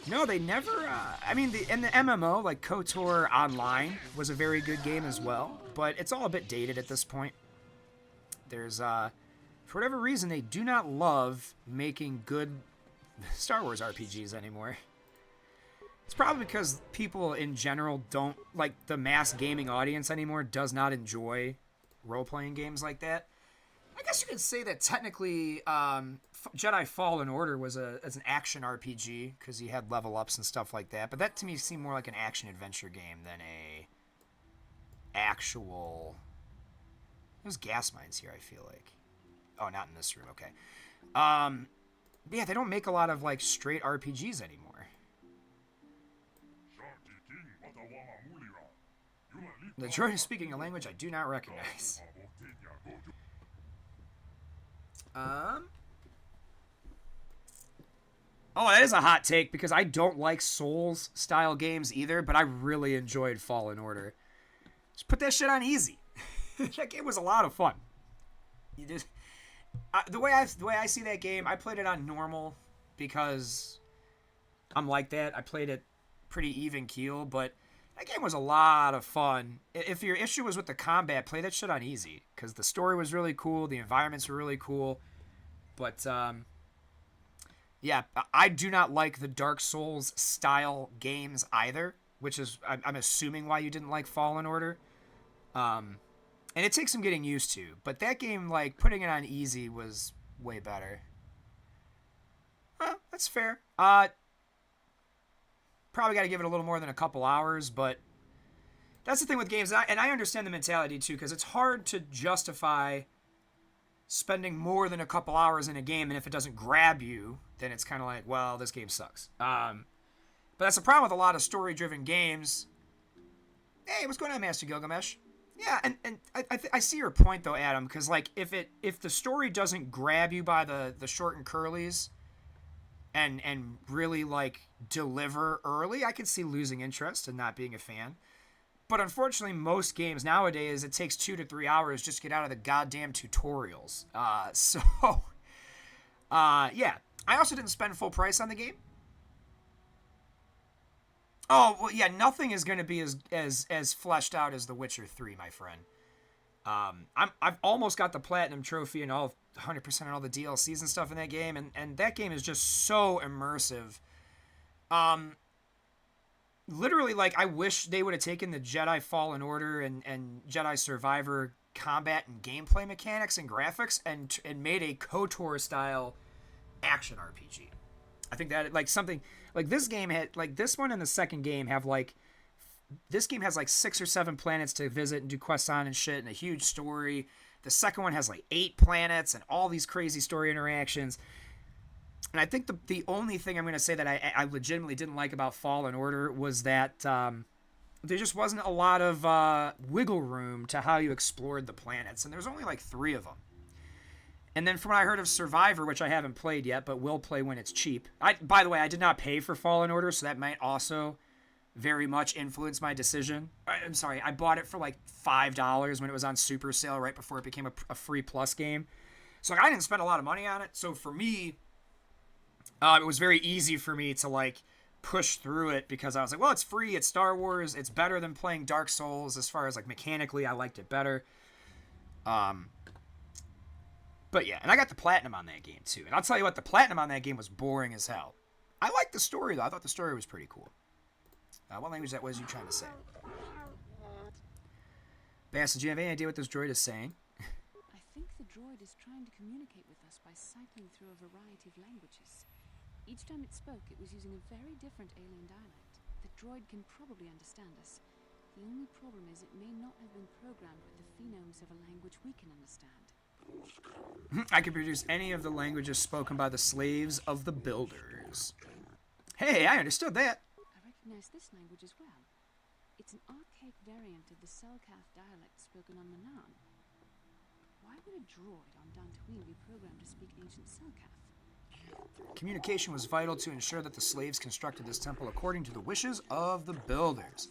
no, they never. I mean, in the MMO, like KOTOR Online was a very good game as well, but it's all a bit dated at this point. There's, for whatever reason, they do not love making good Star Wars RPGs anymore. It's probably because people in general don't, like, the mass gaming audience anymore does not enjoy role-playing games like that. I guess you could say that technically Jedi Fallen Order was as an action RPG because you had level ups and stuff like that, but that to me seemed more like an action adventure game than a actual. There's gas mines here, I feel like. Oh, not in this room. Okay. Yeah, they don't make a lot of like straight RPGs anymore. The droid is speaking a language I do not recognize. Oh, that is a hot take because I don't like Souls-style games either, but I really enjoyed Fallen Order. Just put that shit on easy. That game was a lot of fun. You just the way I see that game, I played it on normal because I'm like that. I played it pretty even keel, but that game was a lot of fun. If your issue was with the combat, play that shit on easy because the story was really cool, the environments were really cool, but yeah, I do not like the Dark Souls style games either, which is I'm assuming why you didn't like Fallen Order. And it takes some getting used to, but that game, like, putting it on easy was way better. That's fair. Probably got to give it a little more than a couple hours, but that's the thing with games, and I understand the mentality, too, because it's hard to justify spending more than a couple hours in a game, and if it doesn't grab you, then it's kind of like, well, this game sucks. But that's the problem with a lot of story-driven games. Hey, what's going on, Master Gilgamesh? Yeah, and I see your point though, Adam, because like if the story doesn't grab you by the short and curlies, and really like deliver early, I could see losing interest and not being a fan. But unfortunately, most games nowadays it takes 2 to 3 hours just to get out of the goddamn tutorials. Yeah, I also didn't spend full price on the game. Oh, well, yeah, nothing is going to be as fleshed out as The Witcher 3, my friend. I've almost got the Platinum Trophy and 100% on all the DLCs and stuff in that game, and that game is just so immersive. Literally, like, I wish they would have taken the Jedi Fallen Order and Jedi Survivor combat and gameplay mechanics and graphics and made a KOTOR-style action RPG. I think that, like, something like this game had, like, this one and the second game have, like, this game has like 6 or 7 planets to visit and do quests on and shit and a huge story. The second one has like 8 planets and all these crazy story interactions. And I think the only thing I'm going to say that I legitimately didn't like about Fallen Order was that there just wasn't a lot of wiggle room to how you explored the planets. And there's only like 3 of them. And then from what I heard of Survivor, which I haven't played yet, but will play when it's cheap. By the way, I did not pay for Fallen Order, so that might also very much influence my decision. I'm sorry, I bought it for like $5 when it was on super sale right before it became a free plus game. So I didn't spend a lot of money on it. So for me, it was very easy for me to like push through it because I was like, well, it's free, it's Star Wars, it's better than playing Dark Souls as far as like mechanically, I liked it better. But yeah, and I got the platinum on that game too. And I'll tell you what, the platinum on that game was boring as hell. I liked the story though. I thought the story was pretty cool. What language that was you trying to say? Bass, do you have any idea what this droid is saying?
I think the droid is trying to communicate with us by cycling through a variety of languages. Each time it spoke, it was using a very different alien dialect. The droid can probably understand us. The only problem is it may not have been programmed with the phonemes of a language we can understand.
I can produce any of the languages spoken by the slaves of the builders. Hey, I understood that.
I recognize this language as well. It's an archaic variant of the Selkath dialect spoken on Manan. Why would a droid on Dantooine be programmed to speak ancient Selkath?
Communication was vital to ensure that the slaves constructed this temple according to the wishes of the builders.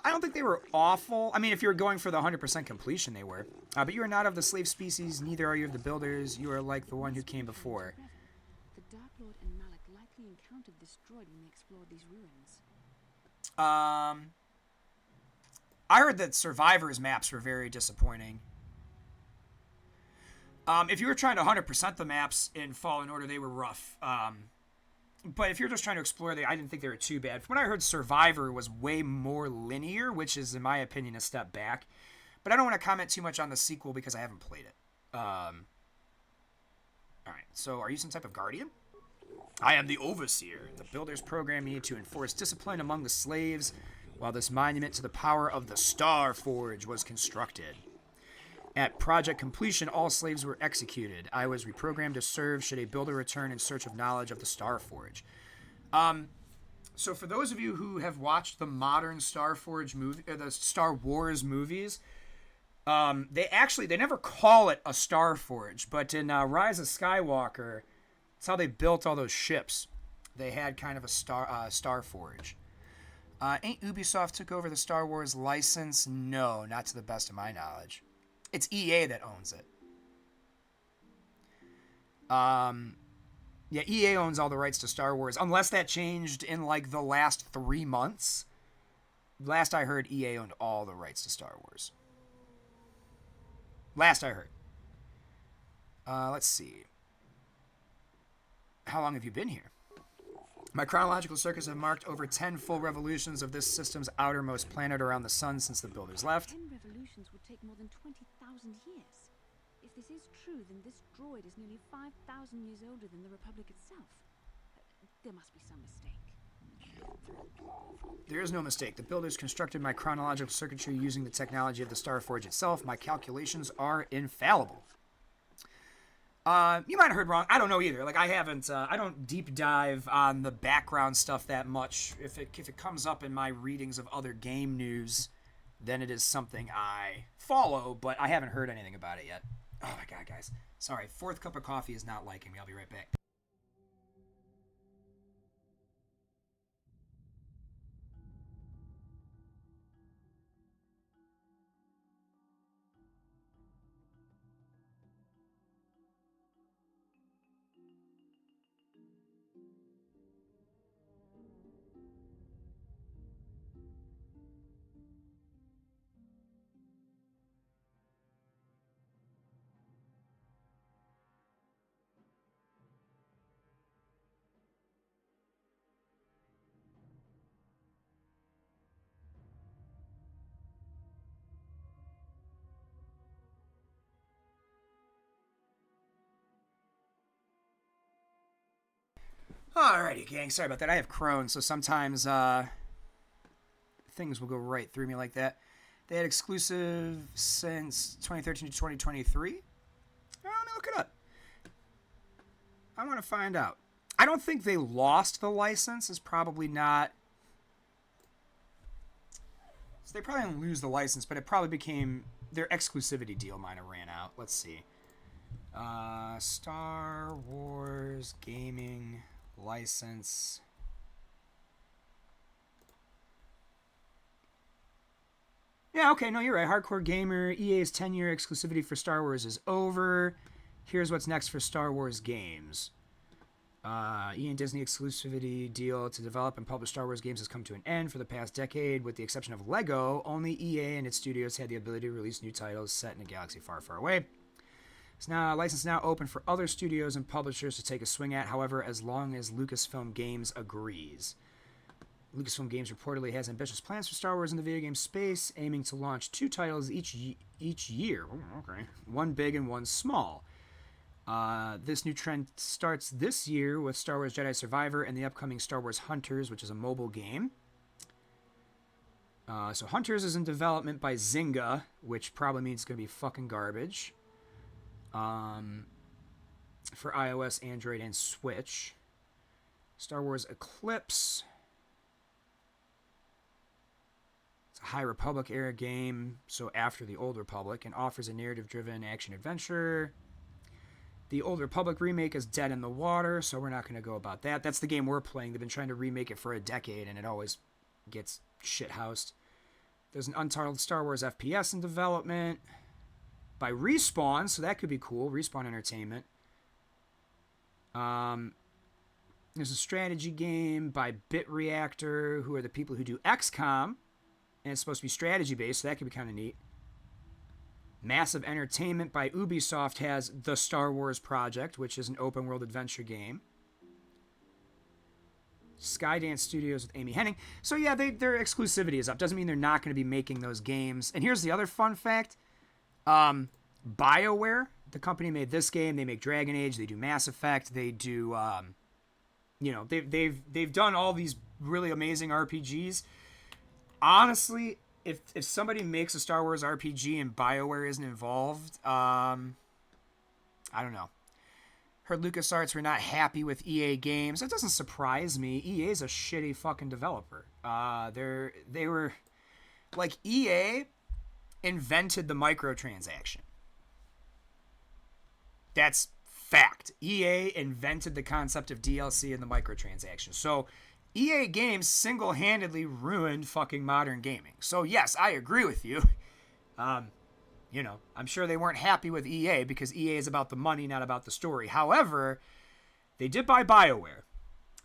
I don't think they were awful. I mean, if you were going for the 100% completion, they were. But you are not of the slave species, neither are you of the builders. You are like the one who came before.
The Dark Lord and Malik likely encountered this droid when they explored these ruins.
I heard that Survivor's maps were very disappointing. If you were trying to 100% the maps in Fallen Order, they were rough. But if you're just trying to explore, I didn't think they were too bad. From what I heard, Survivor was way more linear, which is, in my opinion, a step back. But I don't want to comment too much on the sequel because I haven't played it. Alright, so are you some type of guardian? I am the Overseer. The builders programmed me to enforce discipline among the slaves, while this monument to the power of the Star Forge was constructed. At project completion, all slaves were executed. I was reprogrammed to serve should a builder return in search of knowledge of the Star Forge. So for those of you who have watched the modern Star Forge movie, the Star Wars movies, they never call it a Star Forge, but in Rise of Skywalker, that's how they built all those ships. They had kind of a Star Forge. Ain't Ubisoft took over the Star Wars license? No, not to the best of my knowledge. It's EA that owns it. Yeah, EA owns all the rights to Star Wars, unless that changed in, like, the last 3 months. Last I heard, EA owned all the rights to Star Wars. Last I heard. Let's see. How long have you been here? My chronological circuits have marked over 10 full revolutions of this system's outermost planet around the sun since the builders left.
10 revolutions would take more than 20,000 years. If this is true, then this droid is nearly 5,000 years older than the Republic itself. There must be some mistake.
There is no mistake. The builders constructed my chronological circuitry using the technology of the Star Forge itself. My calculations are infallible. You might have heard wrong. I don't know either. Like, I haven't, I don't deep dive on the background stuff that much. If it comes up in my readings of other game news, then it is something I follow, but I haven't heard anything about it yet. Oh my god, guys. Sorry, fourth cup of coffee is not liking me. I'll be right back. Alrighty, gang. Sorry about that. I have Crohn's, so sometimes things will go right through me like that. They had exclusive since 2013 to 2023. Well, let me look it up. I want to find out. I don't think they lost the license. It's probably not. So they probably didn't lose the license, but it probably became their exclusivity deal might have ran out. Let's see. Star Wars gaming license. Yeah, okay, no, you're right. Hardcore Gamer, EA's 10-year exclusivity for Star Wars is over. Here's what's next for Star Wars games. EA and Disney exclusivity deal to develop and publish Star Wars games has come to an end for the past decade. With the exception of LEGO, only EA and its studios had the ability to release new titles set in a galaxy far, far away. It's now license now open for other studios and publishers to take a swing at, however, as long as Lucasfilm Games agrees. Lucasfilm Games reportedly has ambitious plans for Star Wars in the video game space, aiming to launch 2 titles each year. Oh, okay. One big and one small. This new trend starts this year with Star Wars Jedi Survivor and the upcoming Star Wars Hunters, which is a mobile game. So Hunters is in development by Zynga, which probably means it's going to be fucking garbage. For iOS, Android, and Switch. Star Wars Eclipse. It's a High Republic era game, so after the Old Republic, and offers a narrative-driven action-adventure. The Old Republic remake is dead in the water, so we're not going to go about that. That's the game we're playing. They've been trying to remake it for a decade, and it always gets shithoused. There's an Untitled Star Wars FPS in development by Respawn, so that could be cool. Respawn Entertainment. There's a strategy game by BitReactor, who are the people who do XCOM, and it's supposed to be strategy-based, so that could be kind of neat. Massive Entertainment by Ubisoft has The Star Wars Project, which is an open-world adventure game. Skydance Studios with Amy Hennig. So yeah, their exclusivity is up. Doesn't mean they're not going to be making those games. And here's the other fun fact. BioWare, the company made this game. They make Dragon Age. They do Mass Effect. They do, they've done all these really amazing RPGs. Honestly, if somebody makes a Star Wars RPG and BioWare isn't involved, I don't know. Heard LucasArts were not happy with EA Games. That doesn't surprise me. EA's a shitty fucking developer. They were like, EA invented the microtransaction. That's fact. EA invented the concept of DLC and the microtransaction. So EA Games single-handedly ruined fucking modern gaming. So yes, I agree with you. I'm sure they weren't happy with EA because EA is about the money, not about the story. However, they did buy BioWare.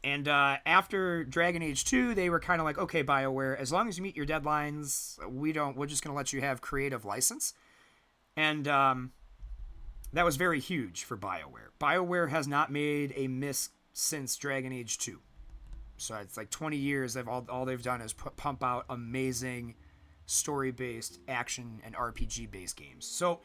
And after Dragon Age 2, they were kind of like, okay, BioWare, as long as you meet your deadlines, we're just going to let you have creative license. And that was very huge for BioWare. BioWare has not made a miss since Dragon Age 2. So it's like 20 years. All they've done is pump out amazing story-based, action, and RPG-based games. So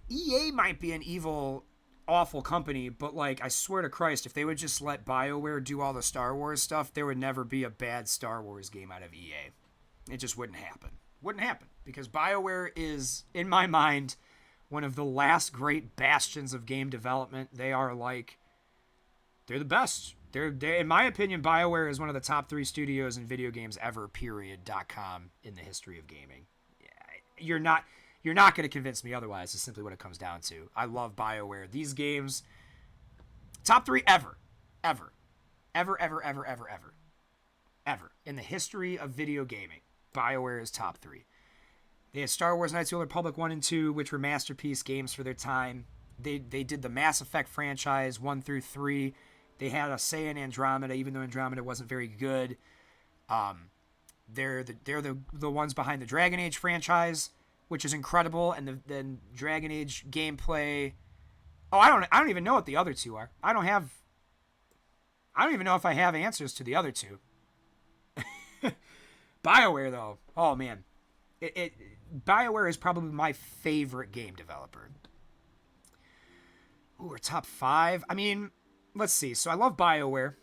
EA might be an evil, awful company, but like, I swear to Christ, if they would just let BioWare do all the Star Wars stuff, there would never be a bad Star Wars game out of EA. It just wouldn't happen. Wouldn't happen. Because BioWare is, in my mind, one of the last great bastions of game development. They're the best. They're, in my opinion, BioWare is one of the top 3 studios in video games ever, .com, in the history of gaming. You're not going to convince me otherwise, is simply what it comes down to. I love BioWare. These games, top 3 ever. Ever. Ever, ever, ever, ever, ever. Ever. In the history of video gaming, BioWare is top 3. They had Star Wars Knights of the Old Republic 1 and 2, which were masterpiece games for their time. They did the Mass Effect franchise 1 through 3. They had a say in Andromeda, even though Andromeda wasn't very good. They're the ones behind the Dragon Age franchise, which is incredible, and the Dragon Age gameplay. Oh, I don't even know what the other 2 are. I don't even know if I have answers to the other 2. BioWare though, oh man, BioWare is probably my favorite game developer. Ooh, we're top 5. I mean, let's see. So I love BioWare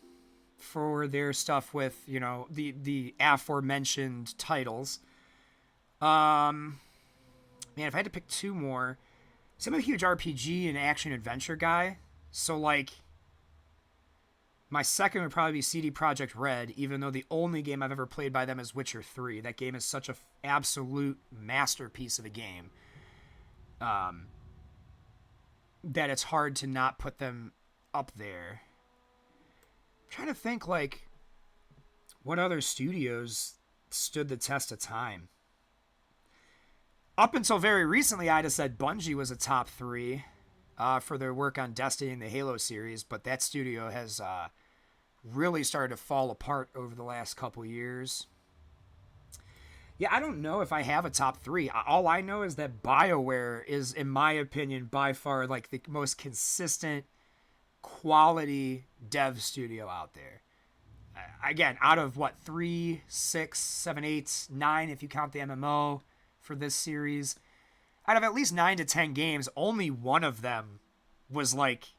for their stuff with, the aforementioned titles. Man, if I had to pick 2 more, I'm a huge RPG and action adventure guy. So like, my second would probably be CD Projekt Red, even though the only game I've ever played by them is Witcher 3. That game is such an absolute masterpiece of a game. That it's hard to not put them up there. I'm trying to think, like, what other studios stood the test of time. Up until very recently, I'd have said Bungie was a top 3 for their work on Destiny and the Halo series, but that studio has really started to fall apart over the last couple years. Yeah, I don't know if I have a top 3. All I know is that BioWare is, in my opinion, by far like the most consistent quality dev studio out there. Again, out of 3, 6, 7, 8, 9, if you count the MMO for this series. out of at least 9 to 10 games, only one of them was like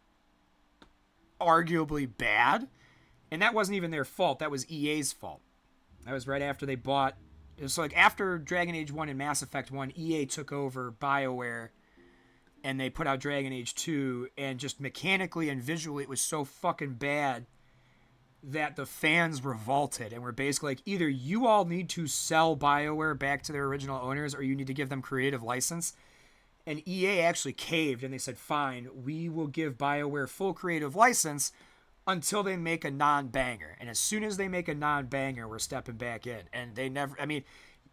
arguably bad. And that wasn't even their fault. That was EA's fault. That was right after they bought. It was like after Dragon Age 1 and Mass Effect 1, EA took over BioWare and they put out Dragon Age 2. And just mechanically and visually, it was so fucking bad that the fans revolted and were basically like, either you all need to sell BioWare back to their original owners or you need to give them creative license. And EA actually caved and they said, fine, we will give BioWare full creative license until they make a non-banger. And as soon as they make a non-banger, we're stepping back in. And they never, I mean,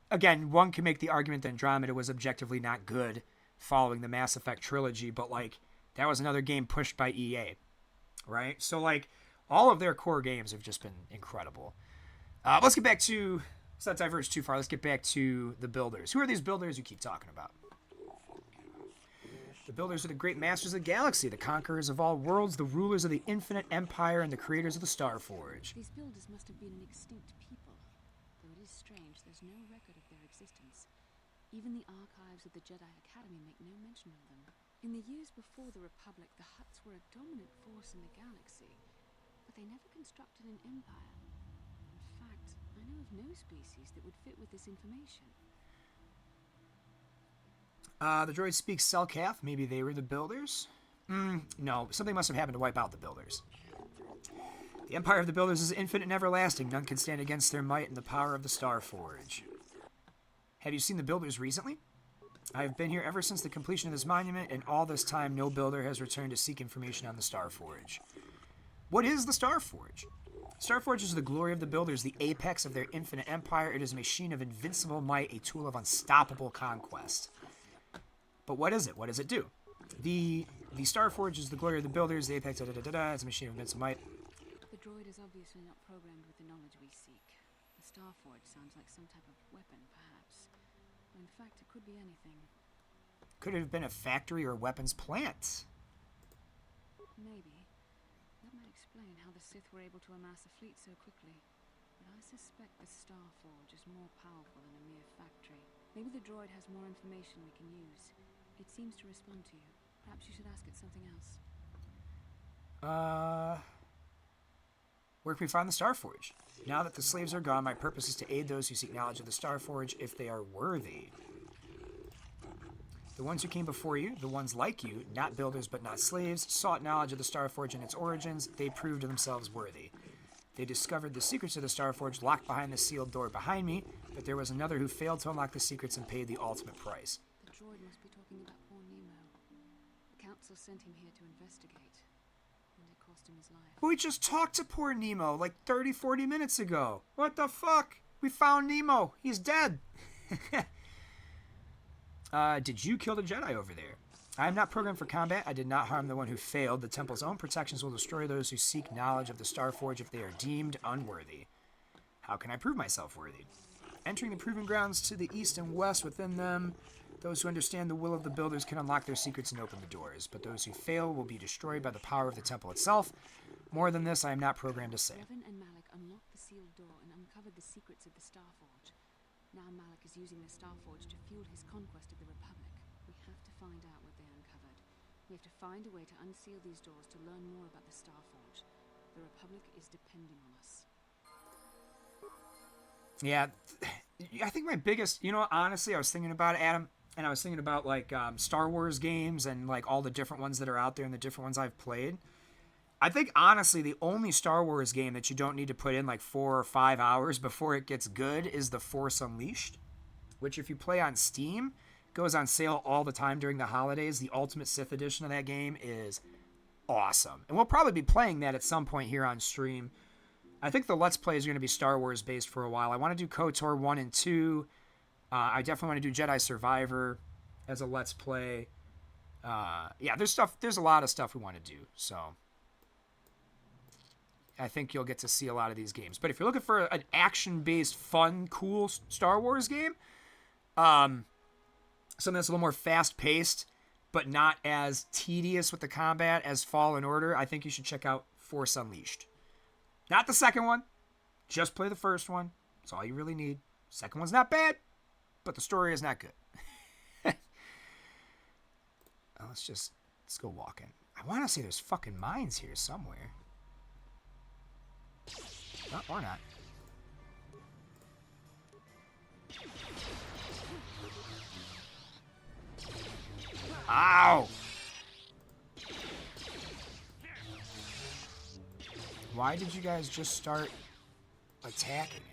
again, one can make the argument that Andromeda was objectively not good following the Mass Effect trilogy, but like, that was another game pushed by EA, right? So like, all of their core games have just been incredible. Let's get back to, let's not diverge too far. Let's get back to the builders. Who are these builders you keep talking about? The builders are the great masters of the galaxy, the conquerors of all worlds, the rulers of the infinite empire, and the creators of the Starforge.
These builders must have been an extinct people. Though it is strange, there's no record of their existence. Even the archives of the Jedi Academy make no mention of them. In the years before the Republic, the Hutts were a dominant force in the galaxy. But they never constructed an empire. In fact, I know of no species that would fit with this information.
The droid speaks Cath. Maybe they were the builders? No, something must have happened to wipe out the builders. The empire of the builders is infinite and everlasting. None can stand against their might and the power of the Starforge. Have you seen the builders recently? I have been here ever since the completion of this monument, and all this time no builder has returned to seek information on the Starforge. What is the Starforge? Starforge is the glory of the builders, the apex of their infinite empire. It is a machine of invincible might, a tool of unstoppable conquest. But what is it? What does it do? The Starforge is the glory of the builders, the apex, it's a machine of invincible might.
The droid is obviously not programmed with the knowledge we seek. The Starforge sounds like some type of weapon, perhaps. But in fact, it could be anything.
Could it have been a factory or weapons plant?
Maybe. That might explain how the Sith were able to amass a fleet so quickly. But I suspect the Starforge is more powerful than a mere factory. Maybe the droid has more information we can use. It seems to respond to you. Perhaps you should ask it something else.
Where can we find the Starforge? Now that the slaves are gone, my purpose is to aid those who seek knowledge of the Starforge if they are worthy. The ones who came before you, the ones like you, not builders but not slaves, sought knowledge of the Starforge and its origins. They proved themselves worthy. They discovered the secrets of the Starforge locked behind the sealed door behind me, but there was another who failed to unlock the secrets and paid the ultimate price.
The droid must be talking about poor Nemo. The council sent him here to investigate, and it cost him his life.
We just talked to poor Nemo like 30, 40 minutes ago. What the fuck? We found Nemo. He's dead. Did you kill the Jedi over there? I am not programmed for combat. I did not harm the one who failed. The temple's own protections will destroy those who seek knowledge of the Starforge if they are deemed unworthy. How can I prove myself worthy? Entering the proving grounds to the east and west within them, those who understand the will of the builders can unlock their secrets and open the doors, but those who fail will be destroyed by the power of the temple itself. More than this, I am not programmed to say.
Revan and Malik unlocked the sealed door and uncovered the secrets of the Starforge. Now Malik is using the Starforge to fuel his conquest of the Republic. We have to find out what they uncovered. We have to find a way to unseal these doors to learn more about the Starforge. The Republic is depending on us.
Yeah, I think my biggest, honestly, I was thinking about it, Adam, and I was thinking about like Star Wars games and like all the different ones that are out there and the different ones I've played. I think honestly the only Star Wars game that you don't need to put in like 4 or 5 hours before it gets good is The Force Unleashed, which if you play on Steam, goes on sale all the time during the holidays. The Ultimate Sith edition of that game is awesome. And we'll probably be playing that at some point here on stream. I think the Let's Plays are going to be Star Wars based for a while. I want to do KOTOR 1 and 2. I definitely want to do Jedi Survivor as a Let's Play. Yeah, there's a lot of stuff we want to do. So I think you'll get to see a lot of these games. But if you're looking for an action-based, fun, cool Star Wars game, something that's a little more fast-paced, but not as tedious with the combat as Fallen Order, I think you should check out Force Unleashed. Not the second one. Just play the first one. That's all you really need. Second one's not bad, but the story is not good. Let's go walking. I want to say there's fucking mines here somewhere. Oh, or not. Ow! Why did you guys just start attacking it?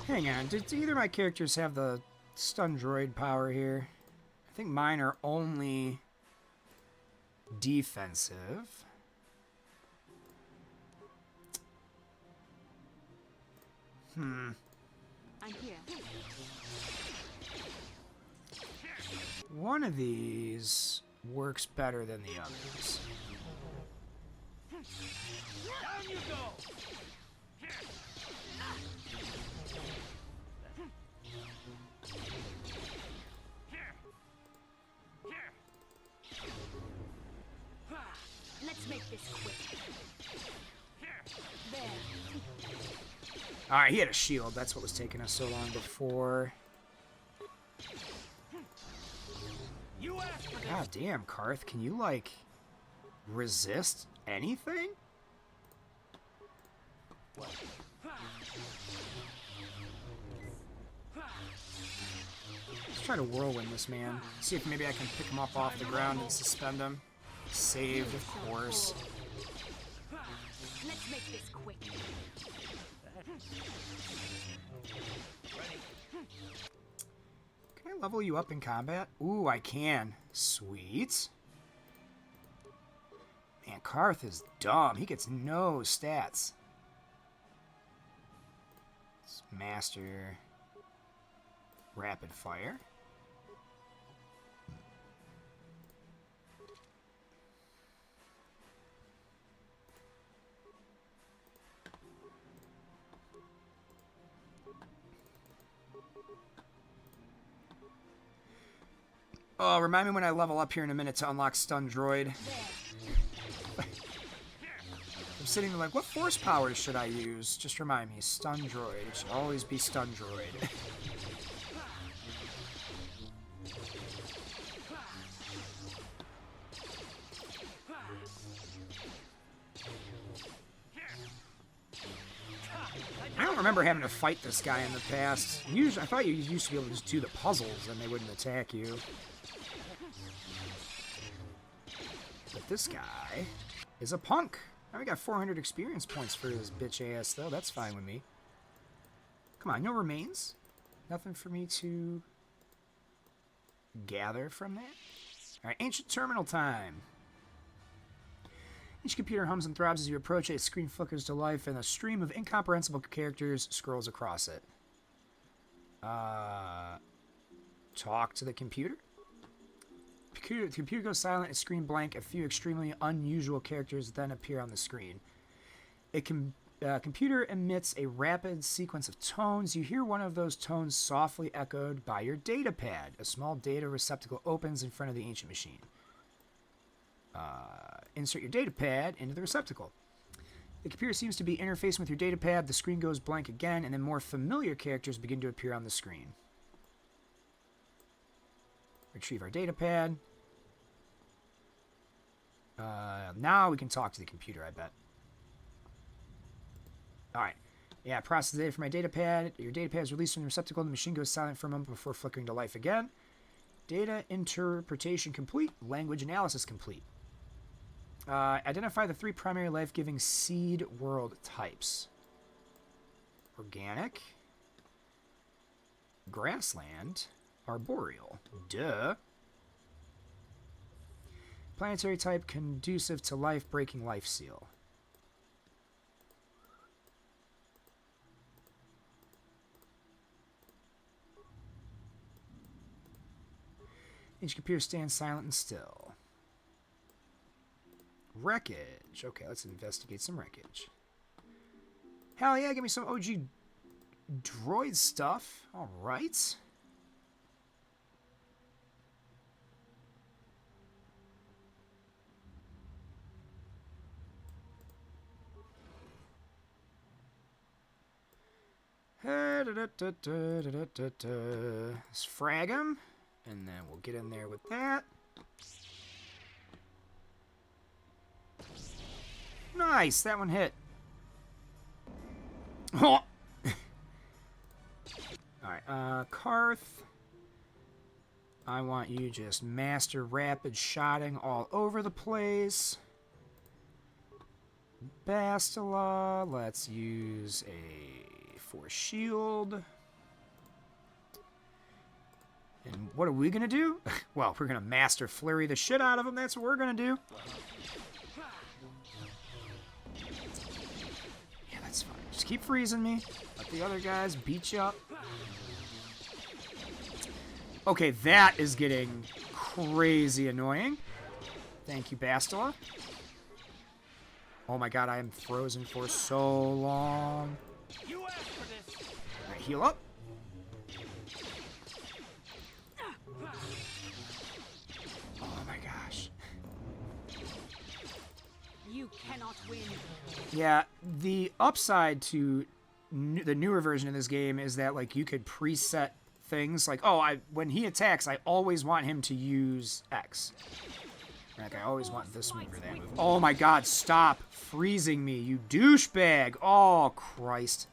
Hang on, did either of my characters have the stun droid power here? I think mine are only defensive.
I'm here.
One of these works better than the others.
Down you go!
Let's make this quick. There.
Alright, he had a shield. That's what was taking us so long before. God damn, Karth. Can you, like, resist anything? Let's try to whirlwind this man. See if maybe I can pick him up off the ground and suspend him. Saved, of course.
Let's make this quick.
Can I level you up in combat? Ooh, I can. Sweet. Man, Karth is dumb. He gets no stats. Let's master rapid fire. Oh, remind me when I level up here in a minute to unlock Stun Droid. I'm sitting there like, what force powers should I use? Just remind me, Stun Droid. It should always be Stun Droid. I don't remember having to fight this guy in the past. Usually, I thought you used to be able to just do the puzzles and they wouldn't attack you. But this guy is a punk. Now we got 400 experience points for his bitch ass, though. That's fine with me. Come on, no remains? Nothing for me to gather from that? Alright, ancient terminal time. Each computer hums and throbs as you approach it. Its screen flickers to life, and a stream of incomprehensible characters scrolls across it. Talk to the computer? The computer goes silent, its screen blank. A few extremely unusual characters then appear on the screen. Computer emits a rapid sequence of tones. You hear one of those tones softly echoed by your data pad. A small data receptacle opens in front of the ancient machine. Insert your data pad into the receptacle. The computer seems to be interfacing with your data pad. The screen goes blank again, and then more familiar characters begin to appear on the screen. Retrieve our data pad. Now we can talk to the computer, I bet. Alright. Yeah, process the data from my data pad. Your data pad is released from the receptacle. The machine goes silent for a moment before flickering to life again. Data interpretation complete. Language analysis complete. Identify the 3 primary life-giving seed world types. Organic. Grassland. Arboreal. Duh. Planetary type conducive to life, breaking life seal. Each computer stands silent and still. Wreckage. Okay, let's investigate some wreckage. Hell yeah, give me some OG droid stuff. Alright. Let's frag him, and then we'll get in there with that. Nice, that one hit. Oh. Alright, Karth. I want you just master rapid shotting all over the place. Bastila, let's use a force shield. And what are we gonna do? Well, we're gonna master flurry the shit out of him. That's what we're gonna do. Yeah, that's fine. Just keep freezing me. Let the other guys beat you up. Okay, that is getting crazy annoying. Thank you, Bastila. Oh my god, I am frozen for so long. Alright, heal up. Oh my gosh.
You cannot win.
Yeah, the upside to the newer version of this game is that like you could preset things like, oh, when he attacks, I always want him to use X. Like, I always want this move or that move. Oh my god, stop freezing me, you douchebag. Oh, Christ.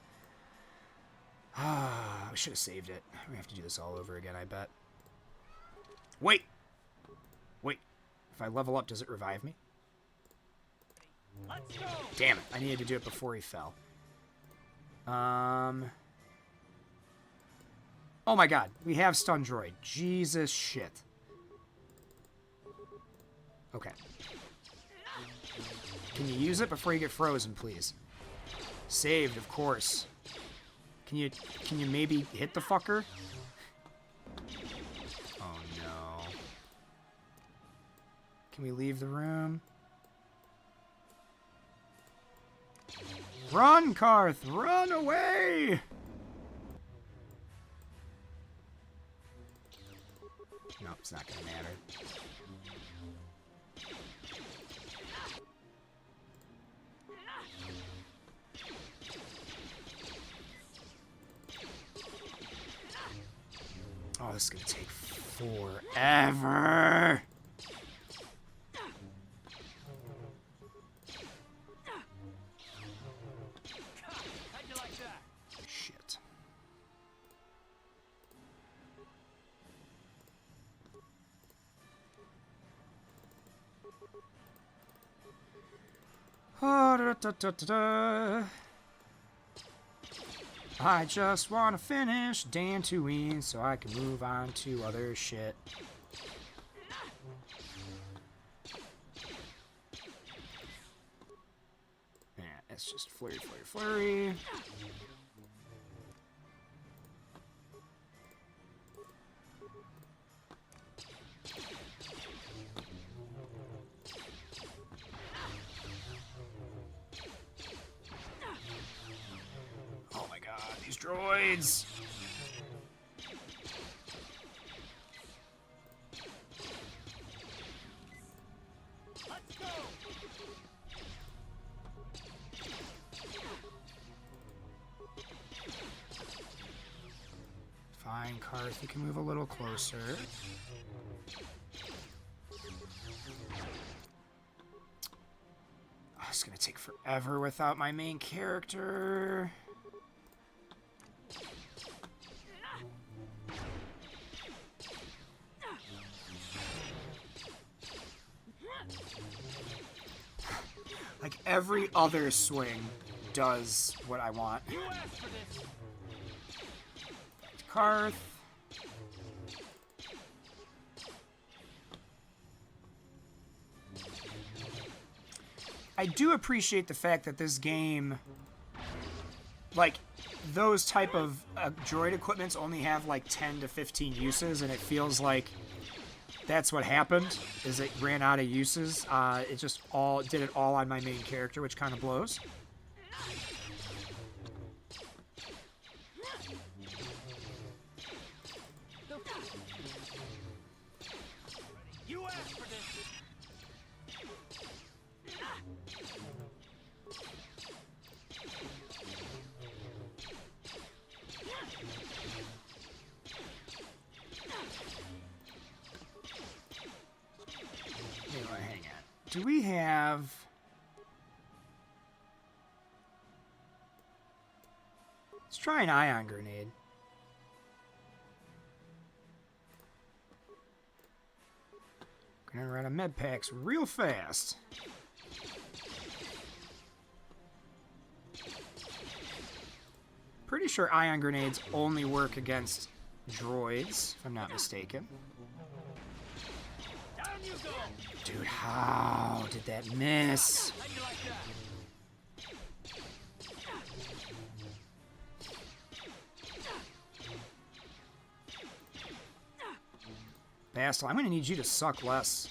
Ah, I should have saved it. We have to do this all over again, I bet. Wait. Wait. If I level up, does it revive me?
Let's go.
Damn it. I needed to do it before he fell. Oh my god. We have stun droid. Jesus shit. Okay. Can you use it before you get frozen, please? Saved, of course. Can you maybe hit the fucker? Oh no. Can we leave the room? Run, Karth! Run away! Nope, it's not gonna matter. Oh, this is gonna take forever.
How'd you like that?
Shit. Oh, da, da, da, da, da. I just want to finish Dantooine so I can move on to other shit. Yeah, it's just flurry, flurry, flurry. Oh my god, these droids!
Let's go.
Fine, Karth, you can move a little closer. Oh, it's gonna take forever without my main character. Like, every other swing does what I want. Karth. I do appreciate the fact that this game, like, those type of droid equipments only have like 10 to 15 uses, and it feels like that's what happened, is it ran out of uses. It just did it all on my main character, which kind of blows.
You asked for this.
Do we have... Let's try an ion grenade. Gonna run a med packs real fast. Pretty sure ion grenades only work against droids, if I'm not mistaken.
Down you go.
Dude, how did that miss?
How do you like that?
Bastel, I'm gonna need you to suck less.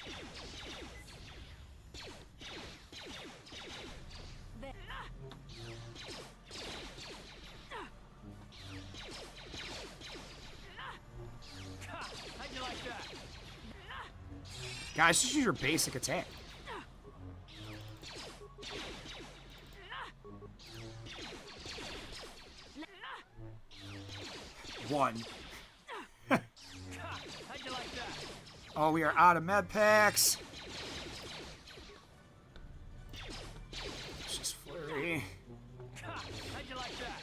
How'd you like that?
Guys, just use your basic attack. One.
How'd you like that?
Oh, we are out of med packs. It's just flurry.
How'd you like that?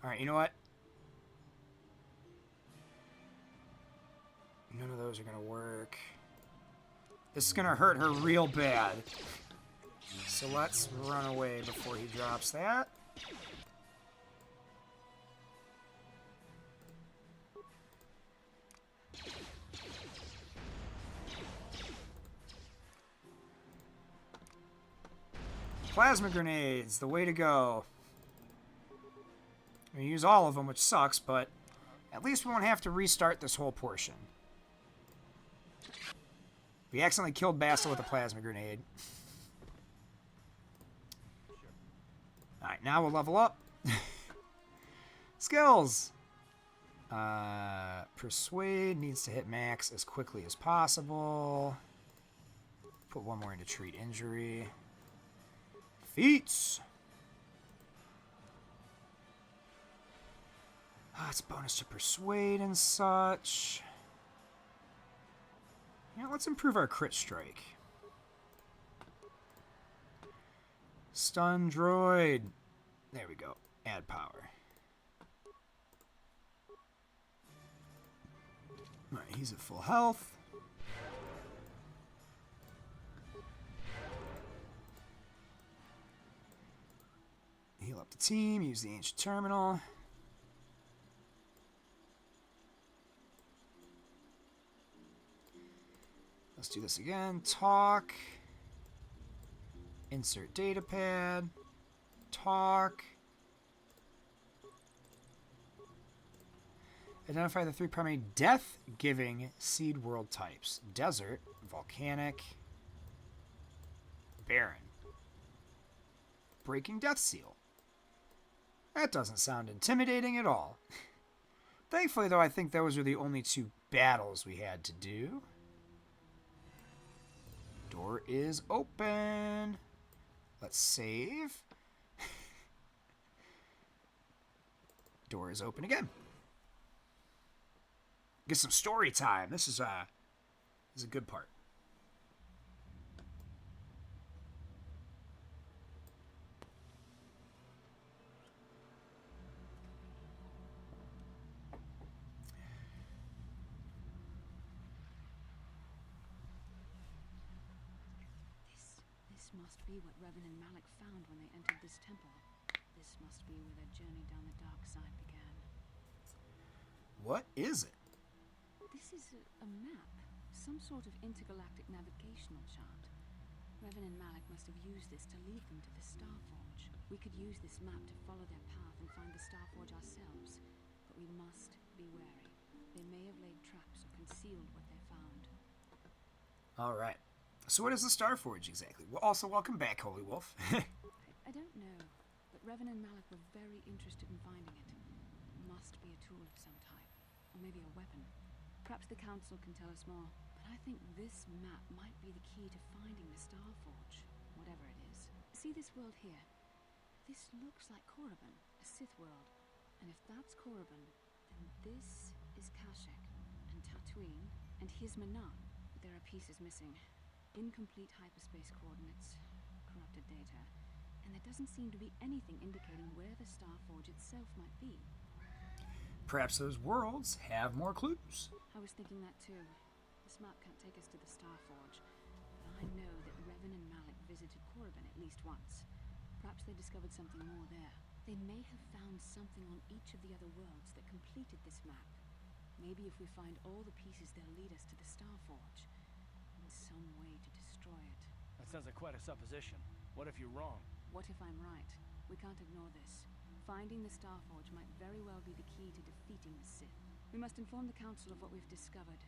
Alright, you know what? None of those are gonna work. This is gonna hurt her real bad. So let's run away before he drops that. Plasma grenades, the way to go. We use all of them, which sucks, but at least we won't have to restart this whole portion. We accidentally killed Bastel with a plasma grenade. Alright, now we'll level up. Skills! Persuade needs to hit max as quickly as possible. Put one more into treat injury. Feats! It's bonus to persuade and such. Yeah, let's improve our crit strike. Stun droid. There we go. Add power. Alright, he's at full health. Heal up the team. Use the ancient terminal. Let's do this again. Talk. Insert data pad. Talk. Identify the 3 primary death-giving seed world types. Desert, volcanic, barren. Breaking death seal. That doesn't sound intimidating at all. Thankfully, though, I think those are the only 2 battles we had to do. Door is open. Let's save. Door is open again. Get some story time. This is a good part.
This must be what Revan and Malik found when they entered this temple. This must be where their journey down the dark side began.
What is it?
This is a map. Some sort of intergalactic navigational chart. Revan and Malik must have used this to lead them to the Starforge. We could use this map to follow their path and find the Starforge ourselves. But we must be wary. They may have laid traps or concealed what they found.
Alright. So what is the Starforge exactly? Well, also, welcome back, Holy Wolf.
I don't know, but Revan and Malik were very interested in finding it. Must be a tool of some type, or maybe a weapon. Perhaps the Council can tell us more, but I think this map might be the key to finding the Starforge, whatever it is. See this world here? This looks like Korriban, a Sith world. And if that's Korriban, then this is Kashyyyk, and Tatooine And here's Manan. There are pieces missing. Incomplete hyperspace coordinates, corrupted data, and there doesn't seem to be anything indicating where the Starforge itself might be.
Perhaps those worlds have more clues.
I was thinking that too. This map can't take us to the Starforge, but I know that Revan and Malik visited Korriban at least once. Perhaps they discovered something more there. They may have found something on each of the other worlds that completed this map. Maybe if we find all the pieces, they'll lead us to the Starforge, and some way to destroy it.
That sounds like quite a supposition. What if you're wrong?
What if I'm right? We can't ignore this. Finding the Starforge might very well be the key to defeating the Sith. We must inform the Council of what we've discovered.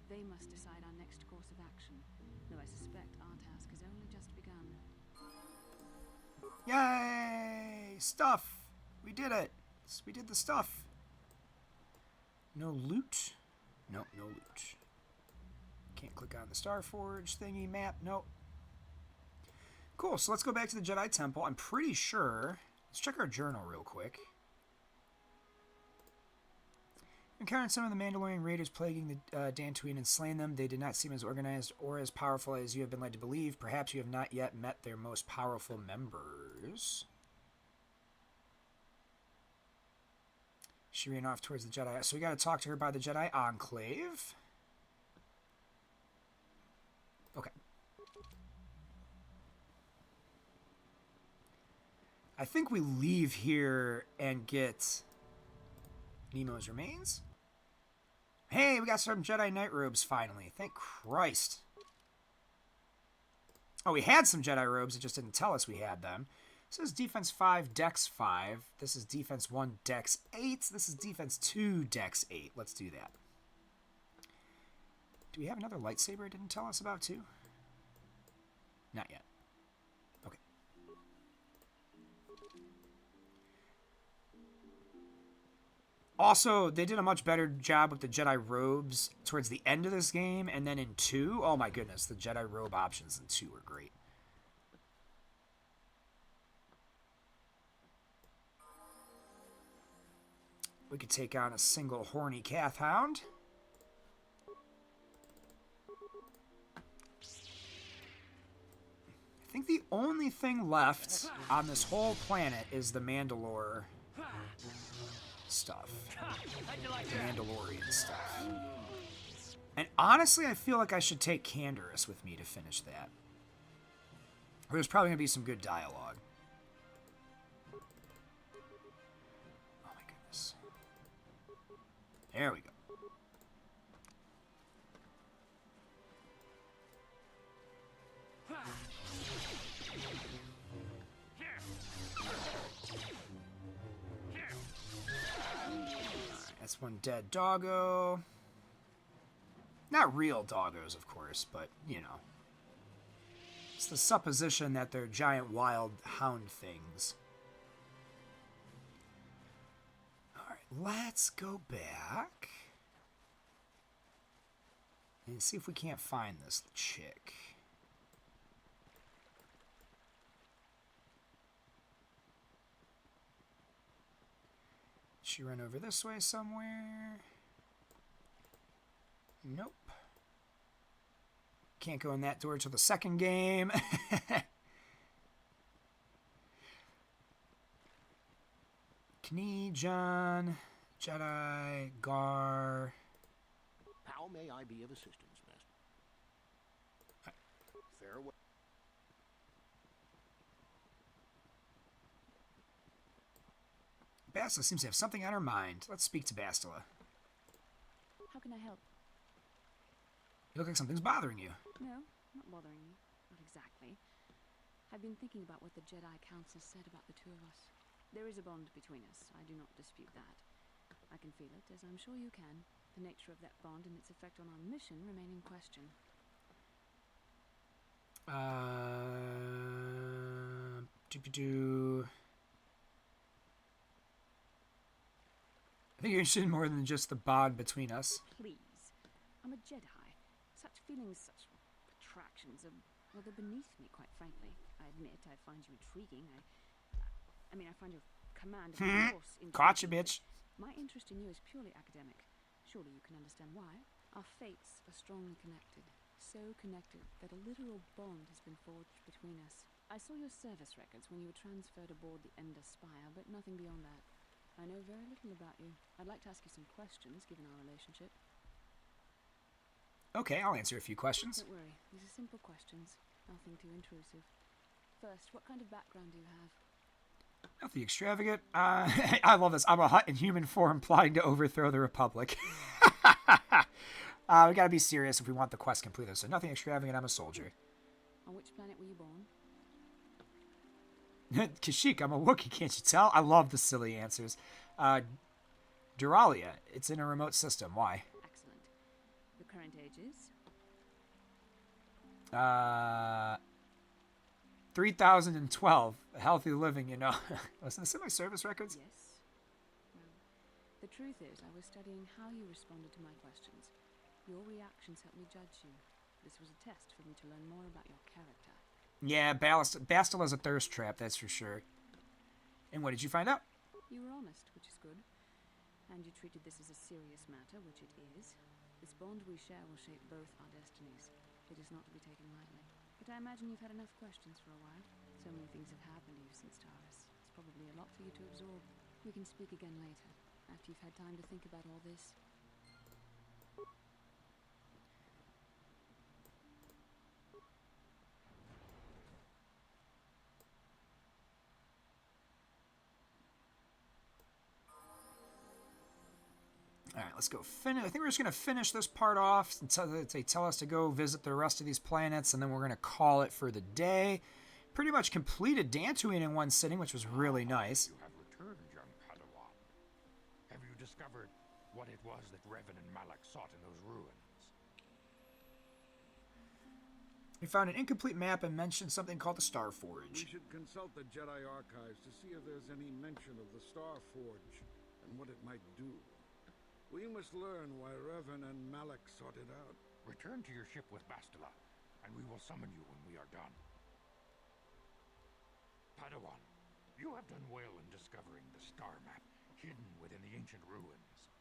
They must decide our next course of action, though I suspect our task has only just begun.
Yay! Stuff! We did it! We did the stuff. No loot? Nope, no loot. Can't click on the Starforge thingy map. Nope. Cool, so let's go back to the Jedi Temple. I'm pretty sure... Let's check our journal real quick. Encountered some of the Mandalorian raiders plaguing the Dantooine and slain them. They did not seem as organized or as powerful as you have been led to believe. Perhaps you have not yet met their most powerful members. She ran off towards the Jedi. So we got to talk to her by the Jedi Enclave. Okay. I think we leave here and get Nemo's remains. Hey, we got some Jedi Knight robes finally. Thank Christ. Oh, we had some Jedi robes. It just didn't tell us we had them. This is Defense 5, Dex 5. This is Defense 1, Dex 8. This is Defense 2, Dex 8. Let's do that. Do we have another lightsaber it didn't tell us about, too? Not yet. Okay. Also, they did a much better job with the Jedi robes towards the end of this game, and then in 2, oh my goodness, the Jedi robe options in 2 were great. We could take on a single horny cath hound. I think the only thing left on this whole planet is the Mandalore stuff. The Mandalorian stuff. And honestly, I feel like I should take Canderous with me to finish that. There's probably going to be some good dialogue. Oh my goodness. There we go. That's one dead doggo. Not real doggos, of course, but, you know. It's the supposition that they're giant wild hound things. Alright, let's go back. And see if we can't find this chick. She run over this way somewhere? Nope. Can't go in that door till the second game. Knee, John, Jedi, Gar.
How may I be of assistance, Master? Farewell.
Bastila seems to have something on her mind. Let's speak to Bastila.
How can I help?
You look like something's bothering you.
No, not bothering me. Not exactly. I've been thinking about what the Jedi Council said about the two of us. There is a bond between us. I do not dispute that. I can feel it, as I'm sure you can. The nature of that bond and its effect on our mission remain in question.
I think you're interested in more than just the bond between us.
Please. I'm a Jedi. Such feelings, such attractions are, well, they're beneath me, quite frankly. I admit I find you intriguing. I mean, I find your command of the Force intriguing.
Caught you, bitch.
My interest in you is purely academic. Surely you can understand why. Our fates are strongly connected. So connected that a literal bond has been forged between us. I saw your service records when you were transferred aboard the Ender Spire, but nothing beyond that. I know very little about you. I'd like to ask you some questions, given our relationship.
Okay, I'll answer a few questions.
Don't worry, these are simple questions. Nothing too intrusive. First, what kind of background do you have?
Nothing extravagant. I love this. I'm a hut in human form plotting to overthrow the Republic. We gotta be serious if we want the quest completed. So nothing extravagant. I'm a soldier.
On which planet were you born?
Kashyyyk, I'm a Wookiee, can't you tell? I love the silly answers. Duralia, it's in a remote system. Why?
Excellent. The current age is?
3012. Healthy living, you know. Wasn't this in my service records?
Yes. Well, the truth is, I was studying how you responded to my questions. Your reactions helped me judge you. This was a test for me to learn more about your character.
Yeah, Bastila's a thirst trap, that's for sure. And what did you find out?
You were honest, which is good. And you treated this as a serious matter, which it is. This bond we share will shape both our destinies. It is not to be taken lightly. But I imagine you've had enough questions for a while. So many things have happened to you since Taurus. It's probably a lot for you to absorb. We can speak again later, after you've had time to think about all this.
All right, let's go finish. I think we're just going to finish this part off until they tell us to go visit the rest of these planets, and then we're going to call it for the day. Pretty much completed Dantooine in one sitting, which was really nice.
You have returned, young Padawan. Have you discovered what it was that Revan and Malak sought in those ruins?
We found an incomplete map and mentioned something called the Star Forge.
We should consult the Jedi archives to see if there's any mention of the Star Forge and what it might do. We must learn why Revan and Malak sought it out.
Return to your ship with Bastila, and we will summon you when we are done. Padawan, you have done well in discovering the star map hidden within the ancient ruins.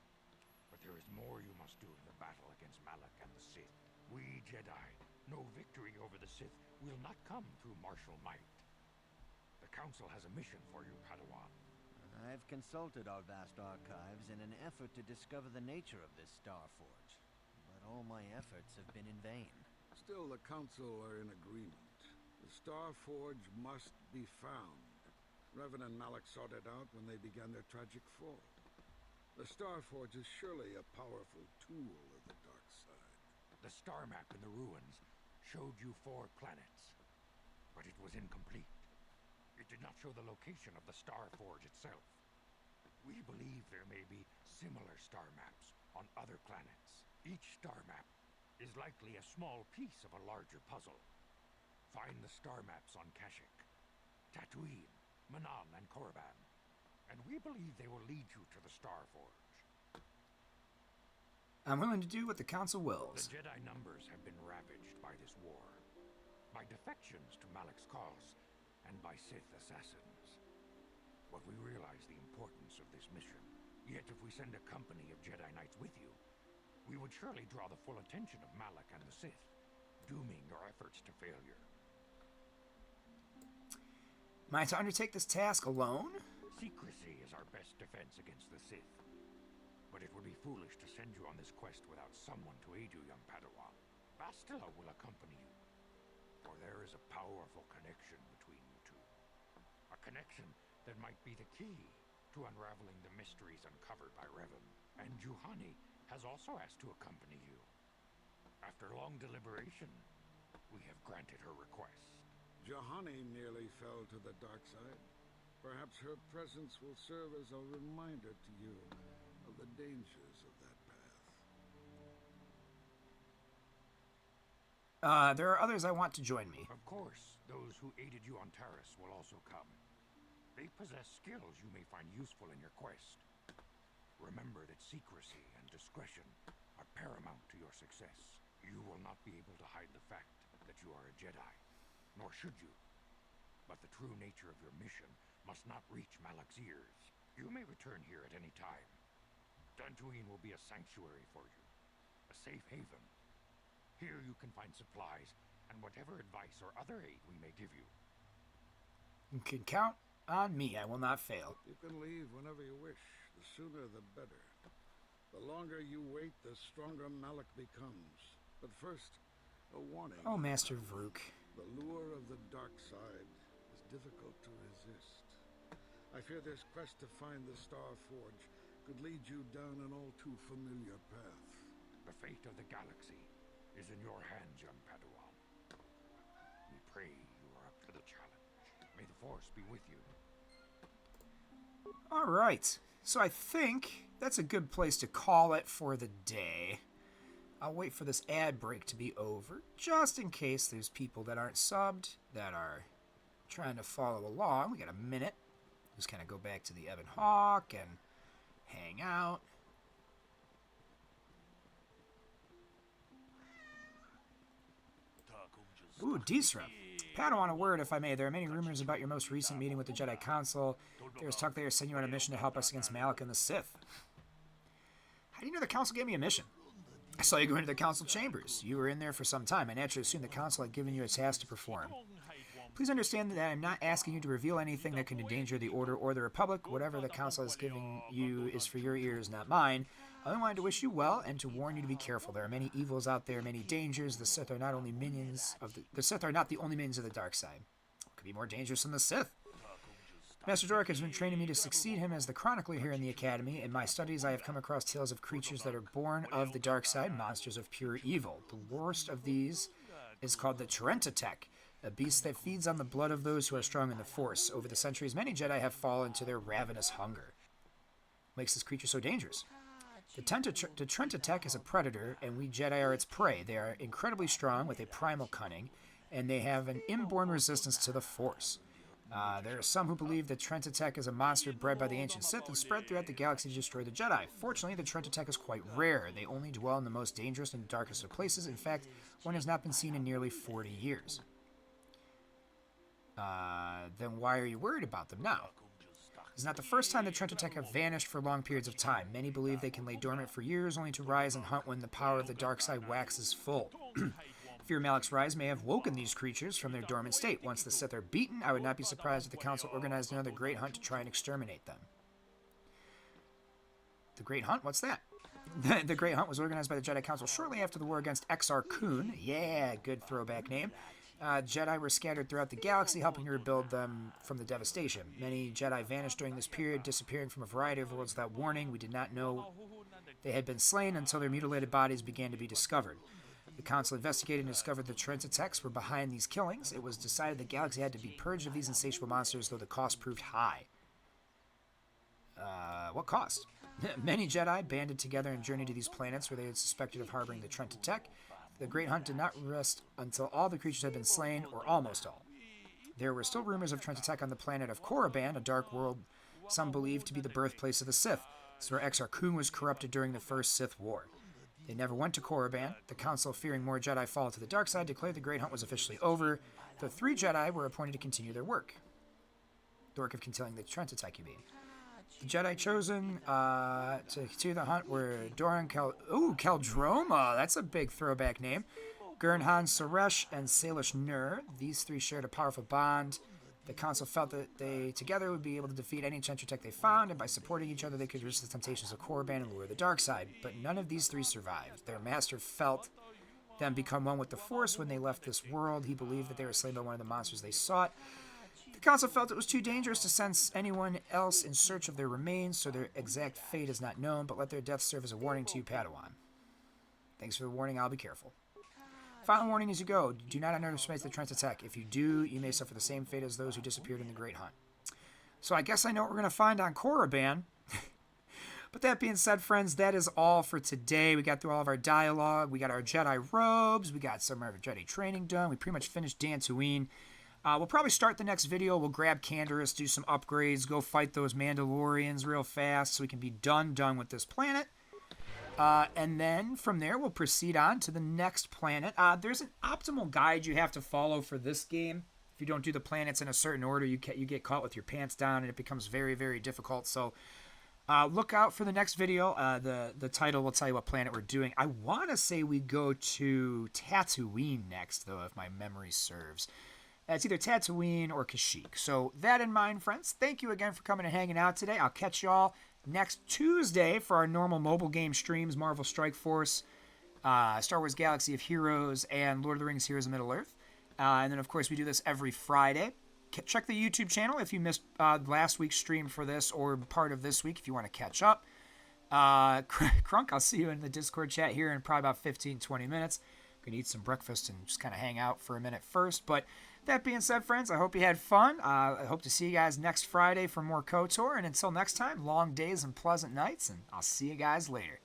But there is more you must do in the battle against Malak and the Sith. We Jedi know victory over the Sith will not come through martial might. The Council has a mission for you, Padawan.
I've consulted our vast archives in an effort to discover the nature of this Star Forge, but all my efforts have been in vain.
Still, the Council are in agreement. The Star Forge must be found. Revan and Malak sought it out when they began their tragic fall. The Star Forge is surely a powerful tool of the dark side.
The star map in the ruins showed you 4 planets, but it was incomplete. It did not show the location of the Star Forge itself. We believe there may be similar star maps on other planets. Each star map is likely a small piece of a larger puzzle. Find the star maps on Kashyyyk, Dantooine, Manan, and Korriban, and we believe they will lead you to the Star Forge.
I'm willing to do what the Council wills.
The Jedi numbers have been ravaged by this war, by defections to Malak's cause, and by Sith assassins. But we realize the importance of this mission. Yet if we send a company of Jedi Knights with you, we would surely draw the full attention of Malak and the Sith, dooming your efforts to failure.
Am I to undertake this task alone?
Secrecy is our best defense against the Sith. But it would be foolish to send you on this quest without someone to aid you, young Padawan. Bastila will accompany you, for there is a powerful connection between you two. A connection that might be the key to unraveling the mysteries uncovered by Revan. And Juhani has also asked to accompany you. After long deliberation, we have granted her request.
Juhani nearly fell to the dark side. Perhaps her presence will serve as a reminder to you of the dangers of that path.
There are others I want to join me.
Of course, those who aided you on Taris will also come. They possess skills you may find useful in your quest. Remember that secrecy and discretion are paramount to your success. You will not be able to hide the fact that you are a Jedi, nor should you. But the true nature of your mission must not reach Malak's ears. You may return here at any time. Dantooine will be a sanctuary for you, a safe haven. Here you can find supplies and whatever advice or other aid we may give you.
You can count on me. I will not fail.
You can leave whenever you wish. The sooner the better. The longer you wait, the stronger Malik becomes. But first, a warning.
Oh, Master Vrook.
The lure of the dark side is difficult to resist. I fear this quest to find the Star Forge could lead you down an all too familiar path.
The fate of the galaxy is in your hands, young Padawan. We pray you are up to the challenge. May the Force be with you.
All right. So I think that's a good place to call it for the day. I'll wait for this ad break to be over, just in case there's people that aren't subbed that are trying to follow along. We got a minute. Just kind of go back to the Ebon Hawk and hang out. Ooh, Disrupt. Padawan, a word, if I may. There are many rumors about your most recent meeting with the Jedi Council. There's talk they are sending you on a mission to help us against Malik and the Sith. How do you know the Council gave me a mission? I saw you go into the Council chambers. You were in there for some time. I naturally assumed the Council had given you a task to perform. Please understand that I'm not asking you to reveal anything that can endanger the Order or the Republic. Whatever the Council is giving you is for your ears, not mine. I only wanted to wish you well and to warn you to be careful. There are many evils out there, many dangers. The Sith are not only minions of the Sith are not the only minions of the dark side. What could be more dangerous than the Sith? Master Dork has been training me to succeed him as the chronicler here in the Academy. In my studies, I have come across tales of creatures that are born of the dark side, monsters of pure evil. The worst of these is called the Tarentatech, a beast that feeds on the blood of those who are strong in the Force. Over the centuries, many Jedi have fallen to their ravenous hunger. What makes this creature so dangerous? The Tarentatech is a predator, and we Jedi are its prey. They are incredibly strong with a primal cunning, and they have an inborn resistance to the Force. There are some who believe that Tarentatech is a monster bred by the ancient Sith and spread throughout the galaxy to destroy the Jedi. Fortunately, the Tarentatech is quite rare. They only dwell in the most dangerous and darkest of places. In fact, one has not been seen in nearly 40 years. Then why are you worried about them now? It's not the first time the Tarentatech have vanished for long periods of time. Many believe they can lay dormant for years, only to rise and hunt when the power of the dark side waxes full. Fear Malik's rise may have woken these creatures from their dormant state. Once the Sith are beaten, I would not be surprised if the Council organized another great hunt to try and exterminate them. The Great Hunt? What's that? The Great Hunt was organized by the Jedi Council shortly after the war against Exar Kun. Yeah, good throwback name. Jedi were scattered throughout the galaxy, helping to rebuild them from the devastation. Many Jedi vanished during this period, disappearing from a variety of worlds without warning. We did not know they had been slain until their mutilated bodies began to be discovered. The Council investigated and discovered the Tarentatechs were behind these killings. It was decided the galaxy had to be purged of these insatiable monsters, though the cost proved high. What cost? Many Jedi banded together and journeyed to these planets where they had suspected of harboring the Tarentatech. The Great Hunt did not rest until all the creatures had been slain, or almost all. There were still rumors of Tarentatech on the planet of Korriban, a dark world some believed to be the birthplace of the Sith. This is where Exar Kun was corrupted during the First Sith War. They never went to Korriban. The Council, fearing more Jedi fall to the dark side, declared the Great Hunt was officially over. The 3 Jedi were appointed to continue their work. The work of killing the Tarentatech, you mean. The Jedi chosen to continue the hunt were Doran Kaldroma. That's a big throwback name. Gurnhan Saresh and Salish Nur. These 3 shared a powerful bond. The Council felt that they together would be able to defeat any Tarentatech they found, and by supporting each other they could resist the temptations of Korriban and lure the dark side. But none of these 3 survived. Their master felt them become one with the Force when they left this world. He believed that they were slain by one of the monsters they sought. The Council felt it was too dangerous to send anyone else in search of their remains, so their exact fate is not known, but let their death serve as a warning to you, Padawan. Thanks for the warning, I'll be careful. Final warning as you go, do not underestimate the Tarentatech. If you do, you may suffer the same fate as those who disappeared in the Great Hunt. So I guess I know what we're going to find on Korriban. But that being said, friends, that is all for today. We got through all of our dialogue. We got our Jedi robes. We got some of our Jedi training done. We pretty much finished Dantooine. We'll probably start the next video. We'll grab Canderous, do some upgrades, go fight those Mandalorians real fast so we can be done with this planet. And then from there, we'll proceed on to the next planet. There's an optimal guide you have to follow for this game. If you don't do the planets in a certain order, you get caught with your pants down, and it becomes very, very difficult. So Look out for the next video. The title will tell you what planet we're doing. I want to say we go to Dantooine next, though, if my memory serves. It's either Dantooine or Kashyyyk. So that in mind, friends, thank you again for coming and hanging out today. I'll catch y'all next Tuesday for our normal mobile game streams, Marvel Strike Force, Star Wars Galaxy of Heroes, and Lord of the Rings Heroes of Middle-earth. And then, of course, we do this every Friday. Check the YouTube channel if you missed last week's stream for this or part of this week if you want to catch up. Crunk, I'll see you in the Discord chat here in probably about 15, 20 minutes. Gonna eat some breakfast and just kind of hang out for a minute first. But that being said, friends, I hope you had fun. I hope to see you guys next Friday for more KOTOR. And until next time, long days and pleasant nights, and I'll see you guys later.